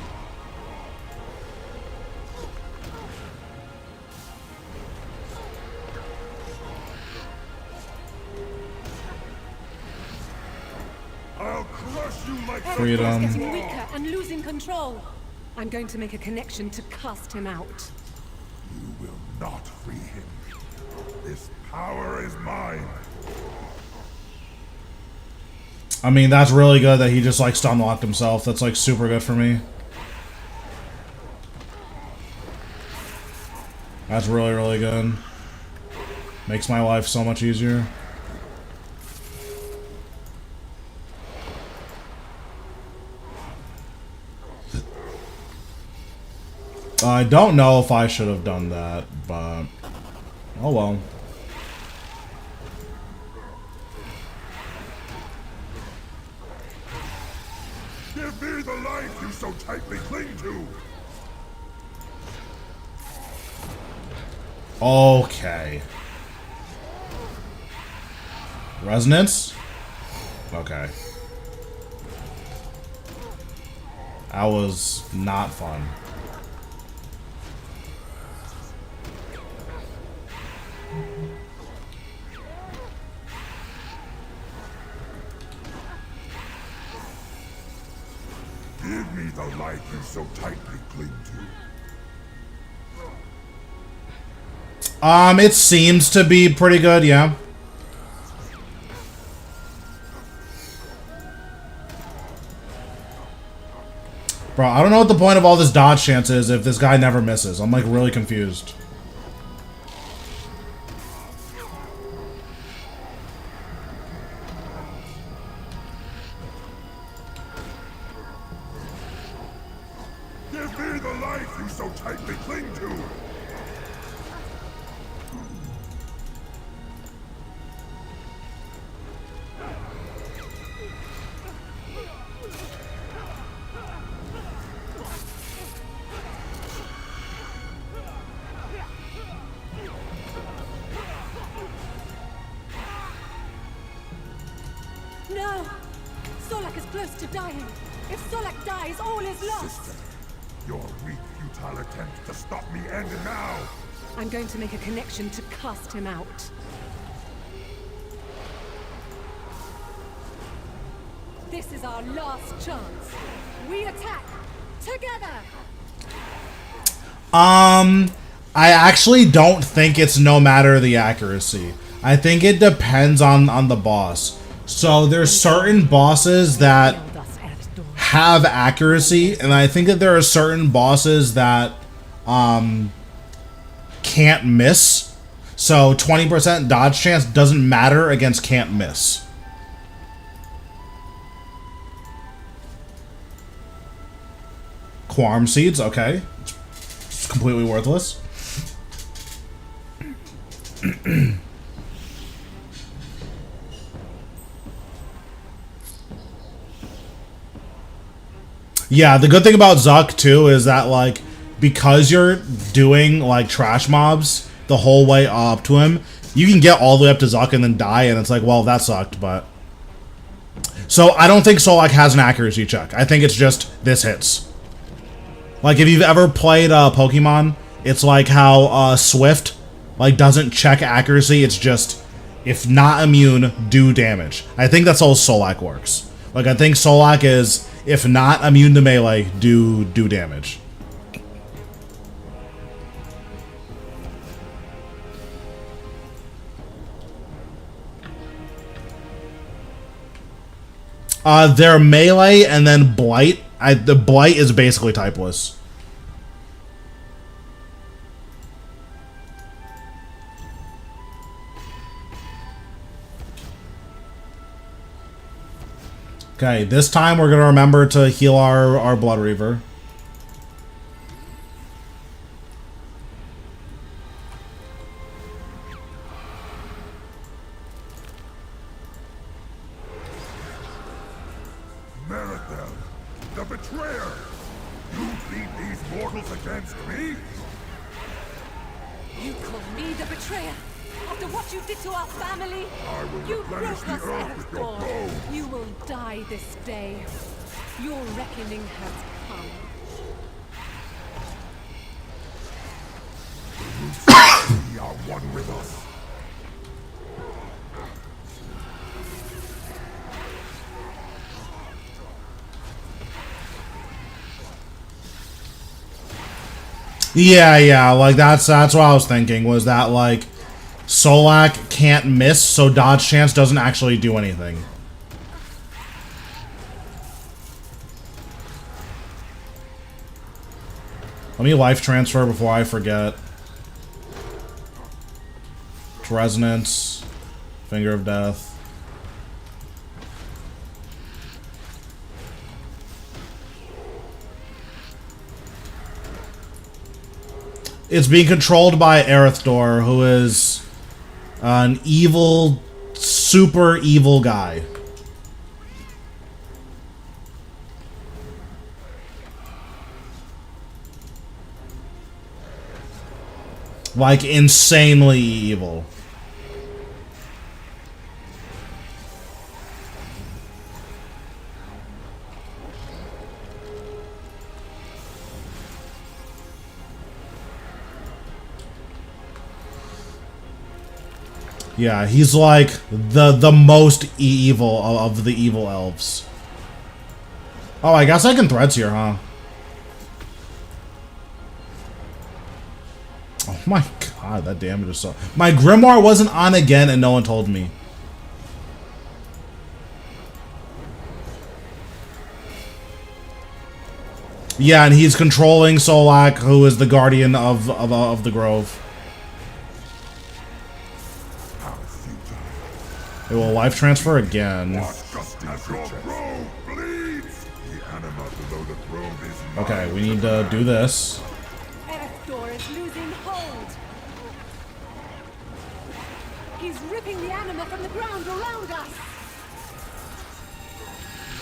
I'll crush you like Freedom. Getting weaker and losing control. I'm going to make a connection to cast him out. You will not free him. This power is mine. I mean, that's really good that he just like stun locked himself. That's like super good for me. That's really, really good. Makes my life so much easier. I don't know if I should have done that, but oh well. Give me the life you so tightly cling to. Okay. Resonance? Okay. That was not fun. Give me the life you so tightly cling to. It seems to be pretty good, yeah. Bro, I don't know what the point of all this dodge chance is if this guy never misses. I'm like really confused. Give me the life you so tightly cling to. No! Solak is close to dying. If Solak dies, all is lost. Sister, Your weak, futile attempt to stop me end now! I'm going to make a connection to cast him out. This is our last chance. We attack together. I actually don't think it's no matter the accuracy. I think it depends on the boss. So there's certain bosses that have accuracy, and I think that there are certain bosses that can't miss. So 20% dodge chance doesn't matter against can't miss. Quorum seeds, okay. It's completely worthless. Yeah, the good thing about Zuck too is that, like, because you're doing like trash mobs the whole way up to him, you can get all the way up to Zuck and then die, and it's like, well, that sucked, but... So I don't think Solak has an accuracy check. I think it's just this hits. Like, if you've ever played Pokemon, it's like how Swift, like, doesn't check accuracy. It's just, if not immune, do damage. I think that's how Solak works. Like, I think Solak is, if not immune to melee, do damage. They're melee and then blight. The blight is basically typeless. Okay, this time we're gonna remember to heal our Blood Reaver. Meredith, the betrayer! You lead these mortals against me? You call me the betrayer? After what you did to our family? I will You replenish broke the us, earth with your Earthborn. bones. You will die this day. Your reckoning has come. We are one with us. Yeah, like that's what I was thinking, was that like Solak can't miss, so dodge chance doesn't actually do anything. Let me life transfer before I forget. Resonance, Finger of Death. It's being controlled by Erethdor, who is an evil, super evil guy. Like, insanely evil. Yeah, he's like the most evil of the evil elves. Oh, I guess I can threads here, huh? Oh my god, that damage is so... My Grimoire wasn't on again and no one told me. Yeah, and he's controlling Solak, who is the guardian of the grove. It will life transfer again. Okay, we need to do this. Erethdor is losing hold. He's ripping the anima from the ground around us.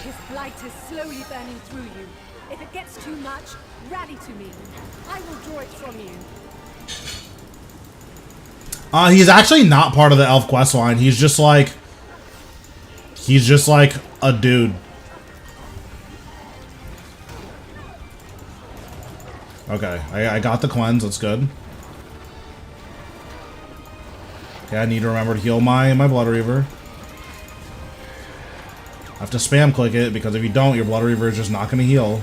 His blight is slowly burning through you. If it gets too much, rally to me. I will draw it from you. He's actually not part of the elf quest line. He's just like a dude. Okay, I got the cleanse. That's good. Okay, I need to remember to heal my Blood Reaver. I have to spam click it, because if you don't, your Blood Reaver is just not going to heal.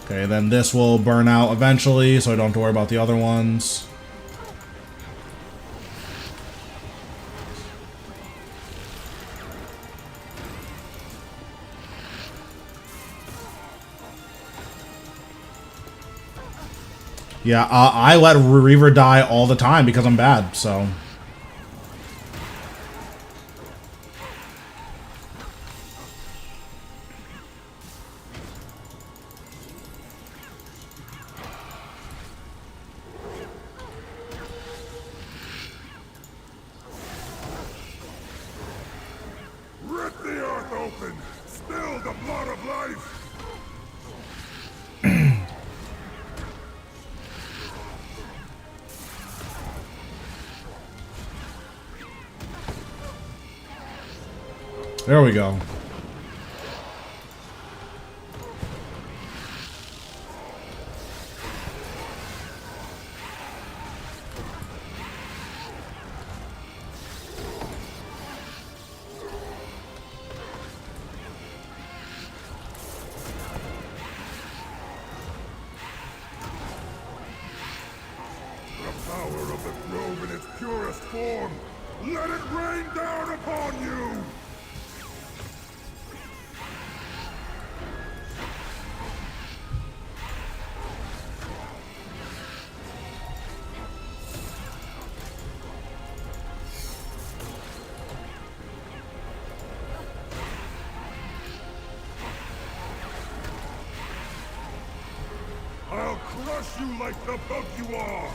Okay, then this will burn out eventually, so I don't have to worry about the other ones. Yeah, I let Reaver die all the time because I'm bad, so... Rip the earth open! Spill the blood of life! There we go. The power of the grove in its purest form! Let it rain down upon you! I'll crush you like the bug you are!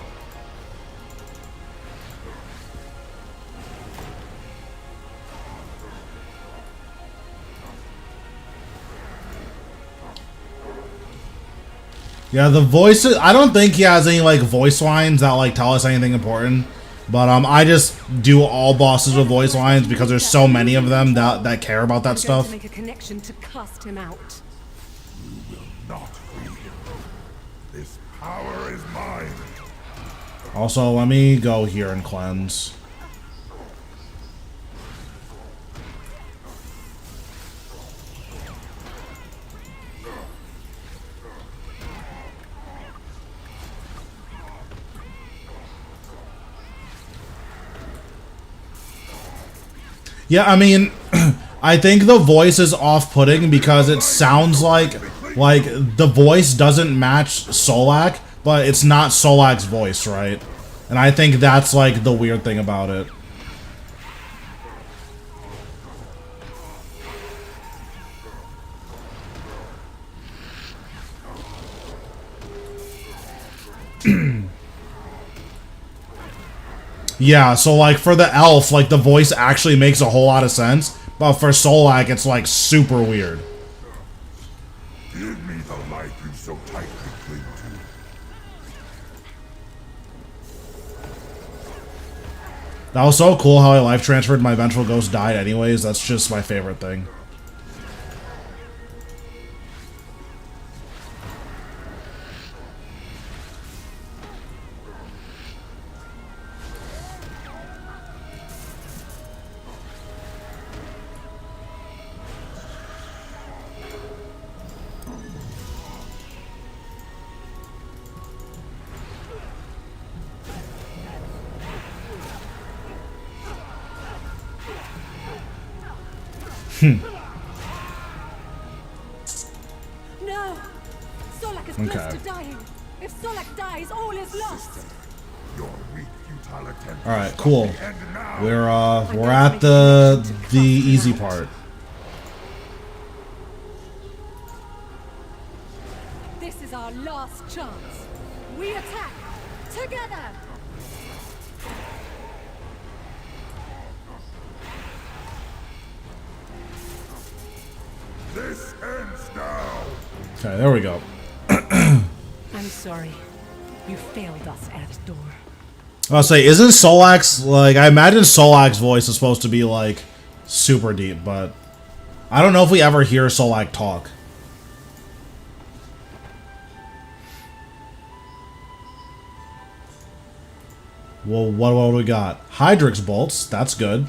Yeah, the voices... I don't think he has any, like, voice lines that, like, tell us anything important. But, I just do all bosses with voice lines because there's so many of them that care about that stuff. To make a connection to cast him out. You will not free him. This power is mine. Also, let me go here and cleanse. Yeah, I mean, I think the voice is off-putting because it sounds like the voice doesn't match Solak, but it's not Solak's voice, right? And I think that's, like, the weird thing about it. Yeah, so, like, for the elf, like, the voice actually makes a whole lot of sense, but for Solak, it's, like, super weird. Give me the life you so tightly cling to. That was so cool how I life transferred my Vengeful Ghost died anyways. That's just my favorite thing. No! Solak is close to dying. If Solak dies, all is lost. Your weak, futile attempt. All right, cool. And now, We're at the easy part. This is our last chance. We attack together. this ends now. Okay, there we go. I'm sorry. You failed us at door. I'll say, isn't Solak's, like, I imagine Solak's voice is supposed to be, like, super deep, but I don't know if we ever hear Solak talk. Well, what do we got? Hydrix bolts. That's good.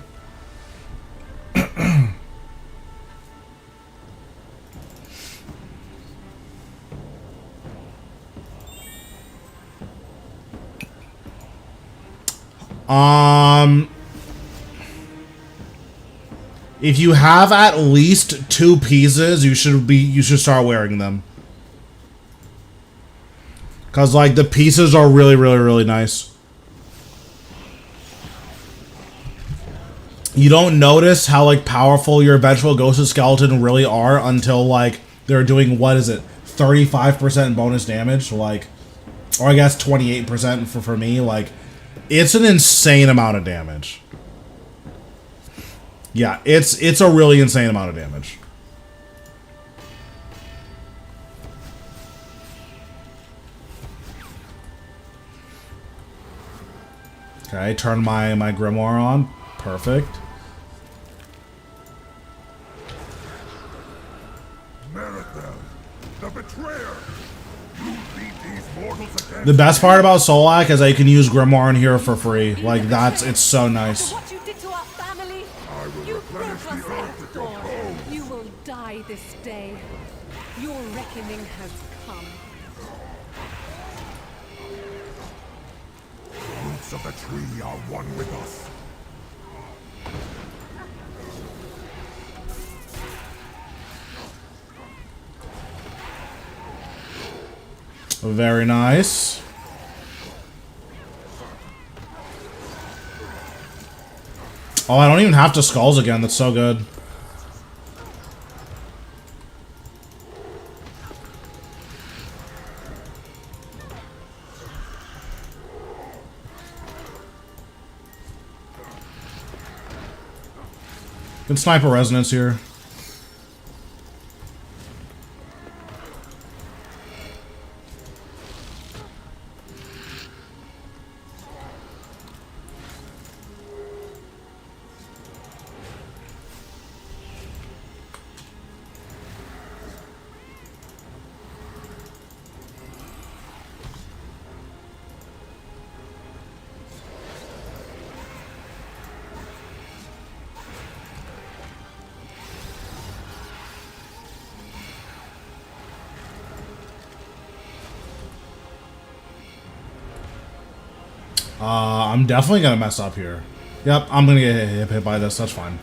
If you have at least 2 pieces, you should start wearing them. Cause like the pieces are really nice. You don't notice how like powerful your eventual Ghosted Skeleton really are until like they're doing, what is it, 35% bonus damage, so, like, or I guess 28% for me. Like, it's an insane amount of damage. Yeah, it's a really insane amount of damage. Okay, turn my grimoire on. Perfect. Marathon, the betrayer. You lead these mortals against The best part about Solak is that you can use grimoire in here for free. Like, it's so nice. What you did to our family, you broke us at dawn. You will die this day. Your reckoning has come. roots of the tree are one with us. Very nice. Oh, I don't even have to skulls again. That's so good. Good sniper resonance here. I'm definitely gonna mess up here. Yep, I'm gonna get hit by this. That's fine.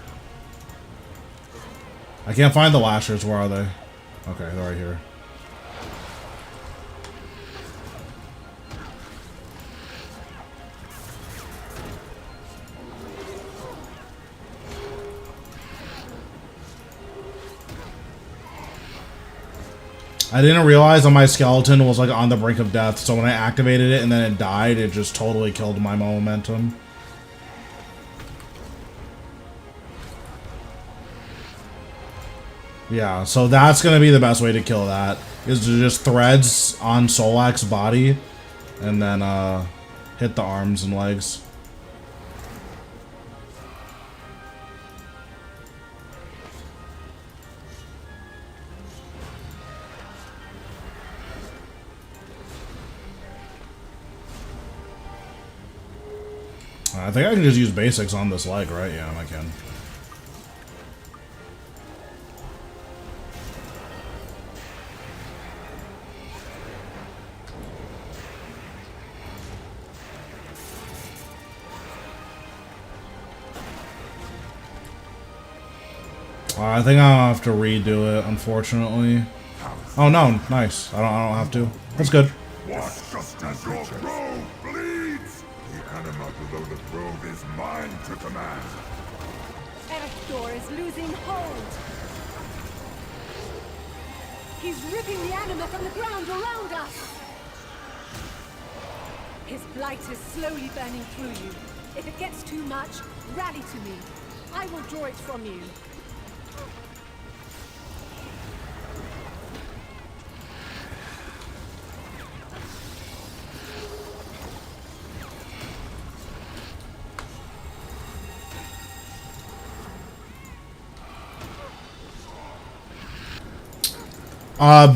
I can't find the lashers. Where are they? Okay, they're right here. I didn't realize that my skeleton was like on the brink of death, so when I activated it and then it died, it just totally killed my momentum. Yeah, so that's gonna be the best way to kill that, is to just threads on Solak's body and then hit the arms and legs. I think I can just use basics on this leg, right? Yeah, I can. I think I'll have to redo it, unfortunately. Oh no, nice. I don't have to. That's good. Watch just as your grove bleeds. The anima below the grove is mine to command. Erector is losing hold. He's ripping the anima from the ground around us. His blight is slowly burning through you. If it gets too much, rally to me. I will draw it from you.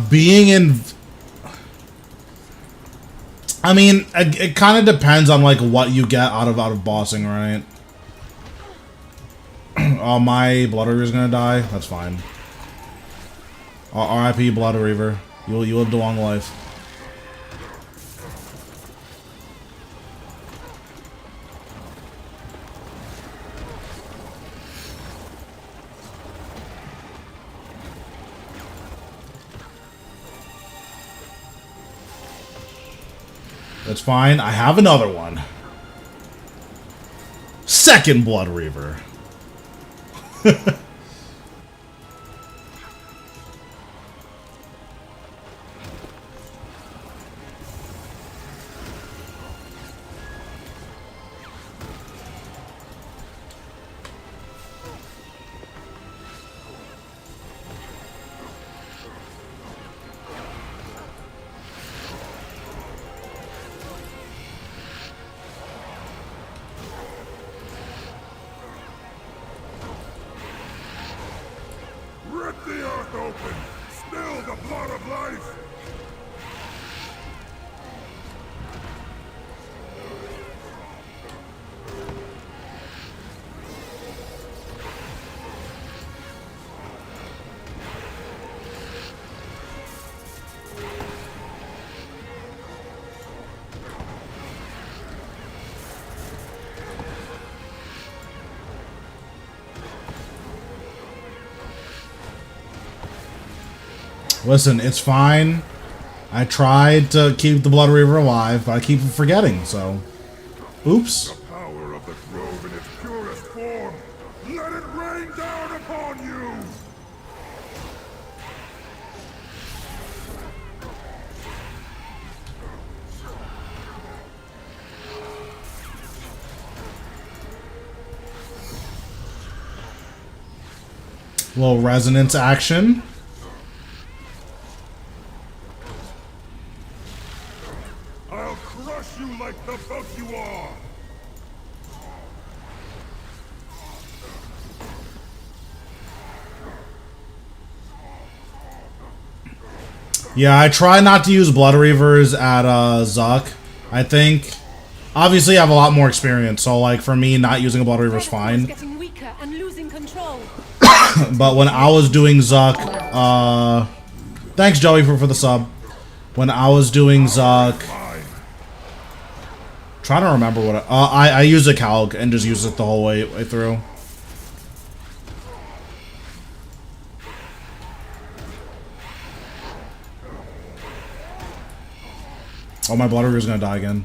Being in... I mean, it kind of depends on, like, what you get out of bossing, right? Oh, my Blood Reaver's gonna die? That's fine. R.I.P. Blood Reaver. You lived a long life. That's fine. I have another one. Second Blood Reaver. Rip the earth open! Spill the blood of life! Listen, it's fine. I tried to keep the Blood Reaver alive, but I keep forgetting, so... Oops. The power of the grove in its purest form! Let it rain down upon you! Little resonance action. I'll crush you like the boat you are! Yeah, I try not to use Blood Reavers at Zuck. I think... Obviously, I have a lot more experience, so, like, for me, not using a Blood Reaver is fine. Getting weaker and losing control. But when I was doing Zuck... Thanks, Joey, for the sub. When I was doing Zuck... Trying to remember what I use a calc and just use it the whole way through. Oh, my Blood Reaver's gonna die again.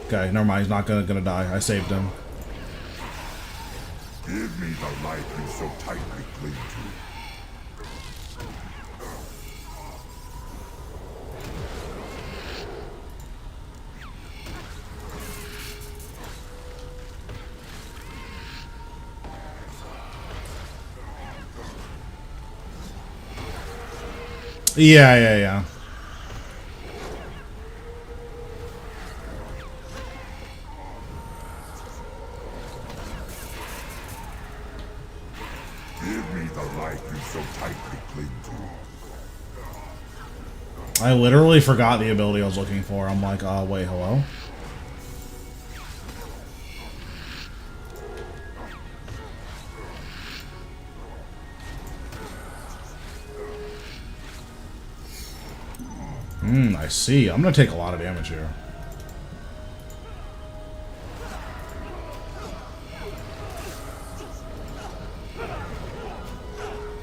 Okay, never mind. He's not gonna die. I saved him. Give me the life you so tightly cling to. Yeah. Give me the life you so tightly cling to. I literally forgot the ability I was looking for. I'm like, wait, hello? I see. I'm gonna take a lot of damage here.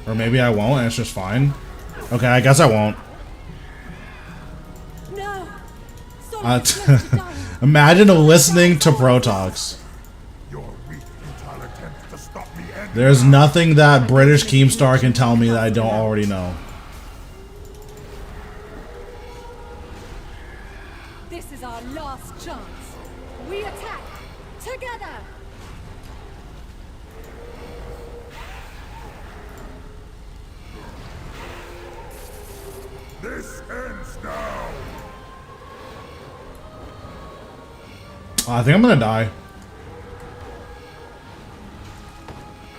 Or maybe I won't and it's just fine. Okay, I guess I won't. No. Solak Imagine listening to Protox. Your weak, futile attempts to stop me end. There's nothing that British Keemstar can tell me that I don't already know. This is our last chance. We attack together. This ends now. I think I'm gonna die.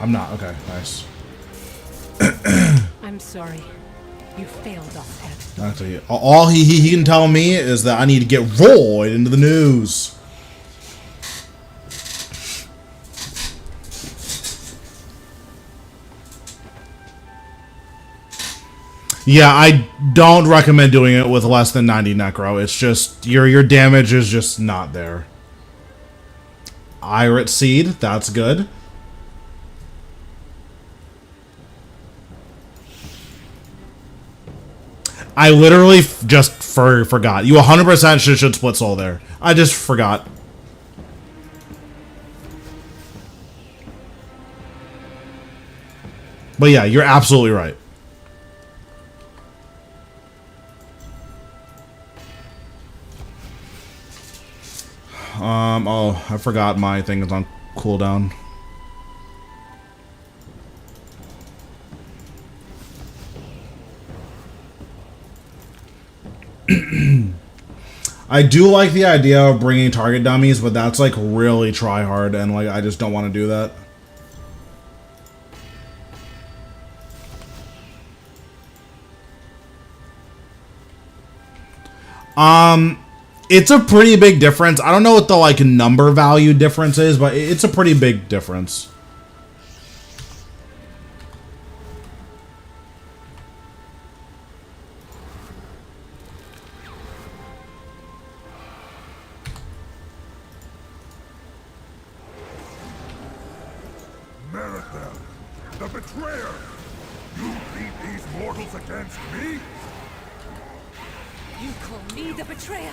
I'm not. Okay, nice. I'm sorry. You failed us, Ed. Actually, all he can tell me is that I need to get rolled into the news. Yeah, I don't recommend doing it with less than 90 necro. It's just your damage is just not there. Irit Seed, that's good. I literally just forgot. You 100% should split soul there. I just forgot. But yeah, you're absolutely right. Oh, I forgot my thing is on cooldown. I do like the idea of bringing target dummies, but that's like really try hard, and like I just don't want to do that. It's a pretty big difference. I don't know what the like number value difference is, but it's a pretty big difference. Marathon, the betrayer! You lead these mortals against me? You call me the betrayer?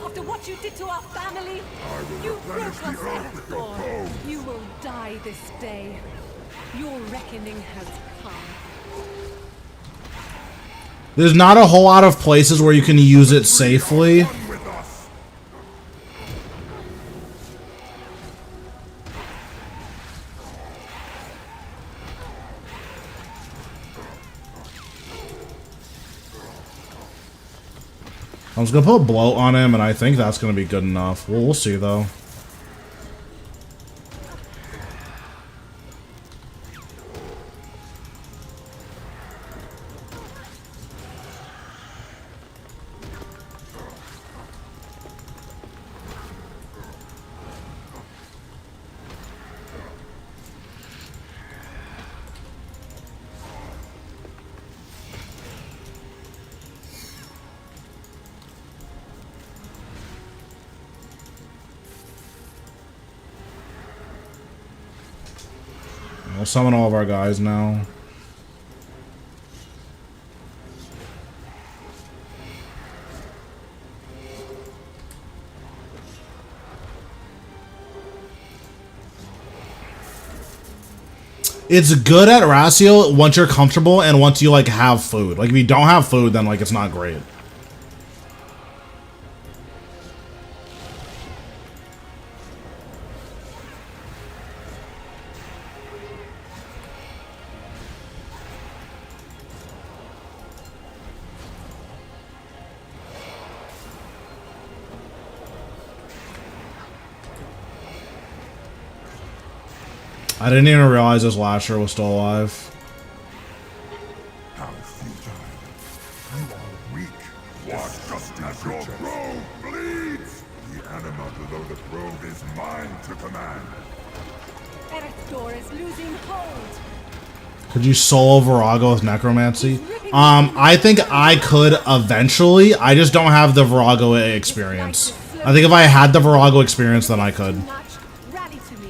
After what you did to our family? I will You replenish broke the us, earth with your Earthborn. bones. You will die this day. Your reckoning has come. There's not a whole lot of places where you can use it safely. One with us. I was gonna put bloat on him, and I think that's gonna be good enough. We'll see though. We'll summon all of our guys now. It's good at Ratio once you're comfortable and once you like have food. Like if you don't have food, then like it's not great. I didn't even realize this Lasher was still alive. How futile. You are weak. Watch just as your throne bleeds. The anima below the throne is mine to command. Erethdor is losing hold. Could you solo Virago with Necromancy? I think I could eventually. I just don't have the Virago experience. I think if I had the Virago experience, then I could. Rally to me.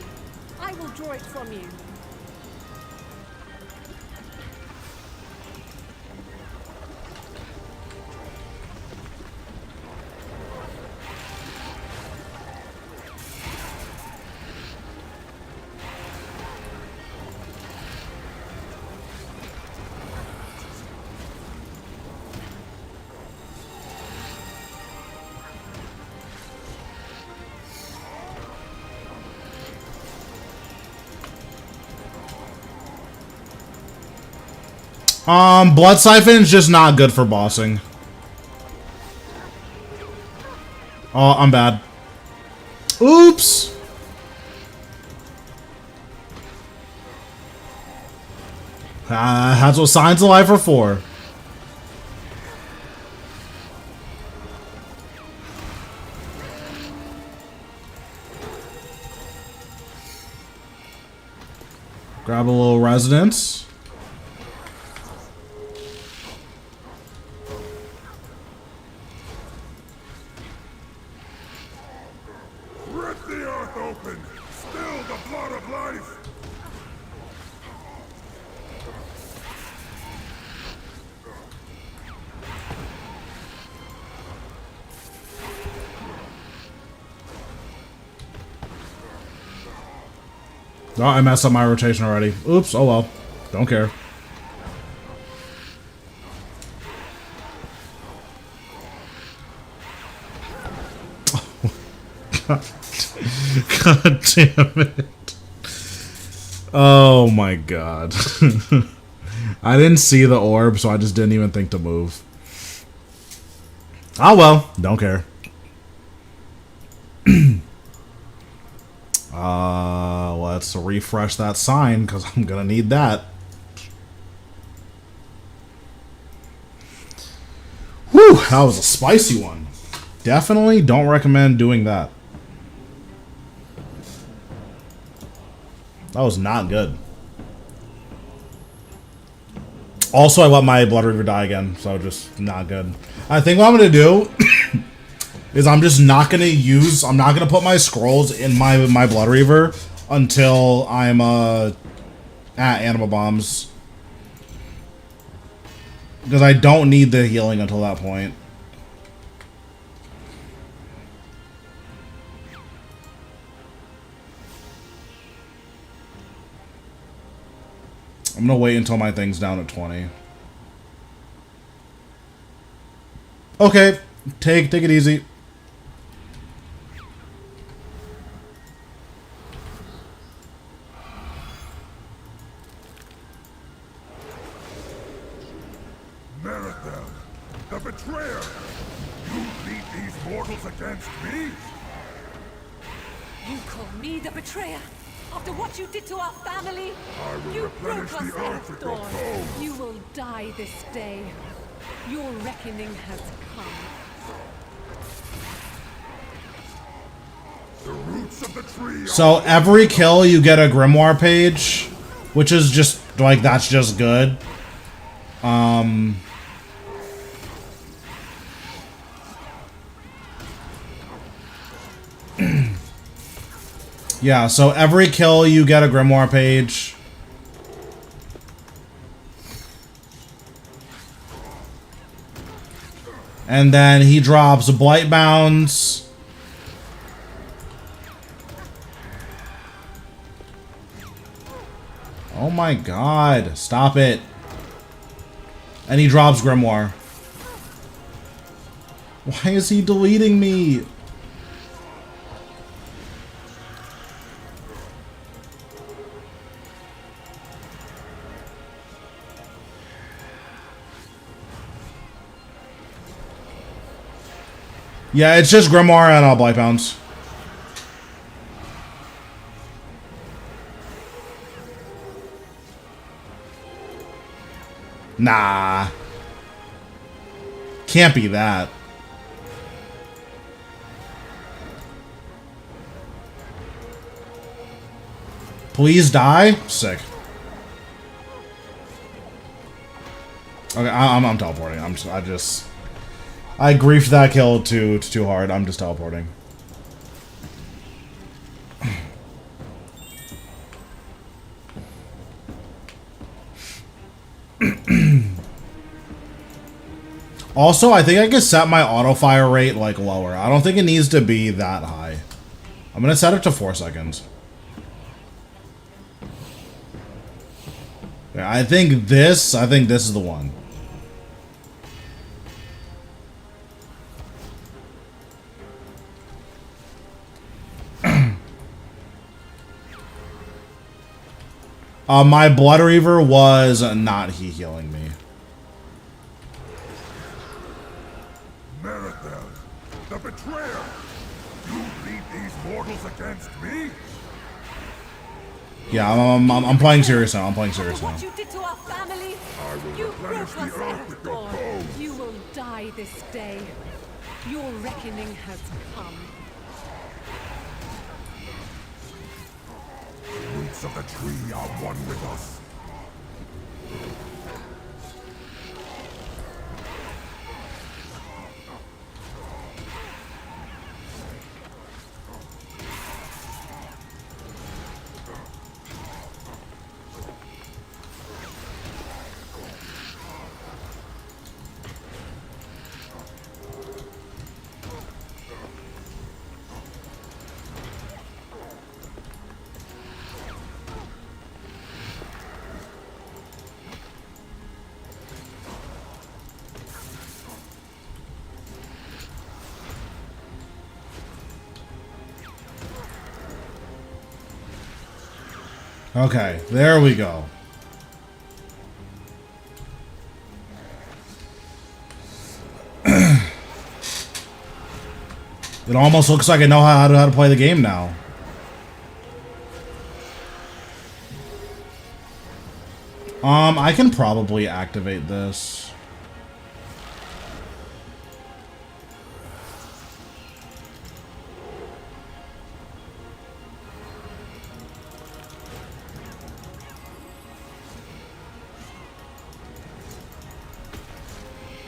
I will draw it from you. Blood Siphon is just not good for bossing. Oh, I'm bad. Oops! That's what Signs of Life are for. Grab a little resonance. Rip the earth open! Spill the blood of life! Oh, I messed up my rotation already. Oops, oh well. Don't care. God damn it. Oh my god. I didn't see the orb, so I just didn't even think to move. Oh well, don't care. Let's refresh that sign, because I'm gonna need that. Whew, that was a spicy one. Definitely don't recommend doing that. That was not good. Also, I let my Blood Reaver die again, so just not good. I think what I'm gonna do is I'm just not gonna use. I'm not gonna put my scrolls in my Blood Reaver until I'm at Animal Bombs, because I don't need the healing until that point. I'm gonna wait until my thing's down at 20. Okay, take it easy. Marathon, the betrayer! You lead these mortals against me? You call me the betrayer? After what you did to our family? I will You replenish broke us, the earth with your Dawn. bones. You will die this day. Your reckoning has come. The roots of the tree. So every kill you get a Grimoire page, which is just like, that's just good. Yeah, so every kill you get a Grimoire page. And then he drops Blight Bounds. Oh my god, stop it. And he drops Grimoire. Why is he deleting me? Yeah, it's just Grimoire and Blight Bounds. Nah. Can't be that. Please die? Sick. Okay, I'm teleporting. I griefed that kill too hard. I'm just teleporting. Also, I think I can set my auto fire rate like lower. I don't think it needs to be that high. I'm gonna set it to 4 seconds. Yeah, I think this is the one. My Blood Reaver was not healing me. Marathon, the betrayer! You lead these mortals against me? Yeah, I'm playing serious now. I'm playing serious now. What you did to our family, you broke us, Earthborn. You will die this day. Your reckoning has come. The roots of the tree are one with us. Okay, there we go. It almost looks like I know how to play the game now. I can probably activate this.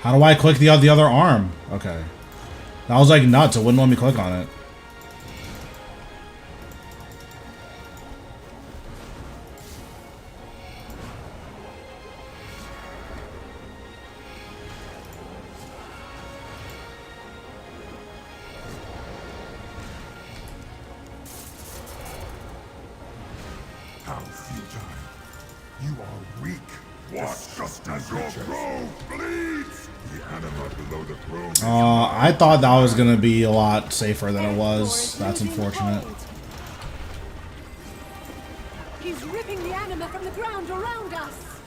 How do I click the other arm? Okay. That was like nuts. It wouldn't let me click on it. How futile. You are weak. What? Just as your throne bleeds! The anima below the throne. I thought that was gonna be a lot safer than it was. That's unfortunate. He's ripping the anima from the ground around us.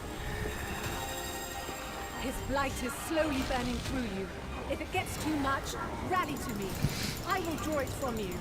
His blight is slowly burning through you. If it gets too much, rally to me. I will draw it from you.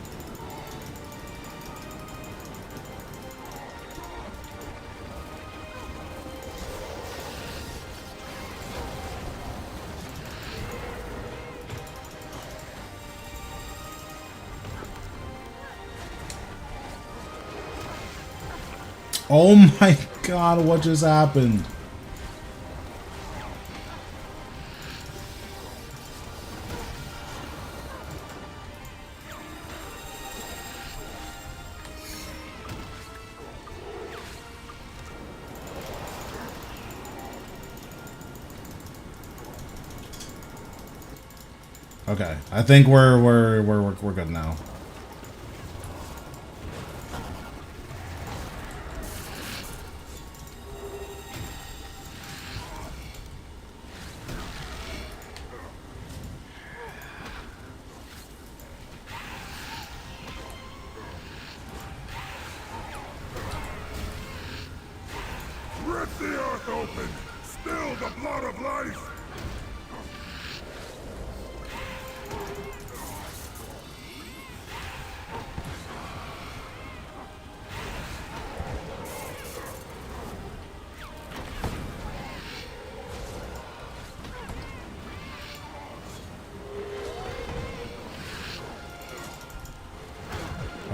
Oh my god, what just happened? Okay, I think we're good now. Rip the earth open! Spill the blood of life!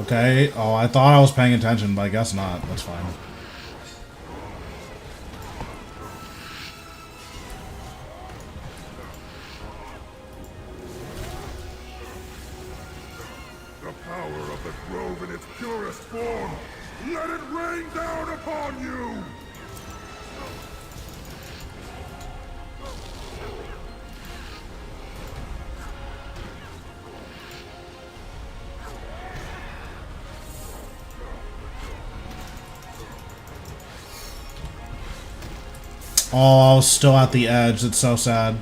Okay. Oh, I thought I was paying attention, but I guess not. That's fine. The power of the grove in its purest form! Let it rain down upon you! Oh, I was still at the edge. It's so sad.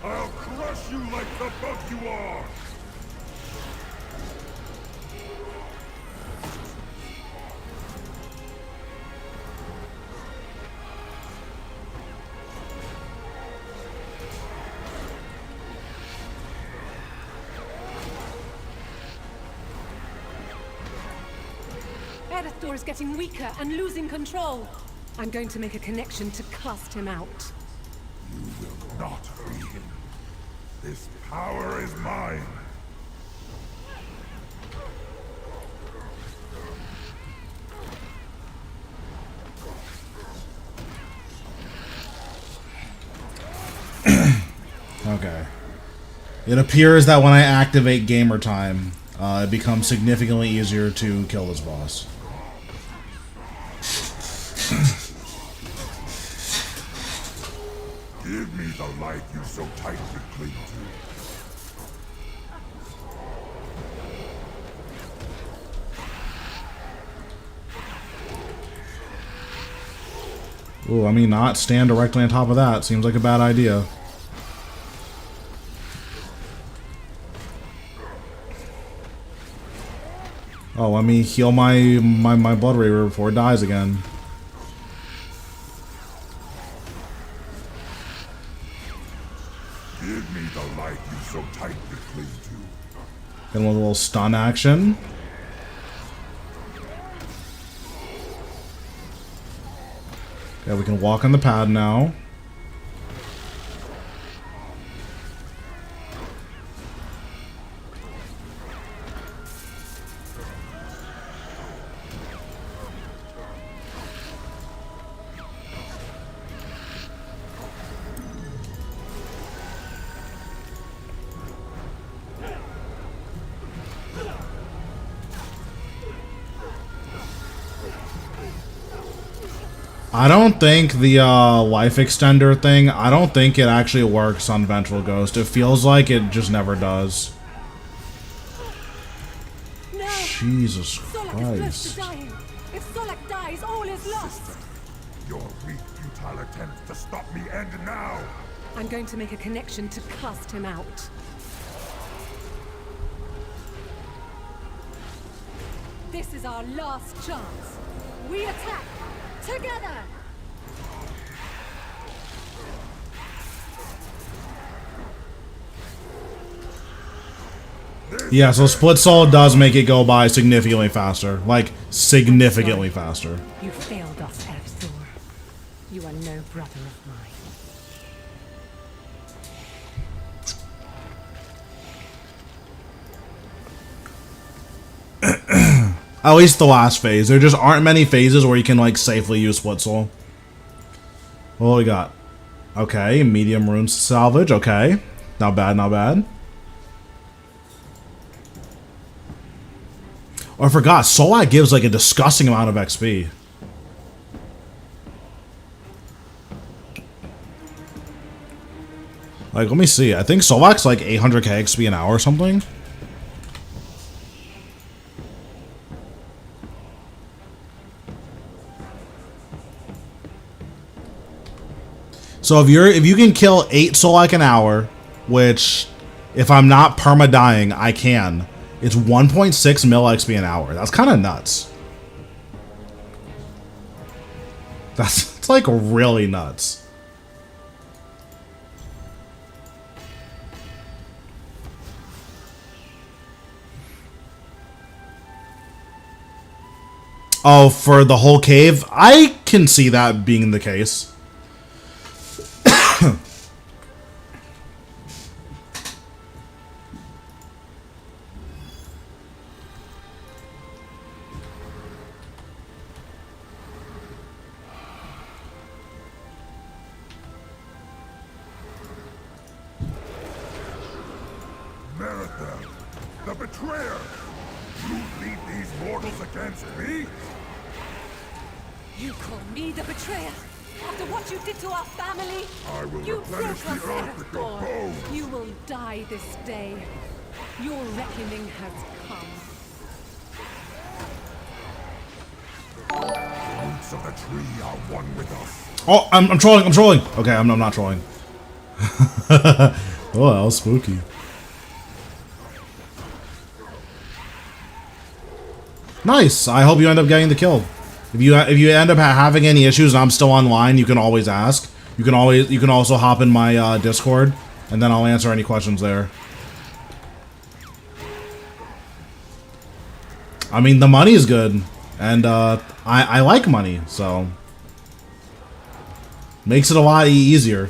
I'll crush you like the bug you are! Erethdor is getting weaker and losing control. I'm going to make a connection to cast him out. You will not free him. This power is mine. Okay. It appears that when I activate gamer time, it becomes significantly easier to kill this boss. Give me the light you so tightly cling to. Ooh, I mean, not stand directly on top of that. Seems like a bad idea. Oh, let me heal my Blood Raver before it dies again. Give me the light you so tightly cling to. Then with a little stun action. Okay, we can walk on the pad now. I don't think the life extender thing, I don't think it actually works on Vengeful Ghost. It feels like it just never does. No! Jesus Solak is close to Christ. dying. If Solak dies, all is lost. Your weak, futile attempts to stop me end now. I'm going to make a connection to cast him out. This is our last chance. We attack together. Yeah, so Split Soul does make it go by significantly faster. Like, significantly faster. You failed us, Erethdor. You are no brother of mine. At least the last phase. There just aren't many phases where you can, like, safely use Split Soul. What do we got? Okay, medium runes salvage. Okay. Not bad, not bad. Oh, I forgot. Solak gives, like, a disgusting amount of XP. Like, let me see. I think Solak's, like, 800k XP an hour or something. So if you can kill 8 Solak an hour, which if I'm not perma dying, I can. It's 1.6 mil XP an hour. That's kind of nuts. It's like really nuts. Oh, for the whole cave? I can see that being the case. Marathon, the betrayer! You lead these mortals against me? You call me the betrayer? After what you did to our family? I will You replenish broke us, the earth with your Erethdor. bones. You will die this day. Your reckoning has come. The roots of the tree are one with us. Oh, I'm trolling. I'm trolling. Okay, I'm not trolling. Oh, that was spooky. Nice. I hope you end up getting the kill. If you end up having any issues and I'm still online, you can always ask. You can also hop in my Discord, and then I'll answer any questions there. I mean, the money is good. And I like money, so makes it a lot easier.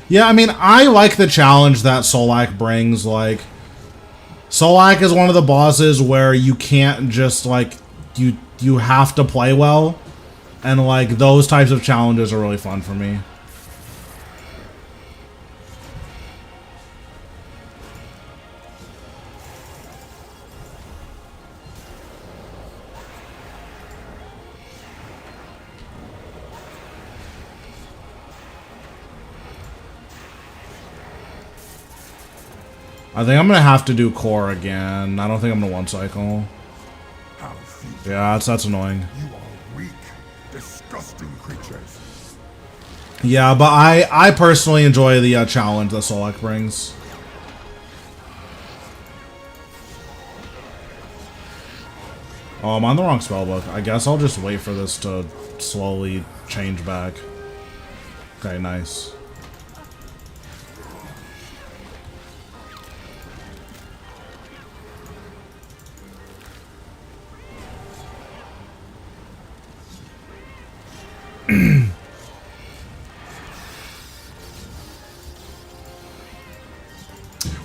Yeah, I mean, I like the challenge that Solak brings. Like, Solak is one of the bosses where you can't just, like, you have to play well. And, like, those types of challenges are really fun for me. I think I'm gonna have to do core again. I don't think I'm gonna one cycle. Yeah, that's annoying. You are weak, disgusting creatures. Yeah, but I personally enjoy the challenge that Solak brings. Oh, I'm on the wrong spellbook. I guess I'll just wait for this to slowly change back. Okay, nice.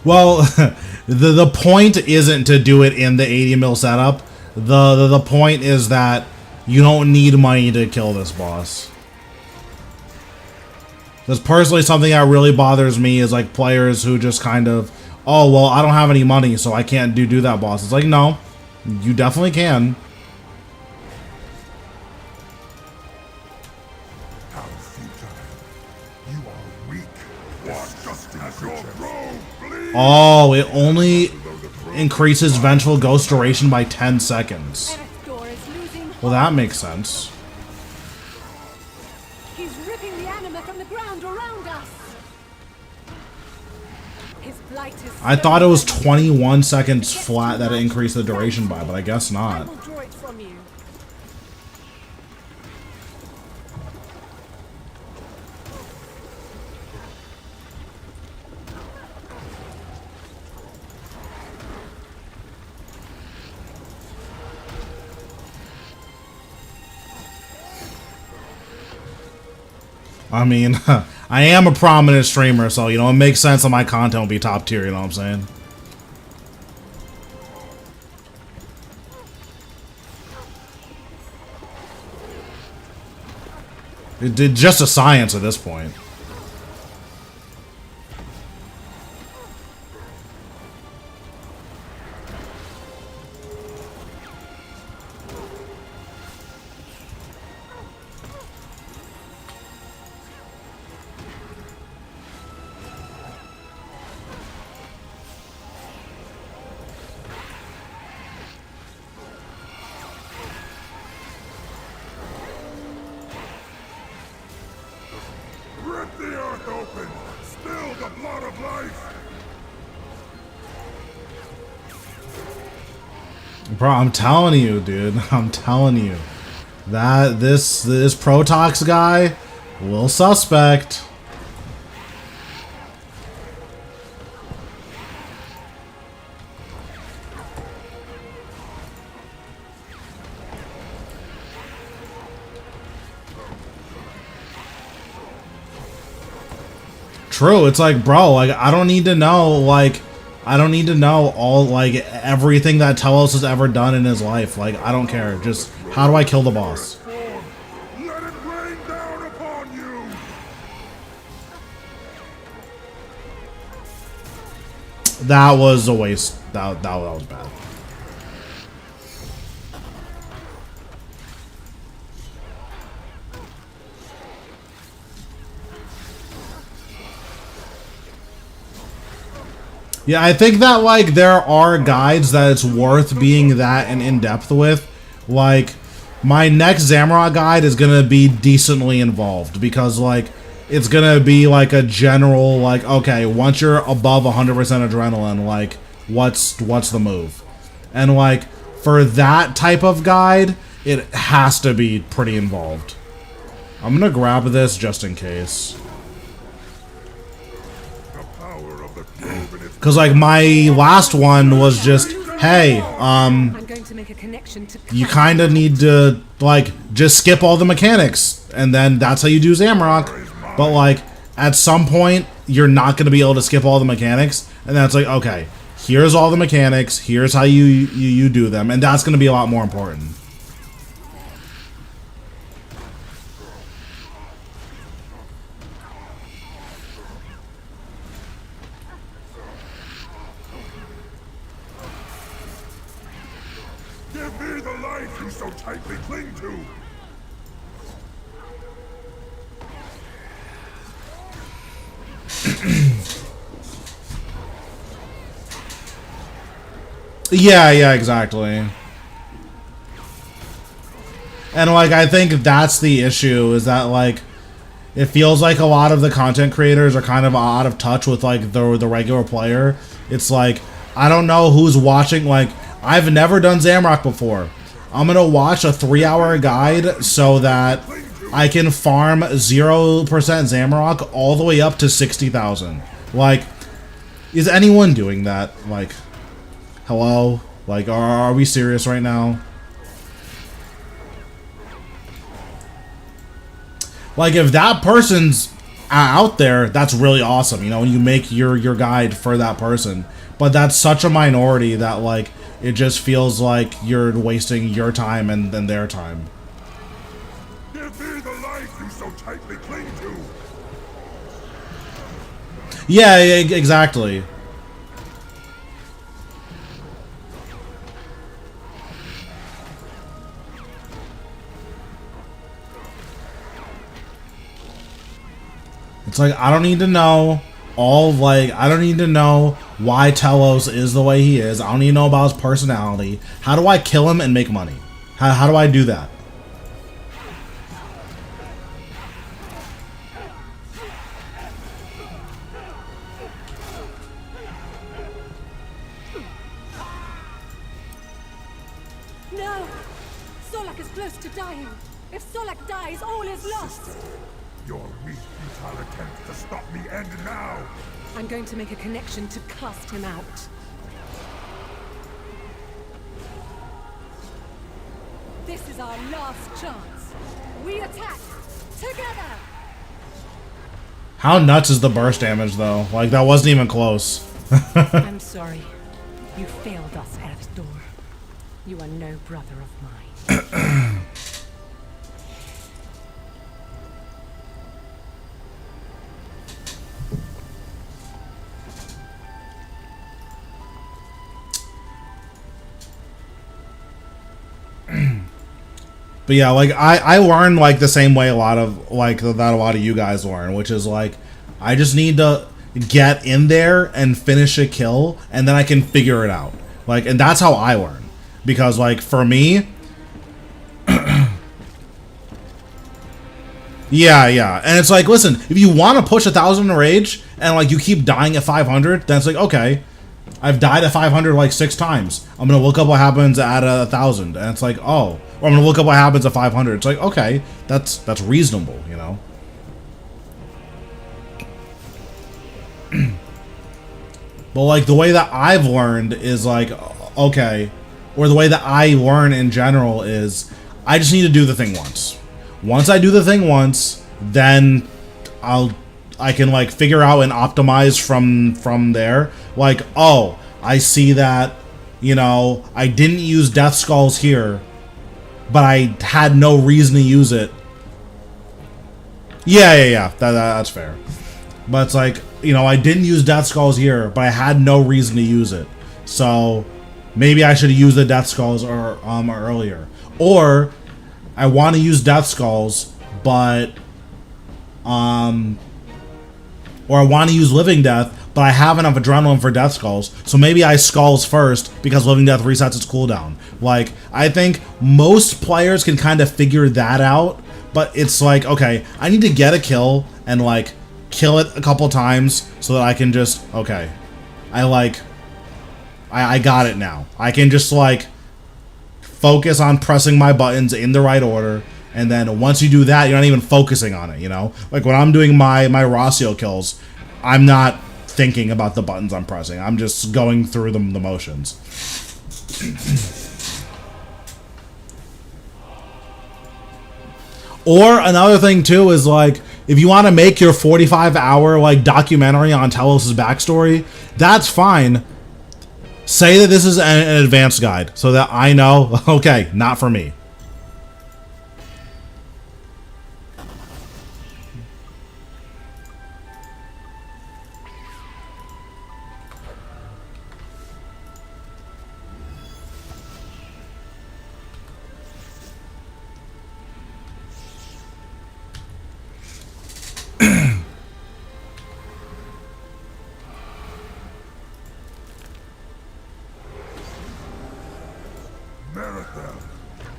Well, the point isn't to do it in the 80 mil setup. The point is that you don't need money to kill this boss. That's personally something that really bothers me is like players who just kind of, oh well, I don't have any money, so I can't do that boss. It's like, no, you definitely can. Oh, it only increases Vengeful Ghost duration by 10 seconds. Well, that makes sense. He's ripping the anima from the ground around us. His blight is I thought it was 21 seconds flat that it increased the duration by, but I guess I not. will draw it from you. I mean, I am a prominent streamer, so, you know, it makes sense that my content will be top tier, you know what I'm saying? It did just a science at this point. Rip the earth open! Spill the blood of life! Bro, I'm telling you, dude. I'm telling you. That this Protox guy, little suspect. True, it's like, bro, like, I don't need to know, like, I don't need to know all, like, everything that Telos has ever done in his life. Like, I don't care. Just, how do I kill the boss? Let it rain down upon you! That was a waste. That was bad. Yeah, I think that, like, there are guides that it's worth being that and in-depth with. Like, my next Zamrock guide is gonna be decently involved, because, like, it's gonna be, like, a general, like, okay, once you're above 100% adrenaline, like, what's the move? And, like, for that type of guide, it has to be pretty involved. I'm gonna grab this just in case. Because, like, my last one was just, hey, I'm going to make a connection to you kind of need to, like, just skip all the mechanics, and then that's how you do Zamrock. But, like, at some point, you're not going to be able to skip all the mechanics, and then it's like, okay, here's all the mechanics, here's how you do them, and that's going to be a lot more important. Give me the life you so tightly cling to! Yeah, exactly. And, like, I think that's the issue, is that, like, it feels like a lot of the content creators are kind of out of touch with, like, the regular player. It's like, I don't know who's watching, like, I've never done Zamrock before. I'm gonna watch a 3-hour guide so that I can farm 0% Zamrock all the way up to 60,000. Like, is anyone doing that? Like, hello? Like, are we serious right now? Like, if that person's out there, that's really awesome, you know, you make your guide for that person. But that's such a minority that, like, it just feels like you're wasting your time and then their time. Give me the life you so tightly cling to! Yeah, exactly. It's like, I don't need to know I don't need to know why Telos is the way he is. I don't need to know about his personality. How do I kill him and make money? How do I do that? No! Solak is close to dying. If Solak dies, all is lost. Your weak, futile attempt to stop me end now! I'm going to make a connection to cast him out. This is our last chance. We attack together. How nuts is the burst damage, though? Like, that wasn't even close. I'm sorry. You failed us, Earthdoor. You are no brother of mine. But yeah, like, I learned, like, the same way a lot of you guys learn, which is, like, I just need to get in there and finish a kill, and then I can figure it out. Like, and that's how I learn. Because, like, for me... yeah. And it's like, listen, if you want to push 1,000 in rage, and, like, you keep dying at 500, then it's like, okay, I've died at 500, like, 6 times. I'm gonna look up what happens at 1,000, and it's like, oh... Or I'm gonna look up what happens at 500. It's like, okay, that's reasonable, you know. But, like, the way that I've learned is, like, okay, or the way that I learn in general is, I just need to do the thing once. Once I do the thing once, then I can, like, figure out and optimize from there. Like, oh, I see that, you know, I didn't use Death Skulls here, but I had no reason to use it. Yeah. That's fair. But it's like, you know, I didn't use Death Skulls here, but I had no reason to use it. So maybe I should have used the Death Skulls earlier. Or I want to use Death Skulls, but or I want to use Living Death, but I have enough adrenaline for Death Skulls, so maybe I Skulls first because Living Death resets its cooldown. Like, I think most players can kind of figure that out, but it's like, okay, I need to get a kill and, like, kill it a couple times so that I can just, okay, I got it now. I can just, like, focus on pressing my buttons in the right order, and then once you do that, you're not even focusing on it, you know? Like, when I'm doing my Rossio kills, I'm not thinking about the buttons I'm pressing. I'm just going through the motions. Or another thing, too, is, like, if you want to make your 45-hour, like, documentary on Telos' backstory, that's fine. Say that this is an advanced guide, so that I know, okay, not for me.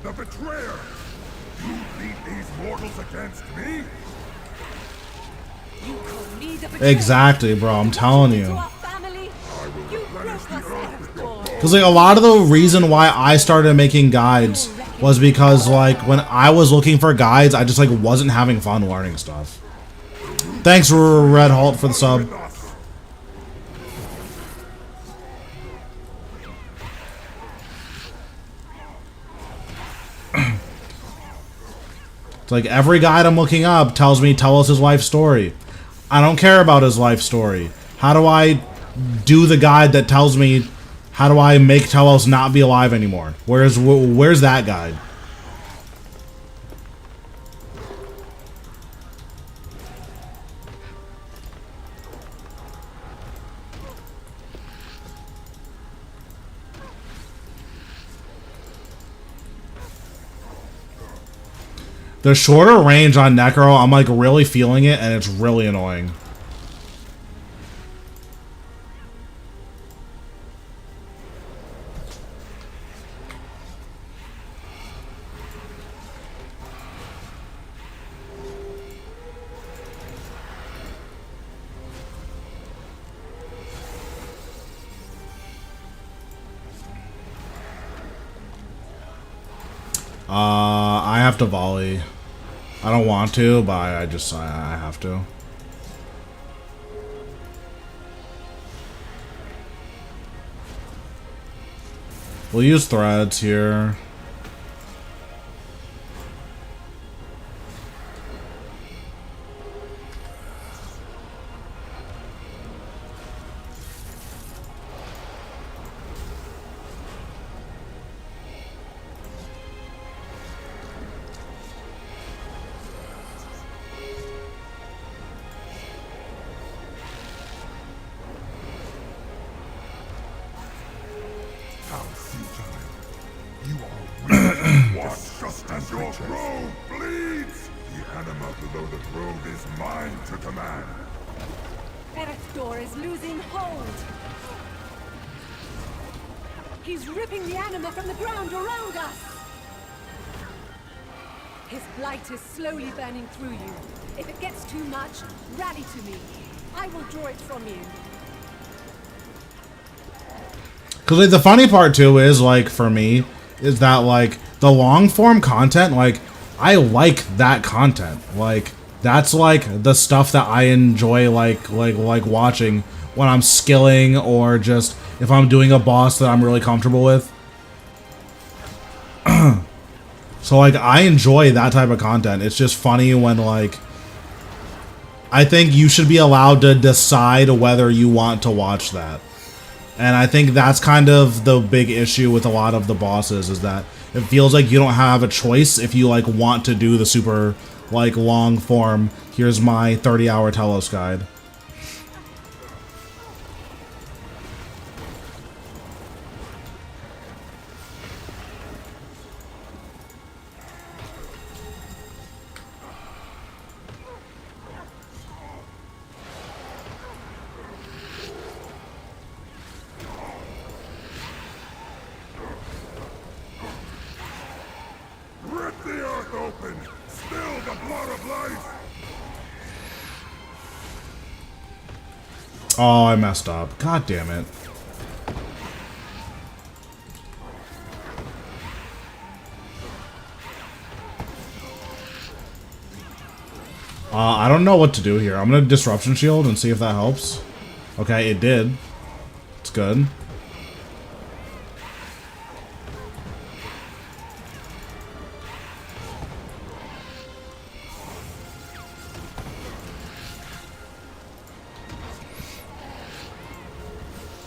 The betrayer! You lead these mortals against me? You call me the betrayer. Exactly, bro, I'm telling you. To our family. You broke us, Earthborn. Because, like, a lot of the reason why I started making guides was because, like, when I was looking for guides, I just, like, wasn't having fun learning stuff. Thanks, Red Halt, for the sub. It's like every guide I'm looking up tells me Telos' life story. I don't care about his life story. How do I do the guide that tells me how do I make Telos not be alive anymore? Where's that guide? The shorter range on Necro, I'm like really feeling it, and it's really annoying. I have to volley. I don't want to, but I have to. We'll use threads here. You are weak. Watch just as your robe bleeds! The anima below the robe is mine to command. Erethdor is losing hold. He's ripping the anima from the ground around us. His blight is slowly burning through you. If it gets too much, rally to me. I will draw it from you. Because like, the funny part too is, like, for me, is that, like, the long form content, like, I like that content. Like, that's, like, the stuff that I enjoy, like watching when I'm skilling, or just if I'm doing a boss that I'm really comfortable with. So, like, I enjoy that type of content. It's just funny when, like, I think you should be allowed to decide whether you want to watch that. And I think that's kind of the big issue with a lot of the bosses, is that it feels like you don't have a choice if you, like, want to do the super, like, long form, here's my 30-hour Telos guide. mouth open! Spill the blood of life! Oh, I messed up. God damn it. I don't know what to do here. I'm gonna disruption shield and see if that helps. Okay, it did. It's good.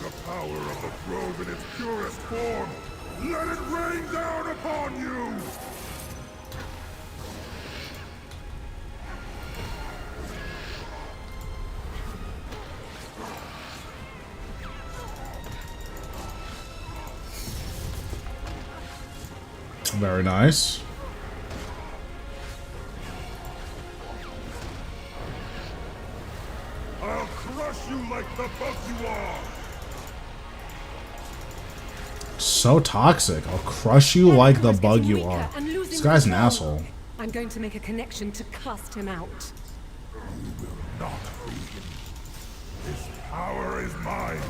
The power of the grove in its purest form! Let it rain down upon you! Very nice. I'll crush you like the bug you are! So toxic. I'll crush you like the bug you are. This guy's an asshole. I'm going to make a connection to cast him out. You will not free him. This power is mine.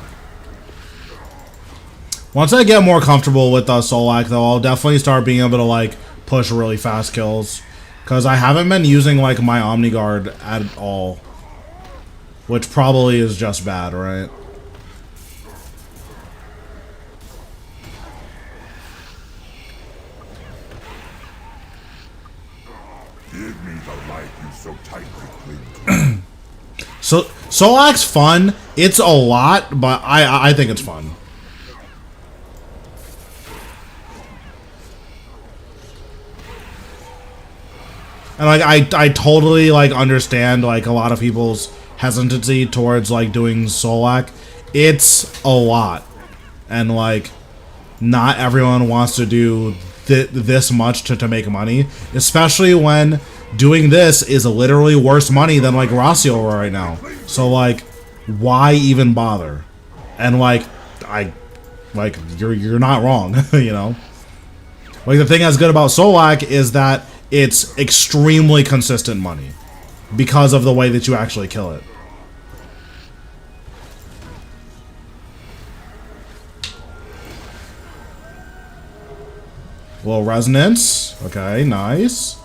Once I get more comfortable with Solak, though, I'll definitely start being able to, like, push really fast kills. Because I haven't been using, like, my Omni Guard at all. Which probably is just bad, right? Give me the life you so tightly cling to. So, Solak's fun. It's a lot, but I think it's fun. And like I totally like understand like a lot of people's hesitancy towards like doing Solak. It's a lot, and like not everyone wants to do this much to make money, especially when doing this is literally worse money than like Rossio right now. So like, why even bother? And like you're not wrong, you know. Like the thing that's good about Solak is that it's extremely consistent money because of the way that you actually kill it. Little resonance. Okay, nice.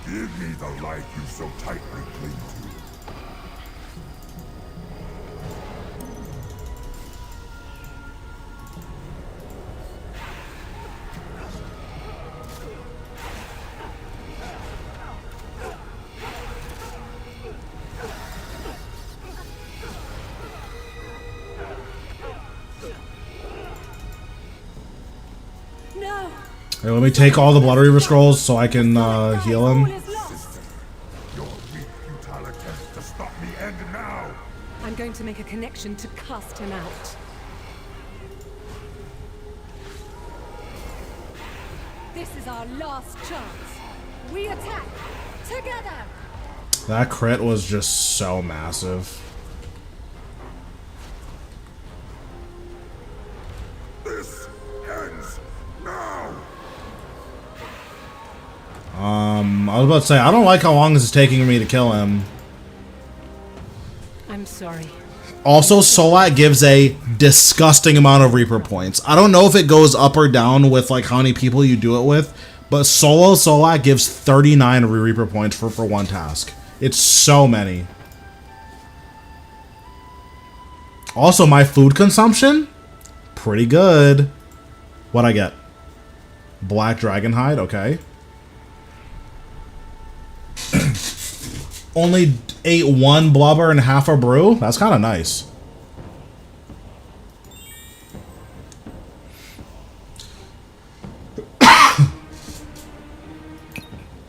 Give me the life you so tightly cling to. No. Hey, let me take all the Blood Reaver scrolls so I can heal him. Your weak, futile attempts to stop me end now. I'm going to make a connection to cast him out. This is our last chance. We attack together. That crit was just so massive. This ends now. I was about to say, I don't like how long this is taking me to kill him. I'm sorry. Also, Solak gives a disgusting amount of Reaper points. I don't know if it goes up or down with like how many people you do it with, but solo Solak gives 39 Reaper points for one task. It's so many. Also, my food consumption, pretty good. What'd I get? Black Dragon Hide, okay. Only ate one blubber and half a brew? That's kind of nice.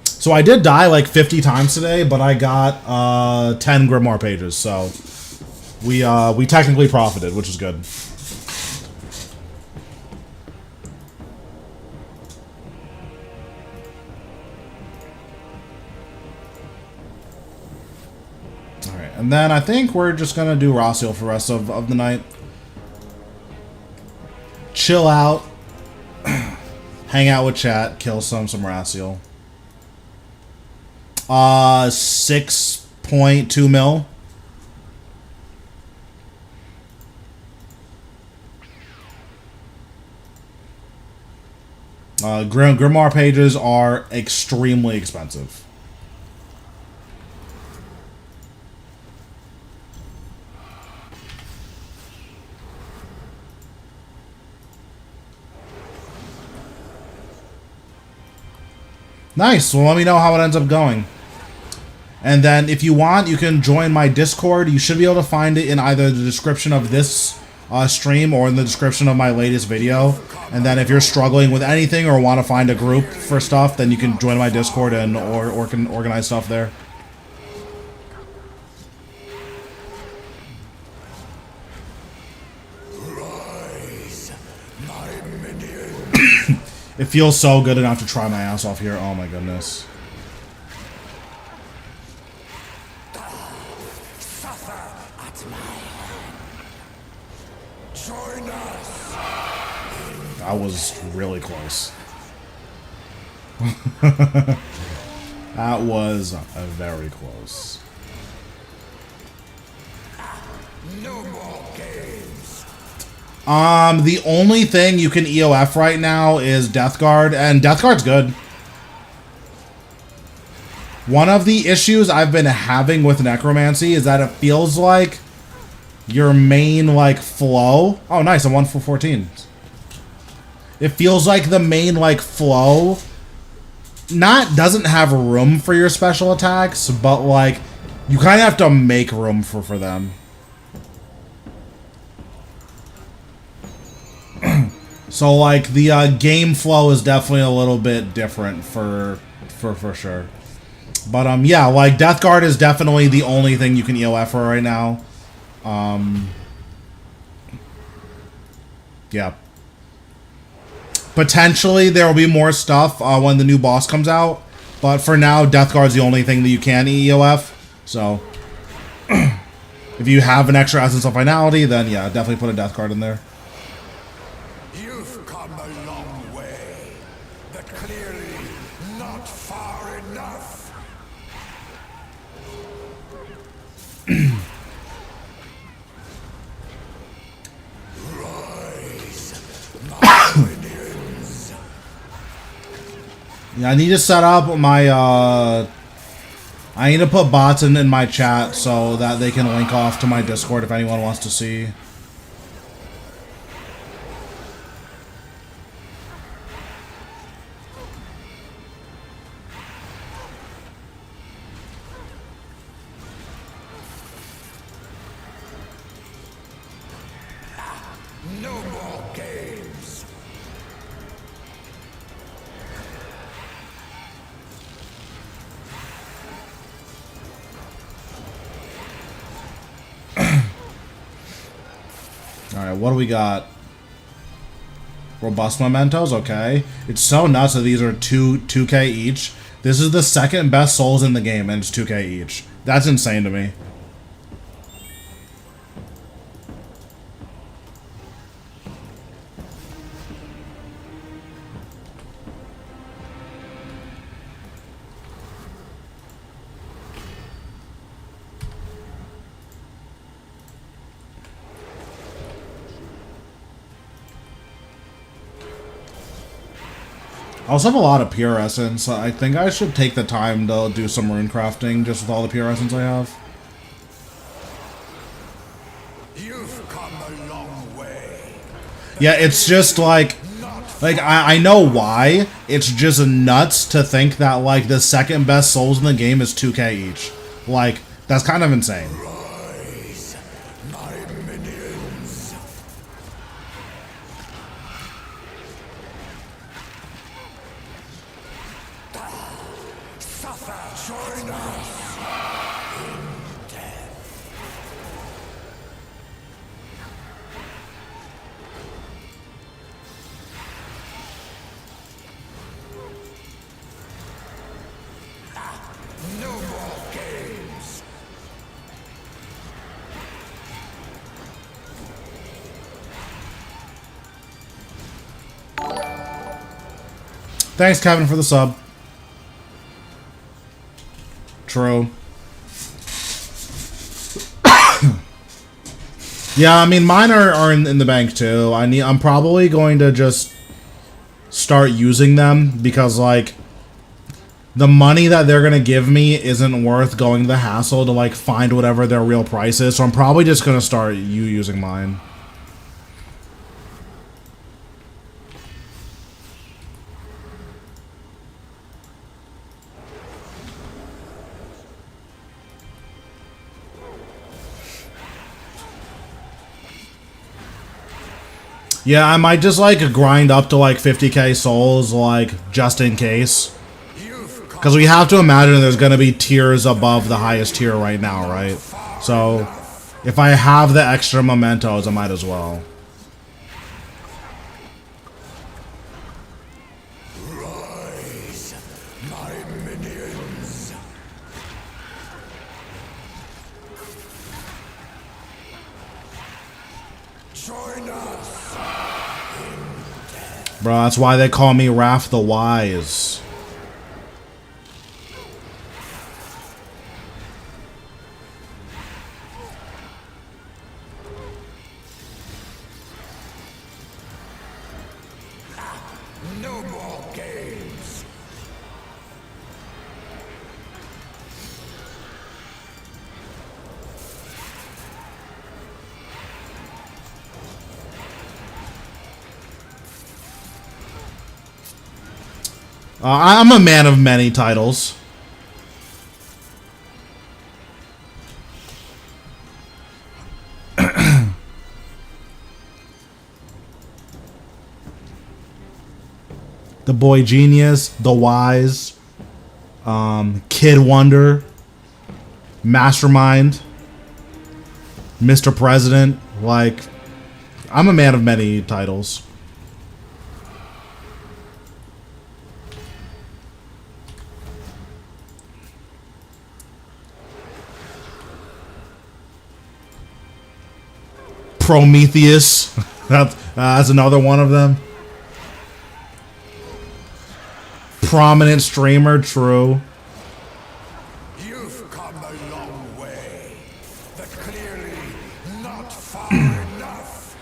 So I did die like 50 times today, but I got 10 Grimoire pages, so we technically profited, which is good. Alright, and then I think we're just gonna do Rossio for the rest of the night. Chill out. hang out with chat, kill some Racial. 6.2 mil. Grimoire pages are extremely expensive. Nice. Well, let me know how it ends up going. And then if you want, you can join my Discord. You should be able to find it in either the description of this stream or in the description of my latest video. And then if you're struggling with anything or want to find a group for stuff, then you can join my Discord and or can organize stuff there. It feels so good enough to try my ass off here. Oh my goodness. That was really close. That was very close. No more games. The only thing you can EOF right now is Death Guard, and Death Guard's good. One of the issues I've been having with Necromancy is that it feels like your main, like, flow... Oh, nice, I'm 1 for 14. It feels like the main, like, flow doesn't have room for your special attacks, but, like, you kind of have to make room for them. So, like, the game flow is definitely a little bit different for sure. But, yeah, like, Death Guard is definitely the only thing you can EOF for right now. Yeah. Potentially, there will be more stuff when the new boss comes out. But for now, Death Guard's the only thing that you can EOF. So, if you have an extra Essence of Finality, then yeah, definitely put a Death Guard in there. You've come a long way, but clearly not far enough. Yeah, I need to set up my, I need to put bots in my chat so that they can link off to my Discord if anyone wants to see. No more games. Alright, what do we got? Robust Mementos, okay. It's so nuts that these are 2K each. This is the second best souls in the game, and it's 2K each. That's insane to me. I also have a lot of pure essence. I think I should take the time to do some rune crafting just with all the pure essence I have. You've come a long way. Yeah, it's just like I know why. It's just nuts to think that like the second best souls in the game is 2K each. Like, that's kind of insane. Rise, my minions. Suffer, join us in death. No more games. Thanks, Kevin, for the sub. True. Yeah, I mean, mine are in the bank too. I'm probably going to just start using them because, like, the money that they're gonna give me isn't worth going the hassle to, like, find whatever their real price is. So I'm probably just gonna start using mine. Yeah, I might just, like, grind up to, like, 50k souls, like, just in case. Because we have to imagine there's going to be tiers above the highest tier right now, right? So, if I have the extra mementos, I might as well. Rise, my minions. Join us. Bro, that's why they call me Raph the Wise. No more games. I'm a man of many titles. The Boy Genius, The Wise, Kid Wonder, Mastermind, Mr. President. Like, I'm a man of many titles. Prometheus. That's another one of them. Prominent streamer, true. You've come a long way, but clearly not far enough.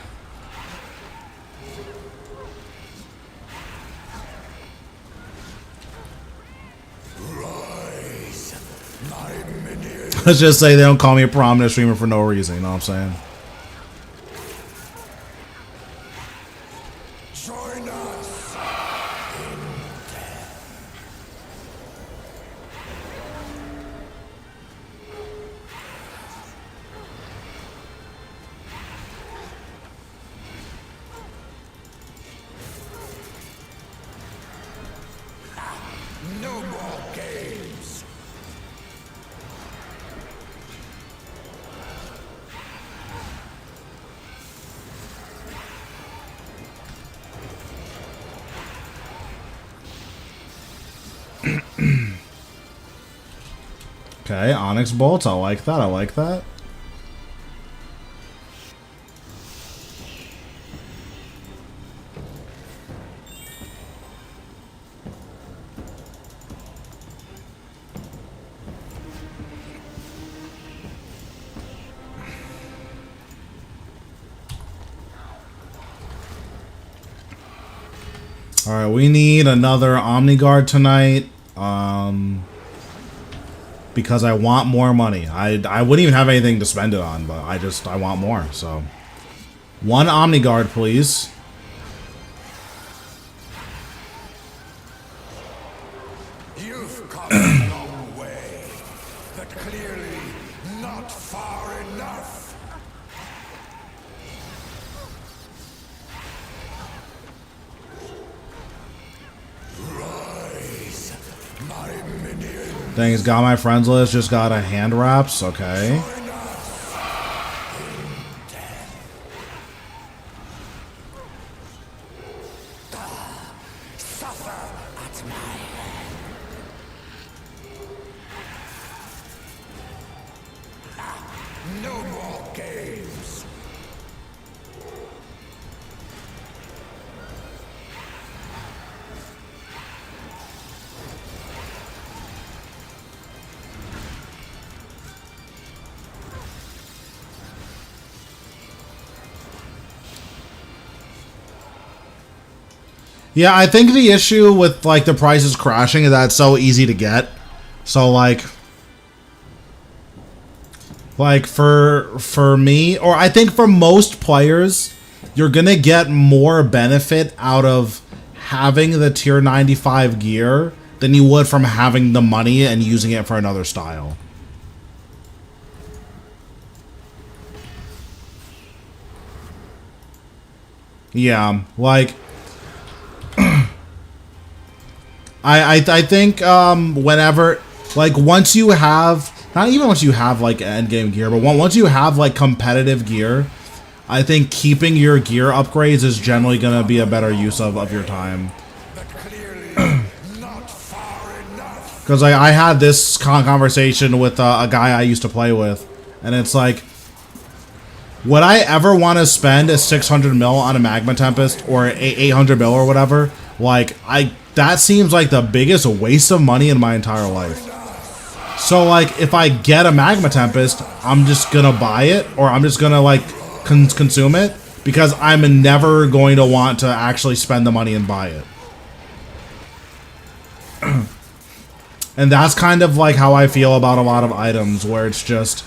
Rise, my minions. Let's just say they don't call me a prominent streamer for no reason, you know what I'm saying? Join us. No more games. Okay, Onyx Bolts. I like that. I like that. Alright, we need another Omni Guard tonight. Because I want more money. I wouldn't even have anything to spend it on, but I want more, so. One Omni Guard, please. You've come a long way, but clearly not far enough. Rise, my minions. Things got my friends list, just got a hand wraps, okay. Join us. Suffer at my hand. No more games. Yeah, I think the issue with like the prices crashing is that it's so easy to get. So like for me, or I think for most players, you're gonna get more benefit out of having the tier 95 gear than you would from having the money and using it for another style. Yeah, like I think whenever, like, once you have, not even once you have like endgame gear, but once you have like competitive gear, I think keeping your gear upgrades is generally gonna be a better use of your time. Because like, I had this conversation with a guy I used to play with, and it's like, would I ever want to spend a 600 mil on a Magma Tempest or 800 mil or whatever? Like, that seems like the biggest waste of money in my entire life. So like, if I get a Magma Tempest, I'm just gonna buy it, or I'm just gonna like consume it, because I'm never going to want to actually spend the money and buy it. And that's kind of like how I feel about a lot of items, where it's just,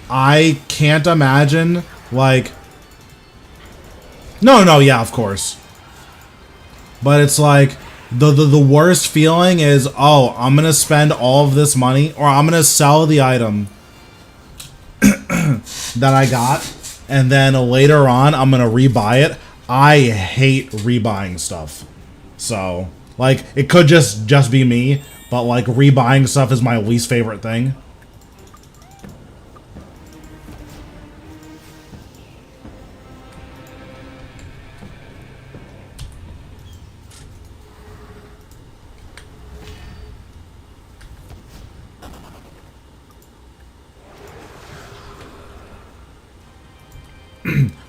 I can't imagine, like, no, yeah, of course. But it's like, the worst feeling is, oh, I'm gonna spend all of this money, or I'm gonna sell the item that I got, and then later on, I'm gonna rebuy it. I hate rebuying stuff. So, like, it could just be me, but like, rebuying stuff is my least favorite thing.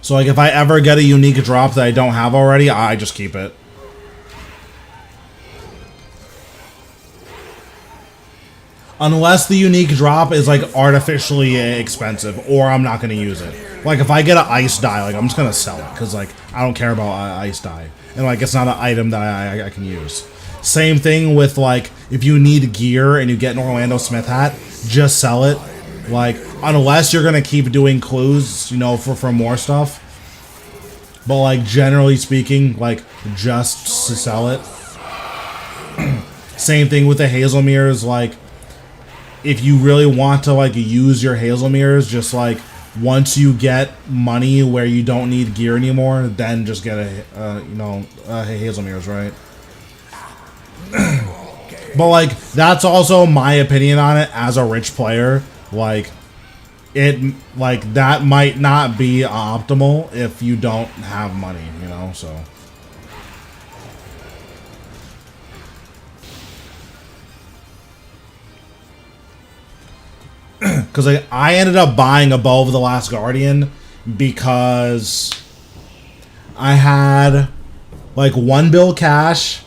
So like, if I ever get a unique drop that I don't have already, I just keep it. Unless the unique drop is like artificially expensive, or I'm not gonna use it. Like, if I get an ice dye, like, I'm just gonna sell it, because like, I don't care about ice dye, and like, it's not an item that I can use. Same thing with like, if you need gear and you get an Orlando Smith hat, just sell it. Like, unless you're gonna keep doing clues, you know, for more stuff. But like, generally speaking, like, just sell it. Same thing with the Hazel Mirrors. Like, if you really want to like use your Hazel Mirrors, just like, once you get money where you don't need gear anymore, then just get a Hazel Mirrors, right? But like, that's also my opinion on it as a rich player. Like, that might not be optimal if you don't have money, you know, so. Because like, I ended up buying Above the Last Guardian because I had like 1 bill cash,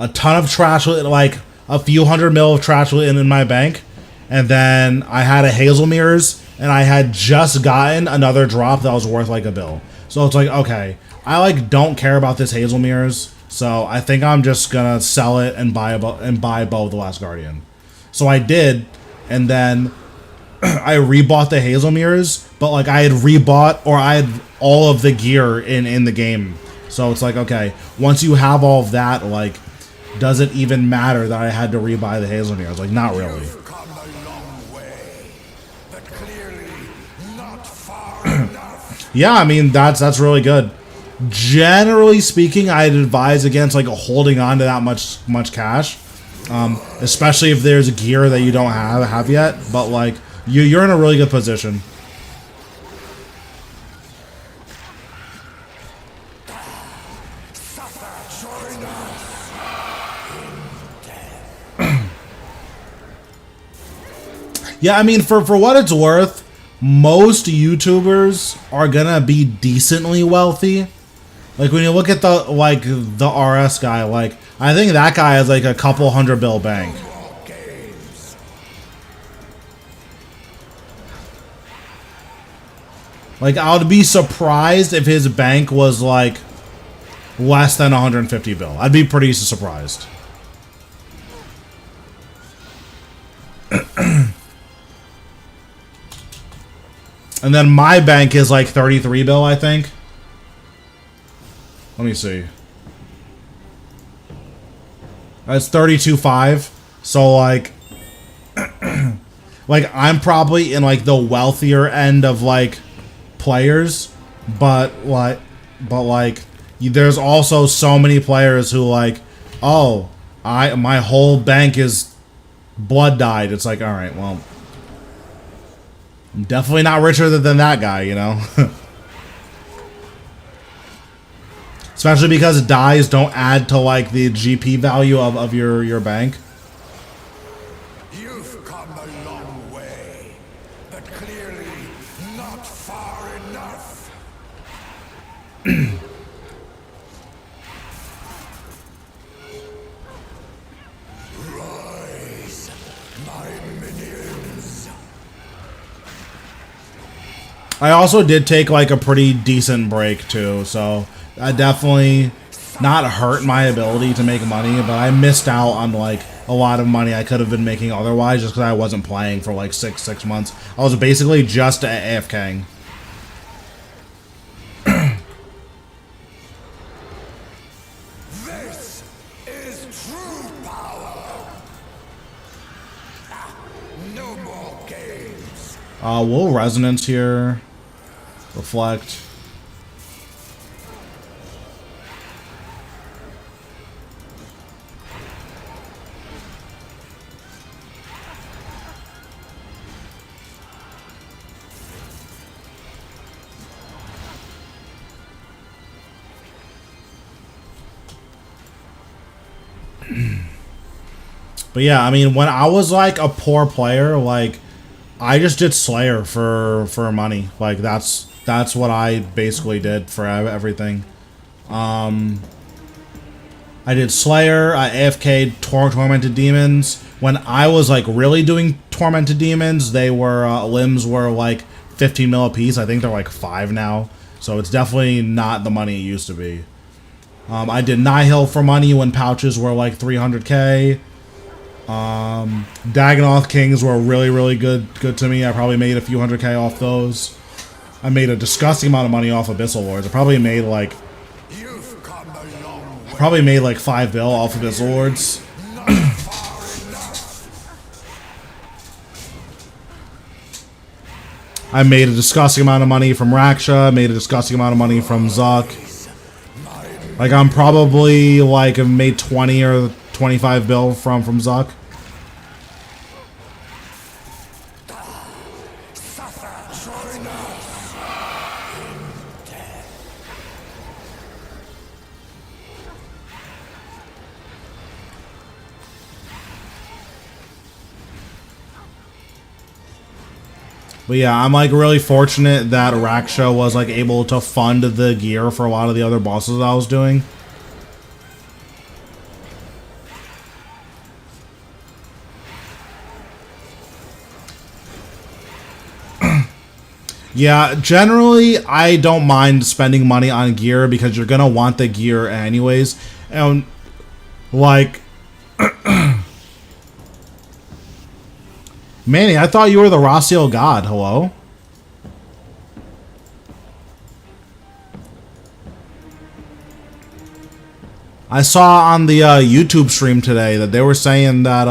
a ton of trash, like a few hundred mil of trash in my bank, and then I had a Hazel Mirrors, and I had just gotten another drop that was worth like 1 bill. So it's like, okay, I like don't care about this Hazel Mirrors, so I think I'm just gonna sell it and buy Above the Last Guardian. So I did, and then I rebought the Hazel Mirrors, but like, I had rebought, or I had all of the gear in the game. So it's like, okay, once you have all of that, like, does it even matter that I had to rebuy the Hazel Mirrors? Like, not really. Yeah, I mean, that's really good. Generally speaking, I'd advise against like holding on to that much cash, especially if there's gear that you don't have yet. But like, you're in a really good position. Yeah, I mean, for what it's worth, most YouTubers are gonna be decently wealthy. Like, when you look at the RS guy, like, I think that guy has like a couple $100 bill bank. Like, I would be surprised if his bank was like less than 150 bill. I'd be pretty surprised. And then my bank is like 33 bill, I think. Let me see. That's 32.5. So like like I'm probably in like the wealthier end of like players, but like there's also so many players who like, oh, my whole bank is blood dyed. It's like, all right, well, I'm definitely not richer than that guy, you know. Especially because dyes don't add to like the GP value of your bank. You've come a long way, but clearly not far enough. Rise, my minions. I also did take like a pretty decent break too, so I definitely not hurt my ability to make money, but I missed out on like a lot of money I could have been making otherwise just because I wasn't playing for like six months. I was basically just AFKing. This is true power. No more games. We'll resonance here. Reflect. But yeah, I mean, when I was like a poor player, like I just did Slayer for money. Like that's what I basically did for everything. I did Slayer. I AFK'd Tormented Demons. When I was like really doing Tormented Demons, they were limbs were like 15 mil a piece. I think they're like 5 now. So it's definitely not the money it used to be. I did Nihil for money when pouches were like 300k. Dagonoth Kings were really good to me. I probably made a few 100k off those. I made a disgusting amount of money off Abyssal Lords. I probably made like You've come a long way. 5 bill off Abyssal Lords. Not far enough. I made a disgusting amount of money from Raksha. Made a disgusting amount of money from Zuck. Like I'm probably like have made 20 or 25 bill from Zuck. But yeah, I'm like really fortunate that Raksha was like able to fund the gear for a lot of the other bosses I was doing. Yeah, generally I don't mind spending money on gear because you're gonna want the gear anyways. And like Manny, I thought you were the Rossiel god. Hello? I saw on the YouTube stream today that they were saying that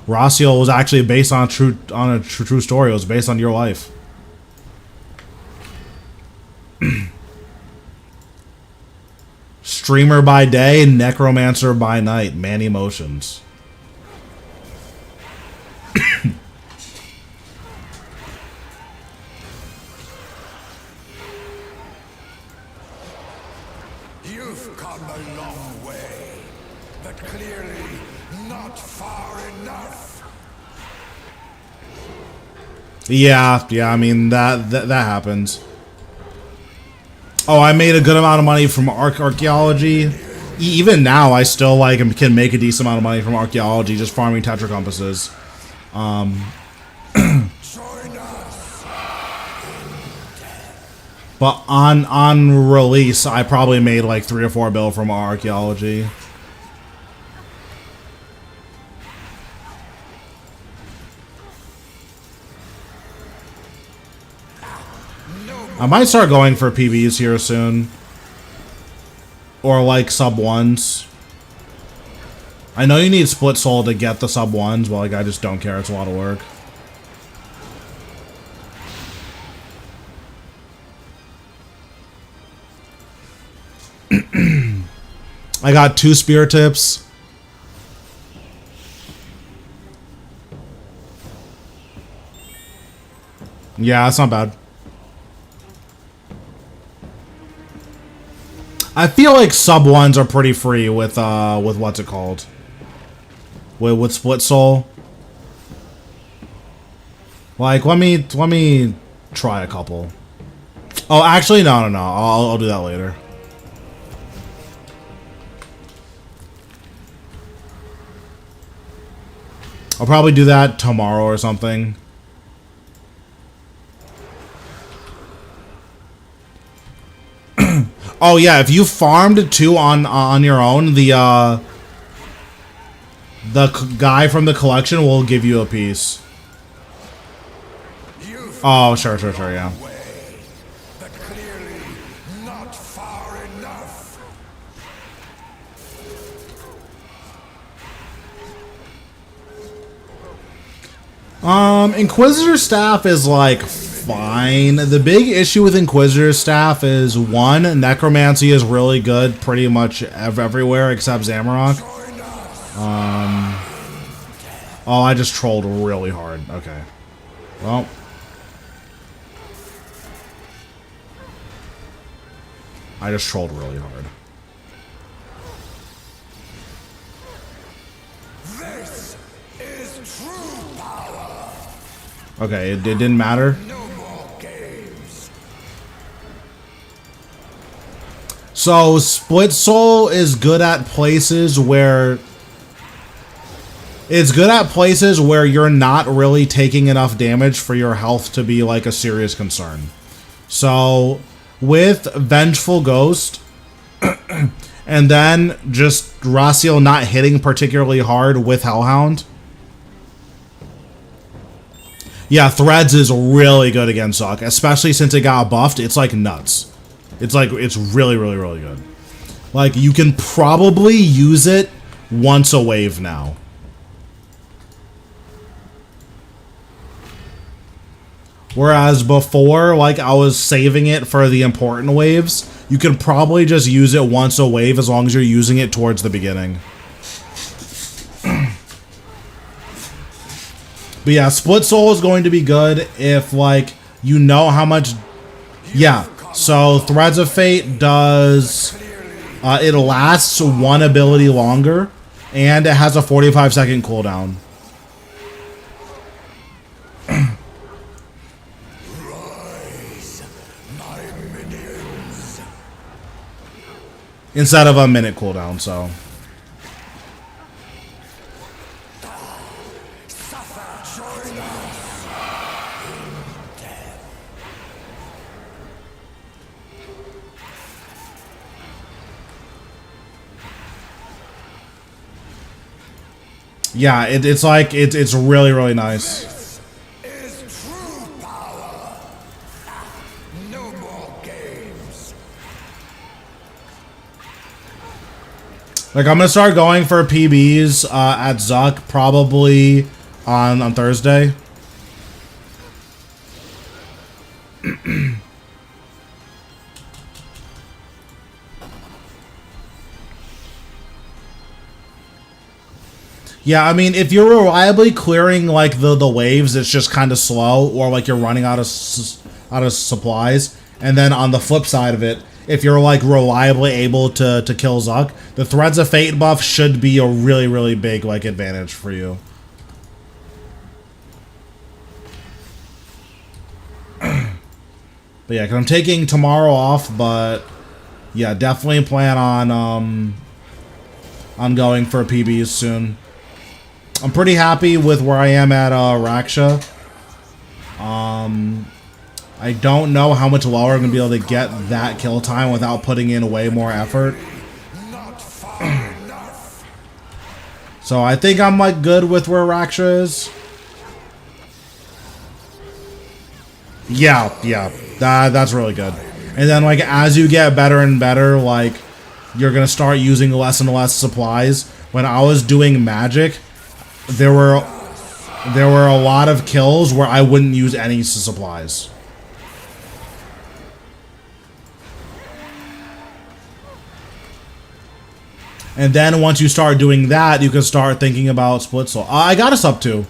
Rossiel was actually based on a true story. It was based on your life. Streamer by day, necromancer by night. Man emotions. You've come a long way, but clearly not far enough. Yeah, I mean that happens. Oh, I made a good amount of money from archaeology. Even now, I still like can make a decent amount of money from archaeology just farming tetra compasses. Join us. But on release, I probably made like 3 or 4 bill from archaeology. I might start going for PBs here soon. Or like sub 1s. I know you need split soul to get the sub 1s, but like I just don't care, it's a lot of work. I got 2 spear tips. Yeah, that's not bad. I feel like sub 1s are pretty free with what's it called? With split soul. Like, let me try a couple. Oh, actually, no. I'll do that later. I'll probably do that tomorrow or something. Oh yeah, if you farmed 2 on your own, the guy from the collection will give you a piece. Oh, sure, yeah. But clearly not far enough. Inquisitor staff is like fine. The big issue with Inquisitor staff is 1, necromancy is really good pretty much everywhere except Zamorak. Oh, I just trolled really hard. Okay. Well. I just trolled really hard. This is true power. Okay, it didn't matter. No more games. So, Split Soul is good at places where... It's good at places where you're not really taking enough damage for your health to be like a serious concern. So, with Vengeful Ghost, and then just Raciel not hitting particularly hard with Hellhound. Yeah, Threads is really good against Zuck, especially since it got buffed. It's like nuts. It's really good. Like, you can probably use it once a wave now. Whereas before, like, I was saving it for the important waves. You can probably just use it once a wave as long as you're using it towards the beginning. But yeah, Split Soul is going to be good if, like, you know how much... Yeah, so Threads of Fate does... it lasts 1 ability longer, and it has a 45-second cooldown. Instead of a minute cooldown, so. Yeah, it's like, it's really nice. Like, I'm gonna start going for PBs at Zuck probably on Thursday. Yeah, I mean, if you're reliably clearing like the waves, it's just kind of slow, or like you're running out of supplies. And then on the flip side of it, if you're like reliably able to kill Zuck, the Threads of Fate buff should be a really big like advantage for you. But yeah, because I'm taking tomorrow off, but yeah, definitely plan on going for PBs soon. I'm pretty happy with where I am at Raksha. I don't know how much lower I'm going to be able to get that kill time without putting in way more effort. So I think I'm like good with where Raksha is. Yeah, that's really good. And then like as you get better and better, like you're gonna start using less and less supplies. When I was doing magic, there were a lot of kills where I wouldn't use any supplies. And then once you start doing that, you can start thinking about split soul. I got us up to.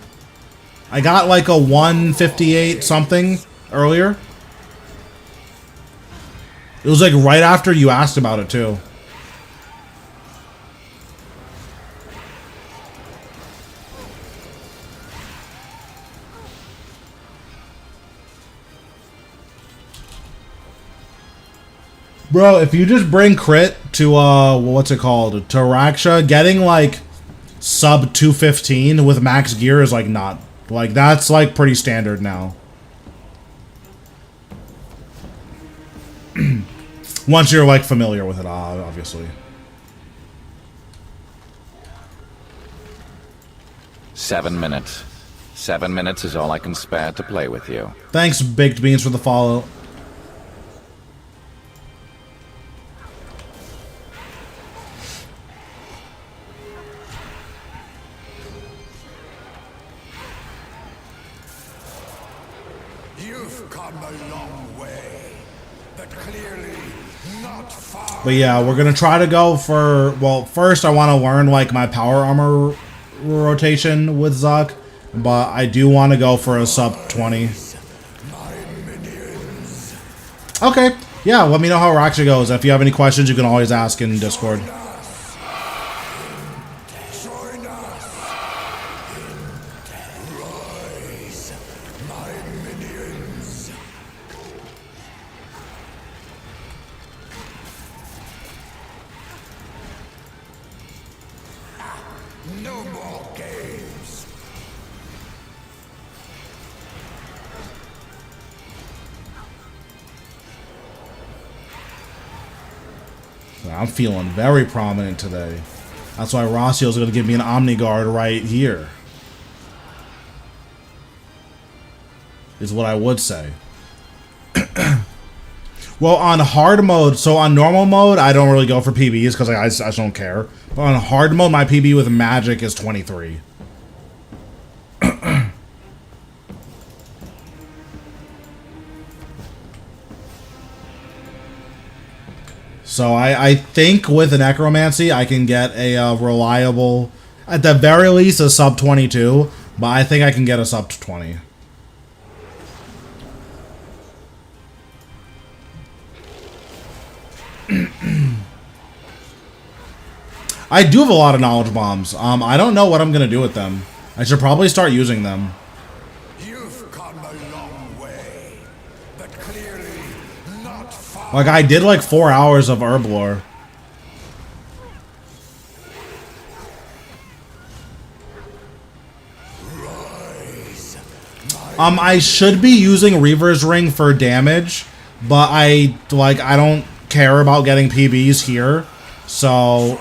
I got like a 158 something earlier. It was like right after you asked about it too. Bro, if you just bring crit to, what's it called? To Raksha, getting, like, sub 215 with max gear is, like, not. Like, that's, like, pretty standard now. Once you're, like, familiar with it, obviously. 7 minutes. 7 minutes is all I can spare to play with you. Thanks, Baked Beans, for the follow. But yeah, we're gonna try to go for, well, first I want to learn like my power armor rotation with Zuck, but I do want to go for a sub 20. Okay, yeah, let me know how Raksha goes. If you have any questions, you can always ask in Discord. I'm feeling very prominent today. That's why Rossio's going to give me an Omni Guard right here. Is what I would say. Well, on hard mode, so on normal mode, I don't really go for PBs because I just don't care. But on hard mode, my PB with magic is 23. So I think with a necromancy, I can get a reliable, at the very least, a sub 22. But I think I can get a sub 20. I do have a lot of knowledge bombs. I don't know what I'm gonna do with them. I should probably start using them. You've come a long way, but clearly not far. Like I did like 4 hours of herb lore. I should be using Reaver's Ring for damage, but I don't care about getting PBs here. So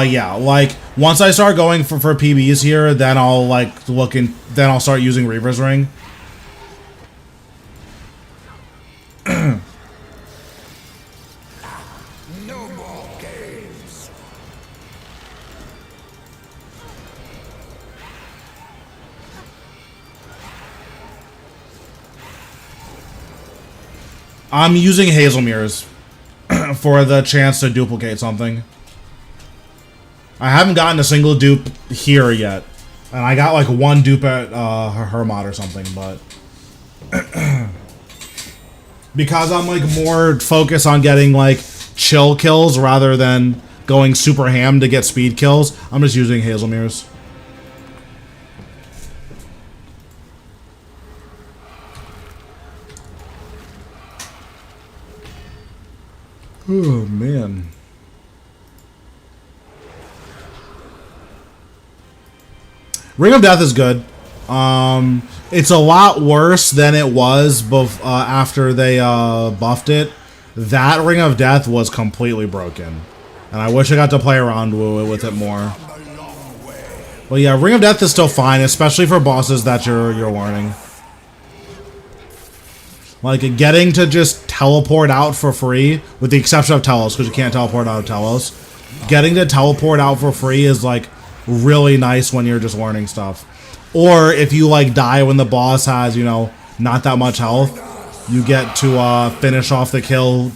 yeah, like once I start going for PBs here, then I'll like then I'll start using Reaver's Ring. No more games. I'm using Hazelmere's for the chance to duplicate something. I haven't gotten a single dupe here yet. And I got like one dupe at Hermod or something, but because I'm like more focused on getting like chill kills rather than going super ham to get speed kills, I'm just using Hazelmere's. Oh man. Ring of Death is good. It's a lot worse than it was after they buffed it. That Ring of Death was completely broken, and I wish I got to play around with it more. But yeah, Ring of Death is still fine, especially for bosses that you're learning. Like, getting to just teleport out for free, with the exception of Telos, because you can't teleport out of Telos. Getting to teleport out for free is, like, really nice when you're just learning stuff. Or if you, like, die when the boss has, you know, not that much health, you get to finish off the kill,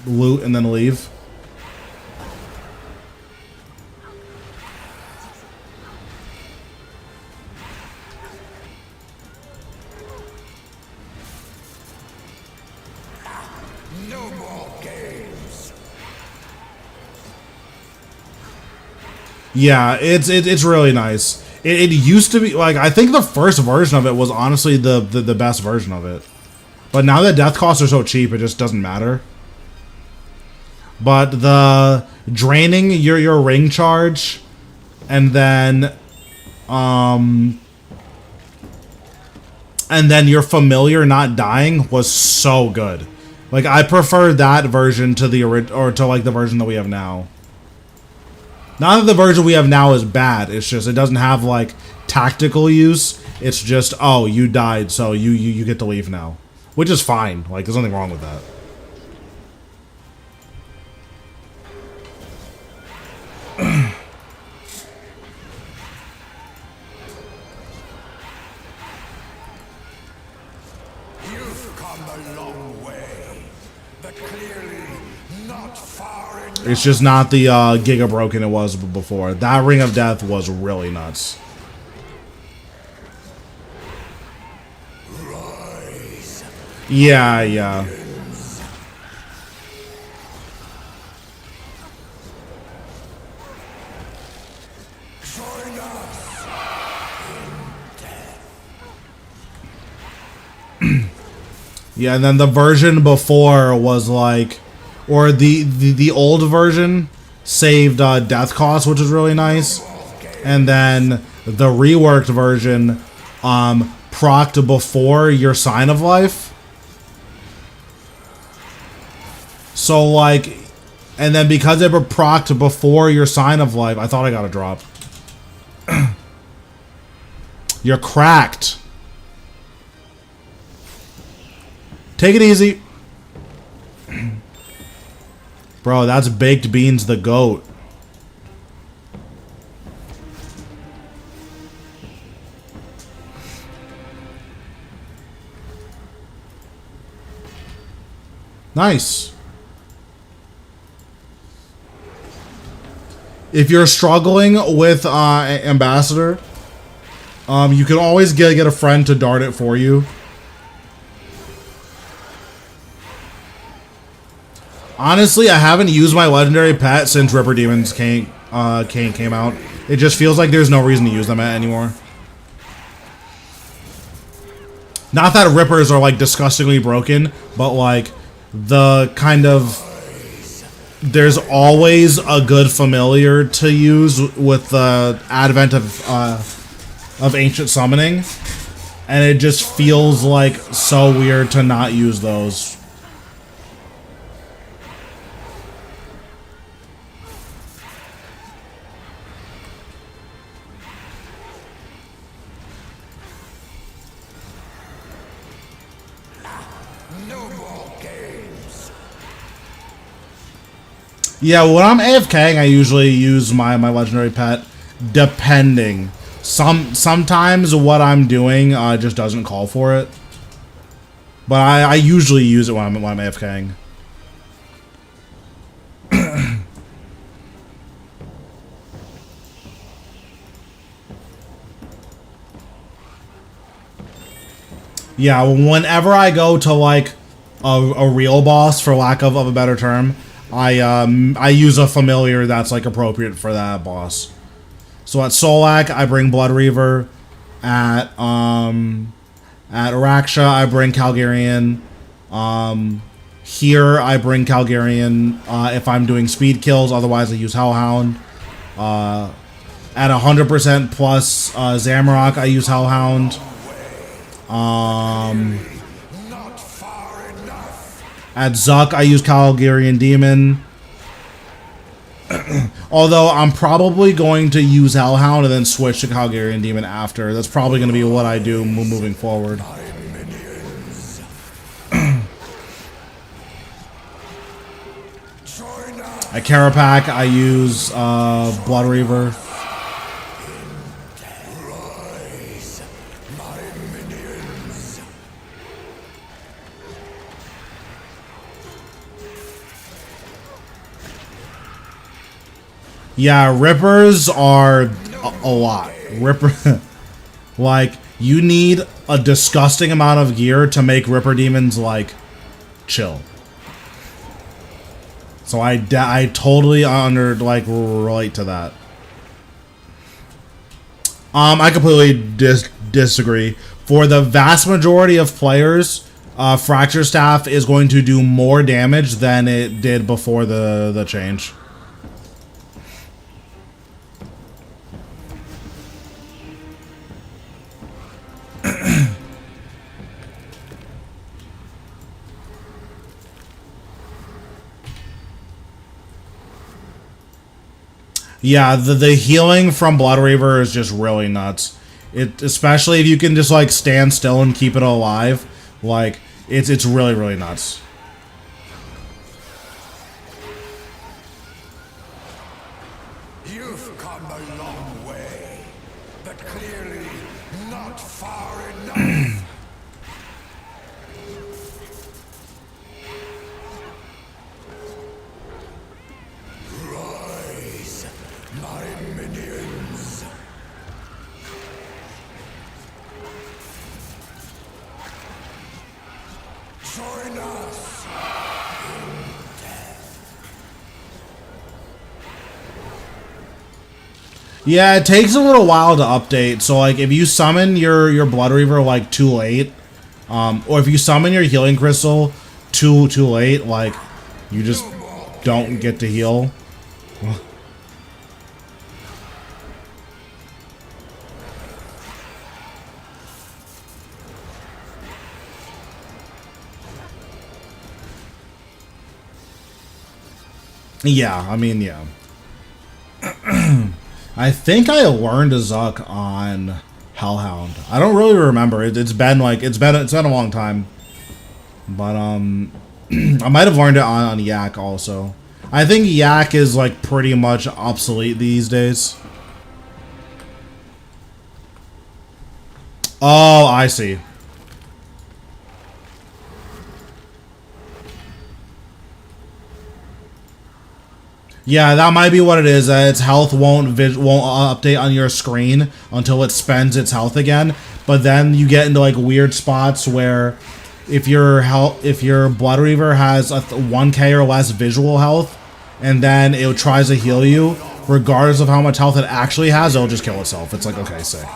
loot, and then leave. No more games. Yeah, it's really nice. It used to be, like, I think the first version of it was honestly the best version of it. But now that death costs are so cheap, it just doesn't matter. But the draining your ring charge, and then your familiar not dying was so good. Like, I prefer that version to the the version that we have now. Not that the version we have now is bad. It's just it doesn't have like tactical use. It's just, oh, you died, so you get to leave now, which is fine. Like, there's nothing wrong with that. You've come a long way, but clearly not far enough. It's just not the Giga Broken it was before. That Ring of Death was really nuts. Rise. Yeah. Join us. Yeah, and then the version before was like, or the old version saved death cost, which is really nice. And then the reworked version procced before your Sign of Life. So like, and then because it were procced before your Sign of Life, I thought I got a drop. You're cracked. Take it easy. Bro, that's Baked Beans the GOAT. Nice. If you're struggling with Ambassador, you can always get a friend to dart it for you. Honestly, I haven't used my legendary pet since Ripper Demons came out. It just feels like there's no reason to use them anymore. Not that Rippers are like disgustingly broken, but like the kind of, there's always a good familiar to use with the advent of ancient summoning, and it just feels like so weird to not use those. Yeah, when I'm AFKing, I usually use my legendary pet, depending. Sometimes what I'm doing just doesn't call for it. But I usually use it when I'm AFKing. Yeah, whenever I go to like a real boss, for lack of a better term, I use a familiar that's like appropriate for that boss. So at Solak, I bring Blood Reaver. At Raksha, I bring Calgarian. Here, I bring Calgarian if I'm doing speed kills. Otherwise, I use Hellhound. At 100% plus Zamorak, I use Hellhound. At Zuck, I use Calgarian Demon. Although I'm probably going to use Hellhound and then switch to Calgarian Demon after. That's probably going to be what I do moving forward. At Carapac, I use Blood Reaver. Yeah, Rippers are a lot. Ripper, like, you need a disgusting amount of gear to make Ripper Demons, like, chill. So I totally relate to that. I completely disagree. For the vast majority of players, Fracture Staff is going to do more damage than it did before the change. Yeah, the healing from Blood Reaver is just really nuts. Especially if you can just like stand still and keep it alive, like it's really nuts. You've come a long way, but clearly not far enough. Rise, my minions. Join us in death. Yeah, it takes a little while to update. So like if you summon your Blood Reaver like too late, or if you summon your healing crystal too late, like you just don't get to heal. Yeah, I mean, yeah. I think I learned a Zuck on Hellhound. I don't really remember. It's been a long time. But I might have learned it on Yak also. I think Yak is like pretty much obsolete these days. Oh, I see. Yeah, that might be what it is. Its health won't update on your screen until it spends its health again. But then you get into like weird spots where if your Blood Reaver has a 1k or less visual health, and then it tries to heal you, regardless of how much health it actually has, it'll just kill itself. It's like, okay, sick.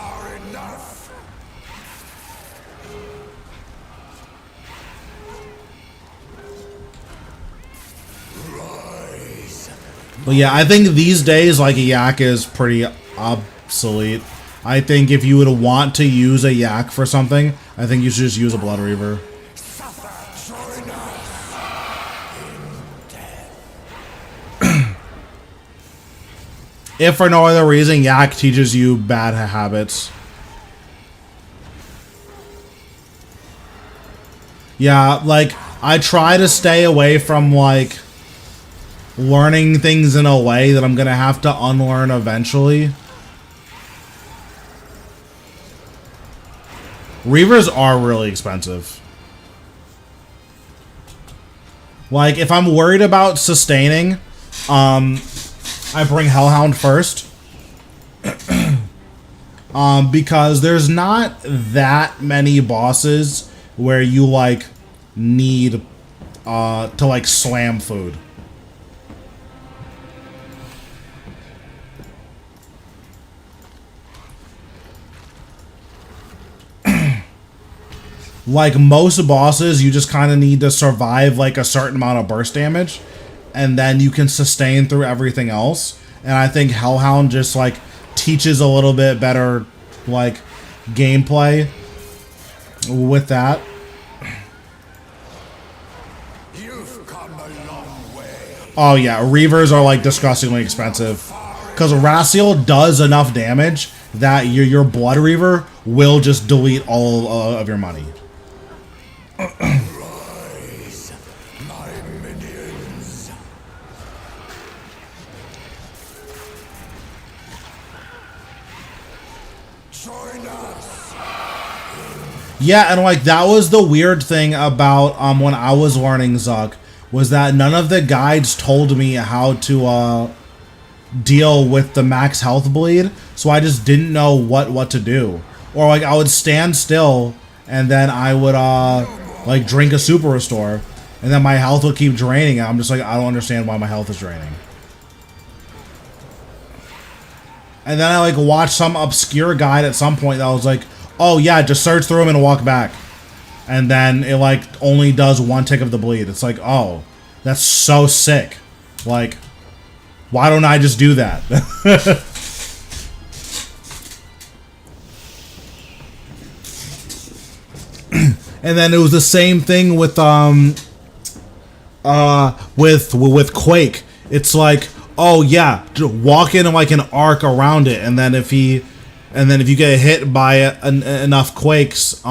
But yeah, I think these days, like, a Yak is pretty obsolete. I think if you would want to use a Yak for something, I think you should just use a Blood Reaver. If for no other reason, Yak teaches you bad habits. Yeah, like, I try to stay away from, like, learning things in a way that I'm gonna have to unlearn eventually. Reavers are really expensive. Like, if I'm worried about sustaining, I bring Hellhound first. Because there's not that many bosses where you, like, need to, like, slam food. Like most bosses, you just kind of need to survive like a certain amount of burst damage, and then you can sustain through everything else. And I think Hellhound just like teaches a little bit better, like, gameplay with that. You've come a long way. Oh yeah, Reavers are like disgustingly expensive. Because Racial does enough damage that your Blood Reaver will just delete all of your money. Rise, my minions. Join us. Yeah, and like that was the weird thing about when I was learning Zuck, was that none of the guides told me how to deal with the max health bleed, so I just didn't know what to do. Or like I would stand still and then I would like drink a super restore and then my health would keep draining and I'm just like, I don't understand why my health is draining. And then I like watched some obscure guide at some point that was like, oh yeah, just search through them and walk back. And then it like only does 1 tick of the bleed. It's like, oh, that's so sick. Like, why don't I just do that? And then it was the same thing with Quake. It's like, oh yeah, just walk in like an arc around it, and then if you get hit by enough Quakes,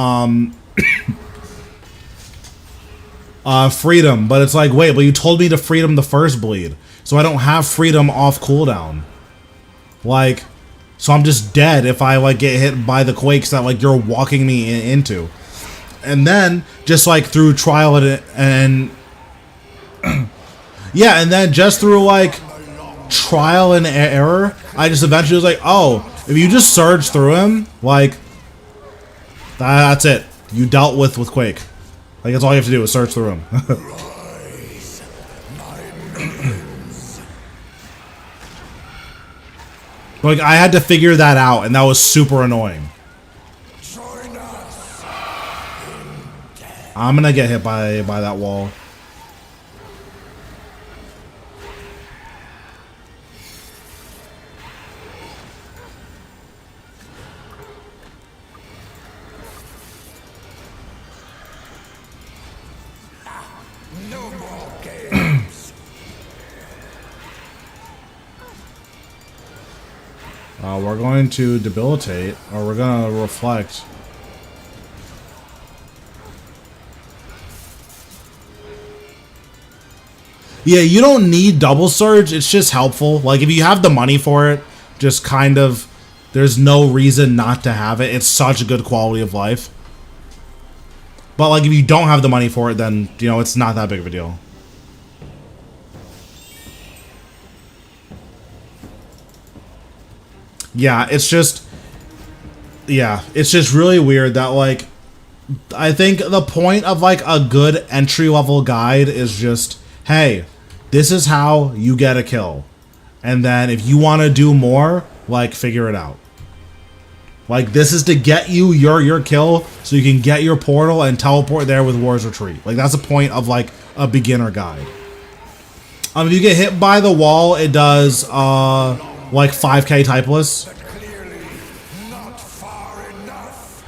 freedom. But it's like, wait, but you told me to freedom the first bleed, so I don't have freedom off cooldown. Like, so I'm just dead if I like get hit by the Quakes that like you're walking me into. And then just like through trial and yeah, and then just through like trial and error, I just eventually was like, oh, if you just surge through him, like that's it. You dealt with Quake. Like that's all you have to do is search through him. Rise, my minions. Like I had to figure that out, and that was super annoying. Join us. I'm gonna get hit by that wall. No more games. We're going to debilitate, or we're gonna reflect. Yeah, you don't need double surge. It's just helpful. Like if you have the money for it, just kind of, there's no reason not to have it. It's such a good quality of life. But like if you don't have the money for it, then you know it's not that big of a deal. Yeah, it's just really weird that like I think the point of like a good entry level guide is just, hey, this is how you get a kill. And then if you want to do more, like figure it out. Like this is to get you your kill so you can get your portal and teleport there with War's Retreat. Like that's the point of like a beginner guide. If you get hit by the wall, it does like 5k typeless. But clearly not far enough.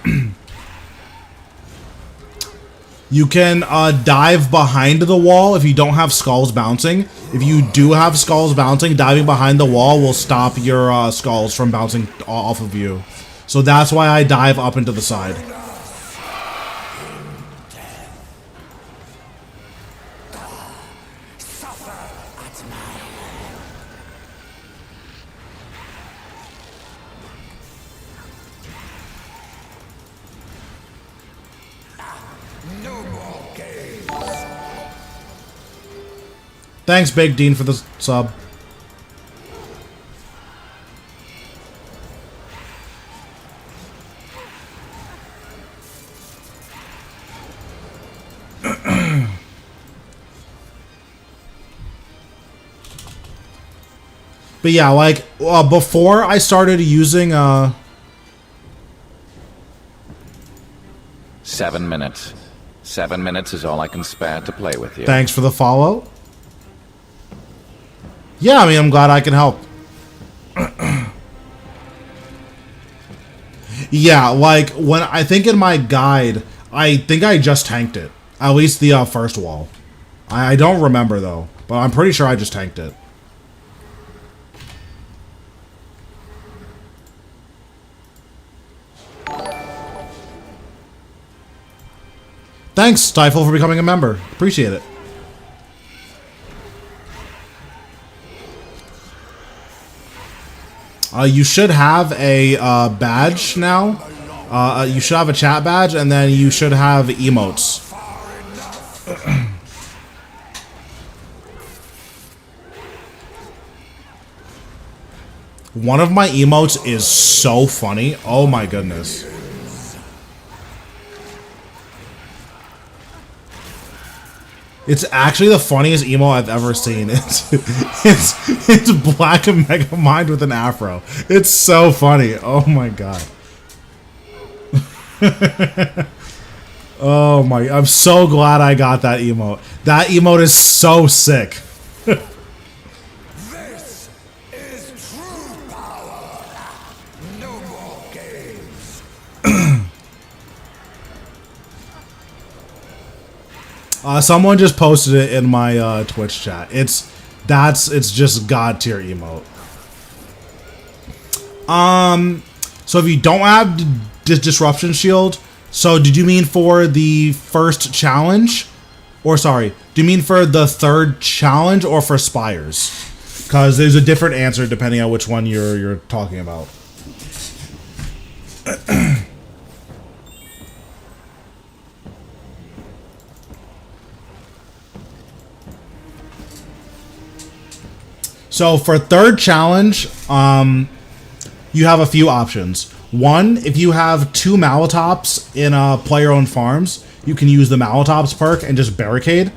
You can dive behind the wall if you don't have skulls bouncing. If you do have skulls bouncing, diving behind the wall will stop your skulls from bouncing off of you. So that's why I dive up into the side. No more games. Thanks, Big Dean, for the sub. But yeah, like before I started using 7 minutes. 7 minutes is all I can spare to play with you. Thanks for the follow. Yeah, I mean, I'm glad I can help. Yeah, like when I think in my guide, I think I just tanked it. At least the first wall. I don't remember though, but I'm pretty sure I just tanked it. Thanks, Stifle, for becoming a member. Appreciate it. You should have a badge now. You should have a chat badge, and then you should have emotes. One of my emotes is so funny. Oh my goodness. It's actually the funniest emo I've ever seen. It's Black and Megamind with an afro. It's so funny. Oh my god. Oh my, I'm so glad I got that emote. That emote is so sick. This is true power. No more games. Someone just posted it in my Twitch chat. It's just god tier emote. So if you don't have disruption shield, so did you mean for the first challenge, or sorry, do you mean for the third challenge or for spires? Because there's a different answer depending on which one you're talking about. So for third challenge, you have a few options. One, if you have 2 Malatops in player-owned farms, you can use the Malatops perk and just barricade.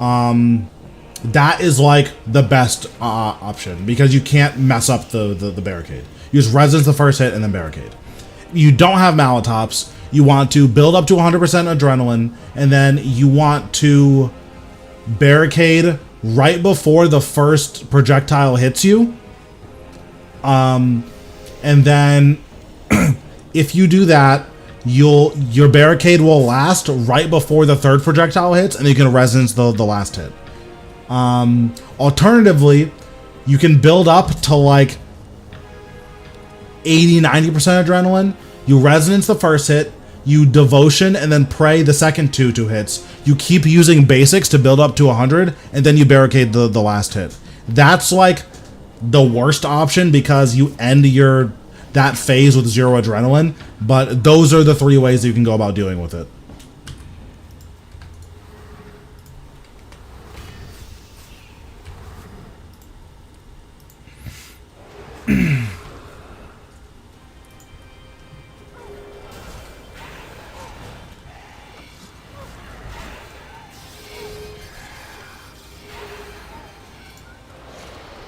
That is like the best option because you can't mess up the barricade. Use Resonance the first hit and then barricade. If you don't have Malatops, you want to build up to 100% adrenaline, and then you want to barricade right before the first projectile hits you. And then if you do that, your barricade will last right before the third projectile hits, and you can resonance the last hit. Alternatively, you can build up to like 80-90% adrenaline. You resonance the first hit, you devotion and then pray the second two hits. You keep using basics to build up to 100, and then you barricade the last hit. That's like the worst option because you end that phase with 0 adrenaline, but those are the 3 ways that you can go about dealing with it.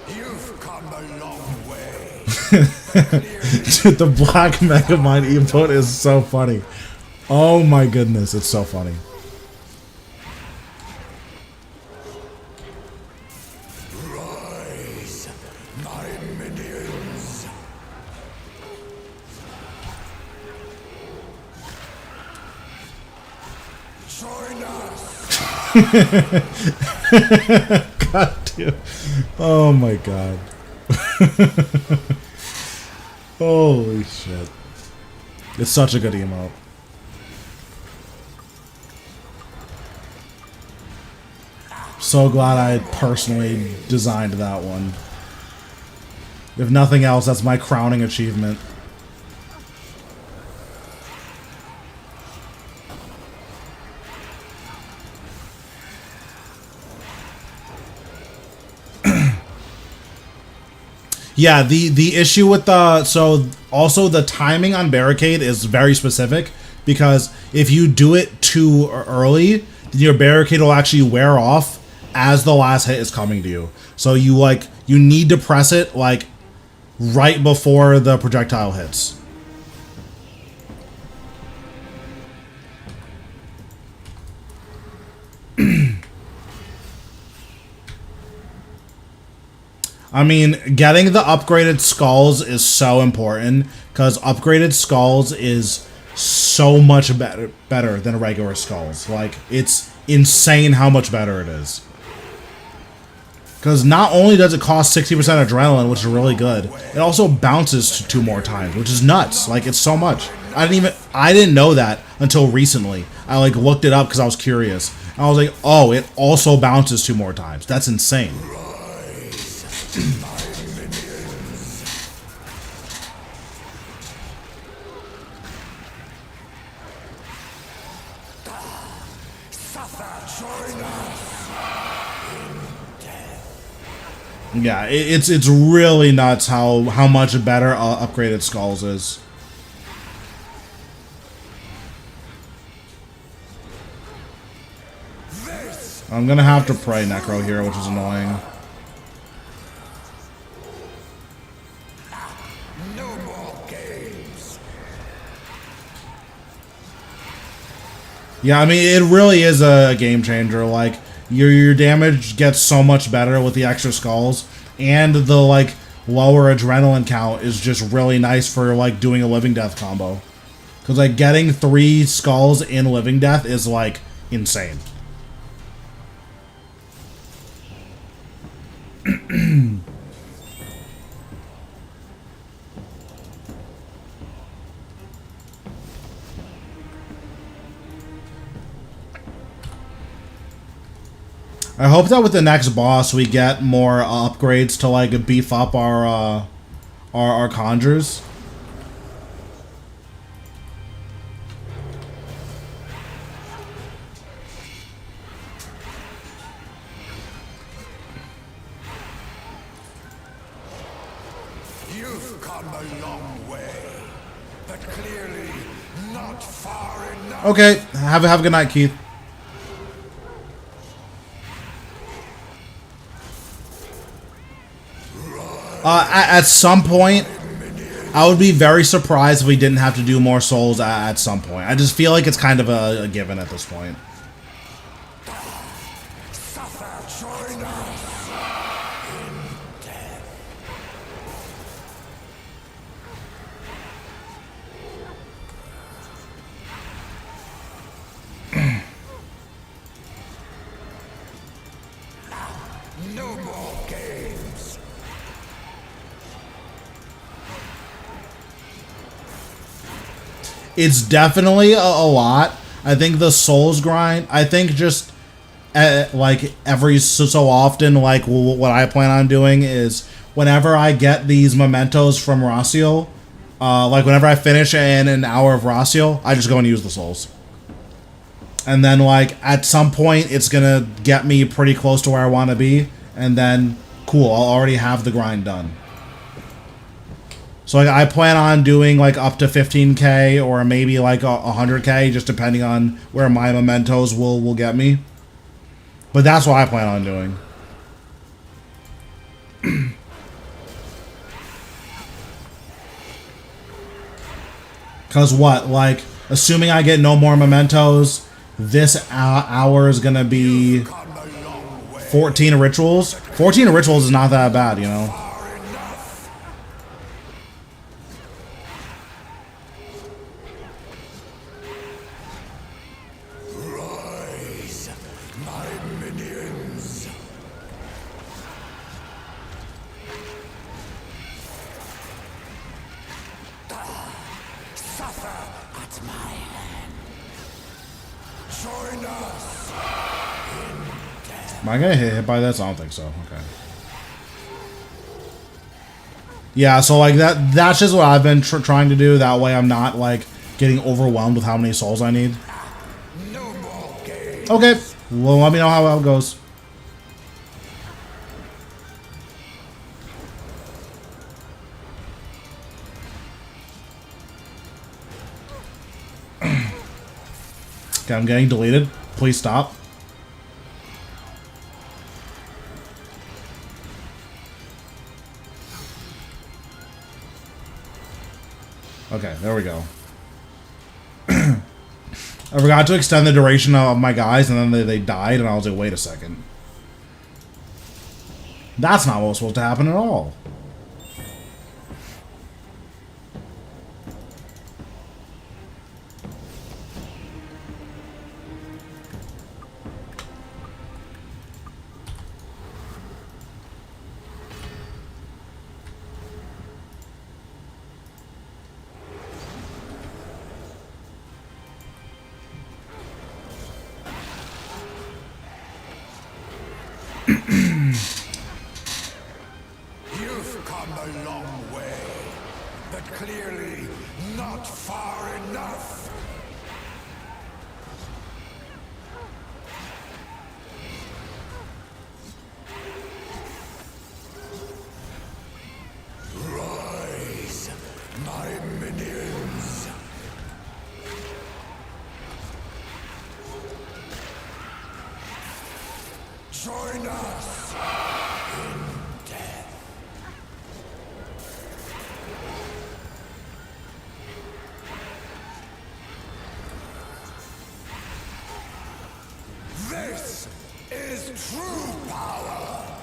You've come a long way. Dude, the Black Megamind emote is so funny. Oh my goodness, it's so funny. Rise, my minions. Join us. God damn. Oh my god. Holy shit. It's such a good emote. So glad I personally designed that one. If nothing else, that's my crowning achievement. Yeah, the issue with also the timing on barricade is very specific, because if you do it too early, then your barricade will actually wear off as the last hit is coming to you. So you need to press it like right before the projectile hits. I mean, getting the upgraded skulls is so important because upgraded skulls is so much better than regular skulls. Like, it's insane how much better it is. Because not only does it cost 60% adrenaline, which is really good, it also bounces 2 more times, which is nuts. Like, it's so much. I didn't know that until recently. I like looked it up because I was curious. And I was like, oh, it also bounces 2 more times. That's insane. Yeah, it's really nuts how much better upgraded skulls is. I'm gonna have to pray Necro here, which is annoying. No more games. Yeah, I mean, it really is a game changer. Like, your damage gets so much better with the extra skulls, and the, like, lower adrenaline count is just really nice for, like, doing a living death combo. Because, like, getting 3 skulls in living death is, like, insane. I hope that with the next boss we get more upgrades to like beef up our conjures. You've come a long way, but clearly not far enough. Okay, have a good night, Keith. At some point, I would be very surprised if we didn't have to do more souls at some point. I just feel like it's kind of a given at this point. Suffer, join us in death. No more games. It's definitely a lot. I think the souls grind, I think just like every so often, like what I plan on doing is whenever I get these mementos from Rossiel, like whenever I finish in an hour of Rossiel, I just go and use the souls. And then like at some point it's gonna get me pretty close to where I want to be, and then cool, I'll already have the grind done. So like, I plan on doing like up to 15k or maybe like 100k, just depending on where my mementos will get me. But that's what I plan on doing. Cause what, like, assuming I get no more mementos, this hour is gonna be 14 rituals. 14 rituals is not that bad, you know. Am I gonna get hit by this? I don't think so. Okay. Yeah, so like that's just what I've been trying to do. That way I'm not like getting overwhelmed with how many souls I need. Okay. Well, let me know how it goes. Okay, I'm getting deleted. Please stop. Okay, there we go. I forgot to extend the duration of my guys, and then they died, and I was like, wait a second. That's not what was supposed to happen at all. You've come a long way, but clearly not far enough. Rise, my minions. Join us in death. This is true power.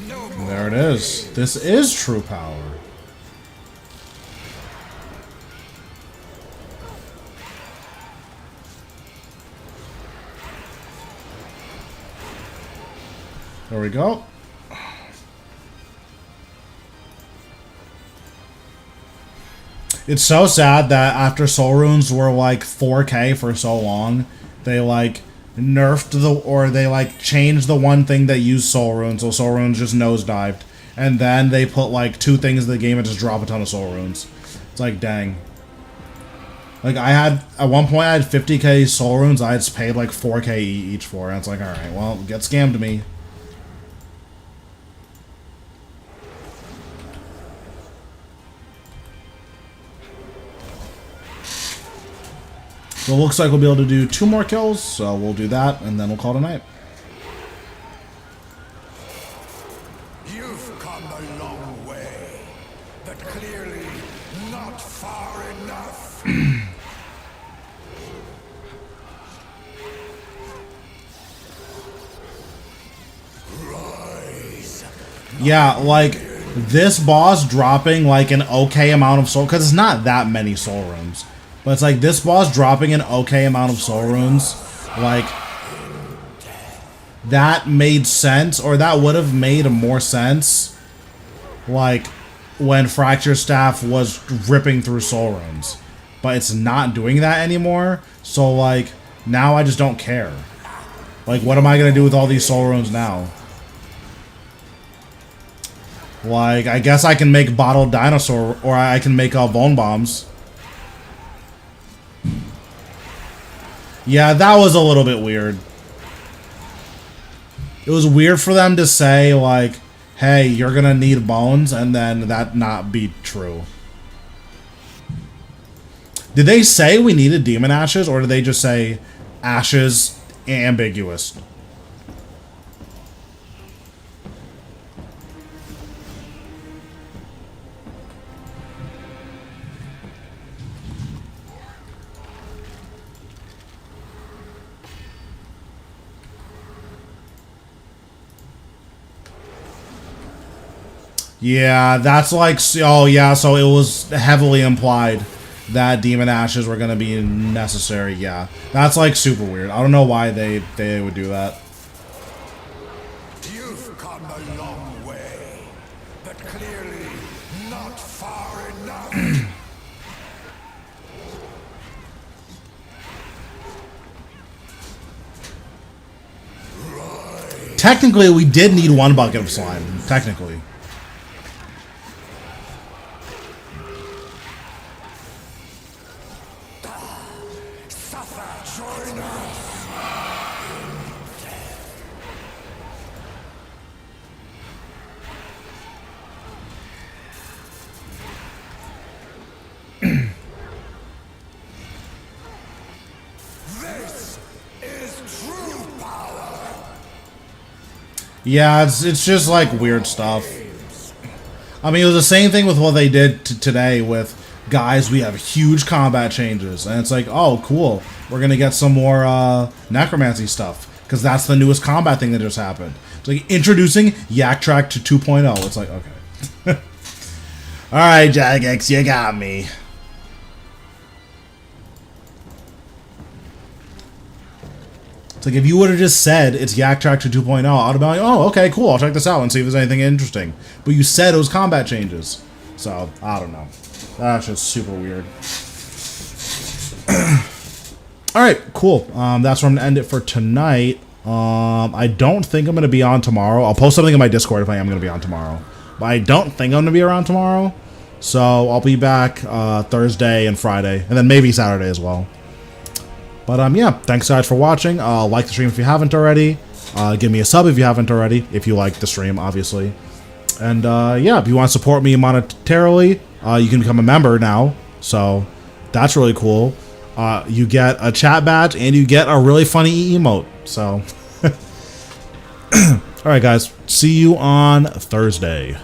No more. There it is. This is true power. There we go. It's so sad that after Soul Runes were like 4K for so long, they like nerfed they like changed the one thing that used Soul Runes, so Soul Runes just nosedived. And then they put like 2 things in the game and just drop a ton of Soul Runes. It's like, dang. Like, at one point I had 50k Soul Runes, I had paid like 4k each for, and it's like, alright, well, get scammed to me. So it looks like we'll be able to do 2 more kills, so we'll do that, and then we'll call it a night. You've come a long way, but clearly not far enough. Rise. Yeah, like, this boss dropping, like, an okay amount of soul... Because it's not that many soul runes. But it's like, this boss dropping an okay amount of soul runes, like... That made sense, or that would have made more sense, like, when Fracture Staff was ripping through soul runes. But it's not doing that anymore, so, like, now I just don't care. Like, what am I gonna do with all these soul runes now? Like, I guess I can make Bottled Dinosaur, or I can make Bone Bombs. Yeah, that was a little bit weird. It was weird for them to say, like, hey, you're gonna need bones, and then that not be true. Did they say we needed demon ashes, or did they just say ashes ambiguous? Yeah, that's like, oh yeah, so it was heavily implied that demon ashes were gonna be necessary. Yeah, that's like super weird. I don't know why they would do that. You've come a long way, but clearly not far enough. Technically, we did need 1 bucket of slime. Technically. Yeah, it's just like weird stuff. I mean, it was the same thing with what they did today with, guys, we have huge combat changes. And it's like, oh, cool. We're going to get some more necromancy stuff. Because that's the newest combat thing that just happened. It's like introducing Yak Track to 2.0. It's like, okay. Alright, Jagex, you got me. It's like if you would have just said it's Yak Track to 2.0, I'd have been like, oh, okay, cool, I'll check this out and see if there's anything interesting. But you said it was combat changes. So, I don't know. That's just super weird. Alright, cool. That's where I'm going to end it for tonight. I don't think I'm going to be on tomorrow. I'll post something in my Discord if I am going to be on tomorrow. But I don't think I'm going to be around tomorrow. So, I'll be back Thursday and Friday. And then maybe Saturday as well. But yeah, thanks guys for watching. Like the stream if you haven't already. Give me a sub if you haven't already, if you like the stream, obviously. And yeah, if you want to support me monetarily, you can become a member now. So that's really cool. You get a chat badge and you get a really funny emote. So, alright guys, see you on Thursday.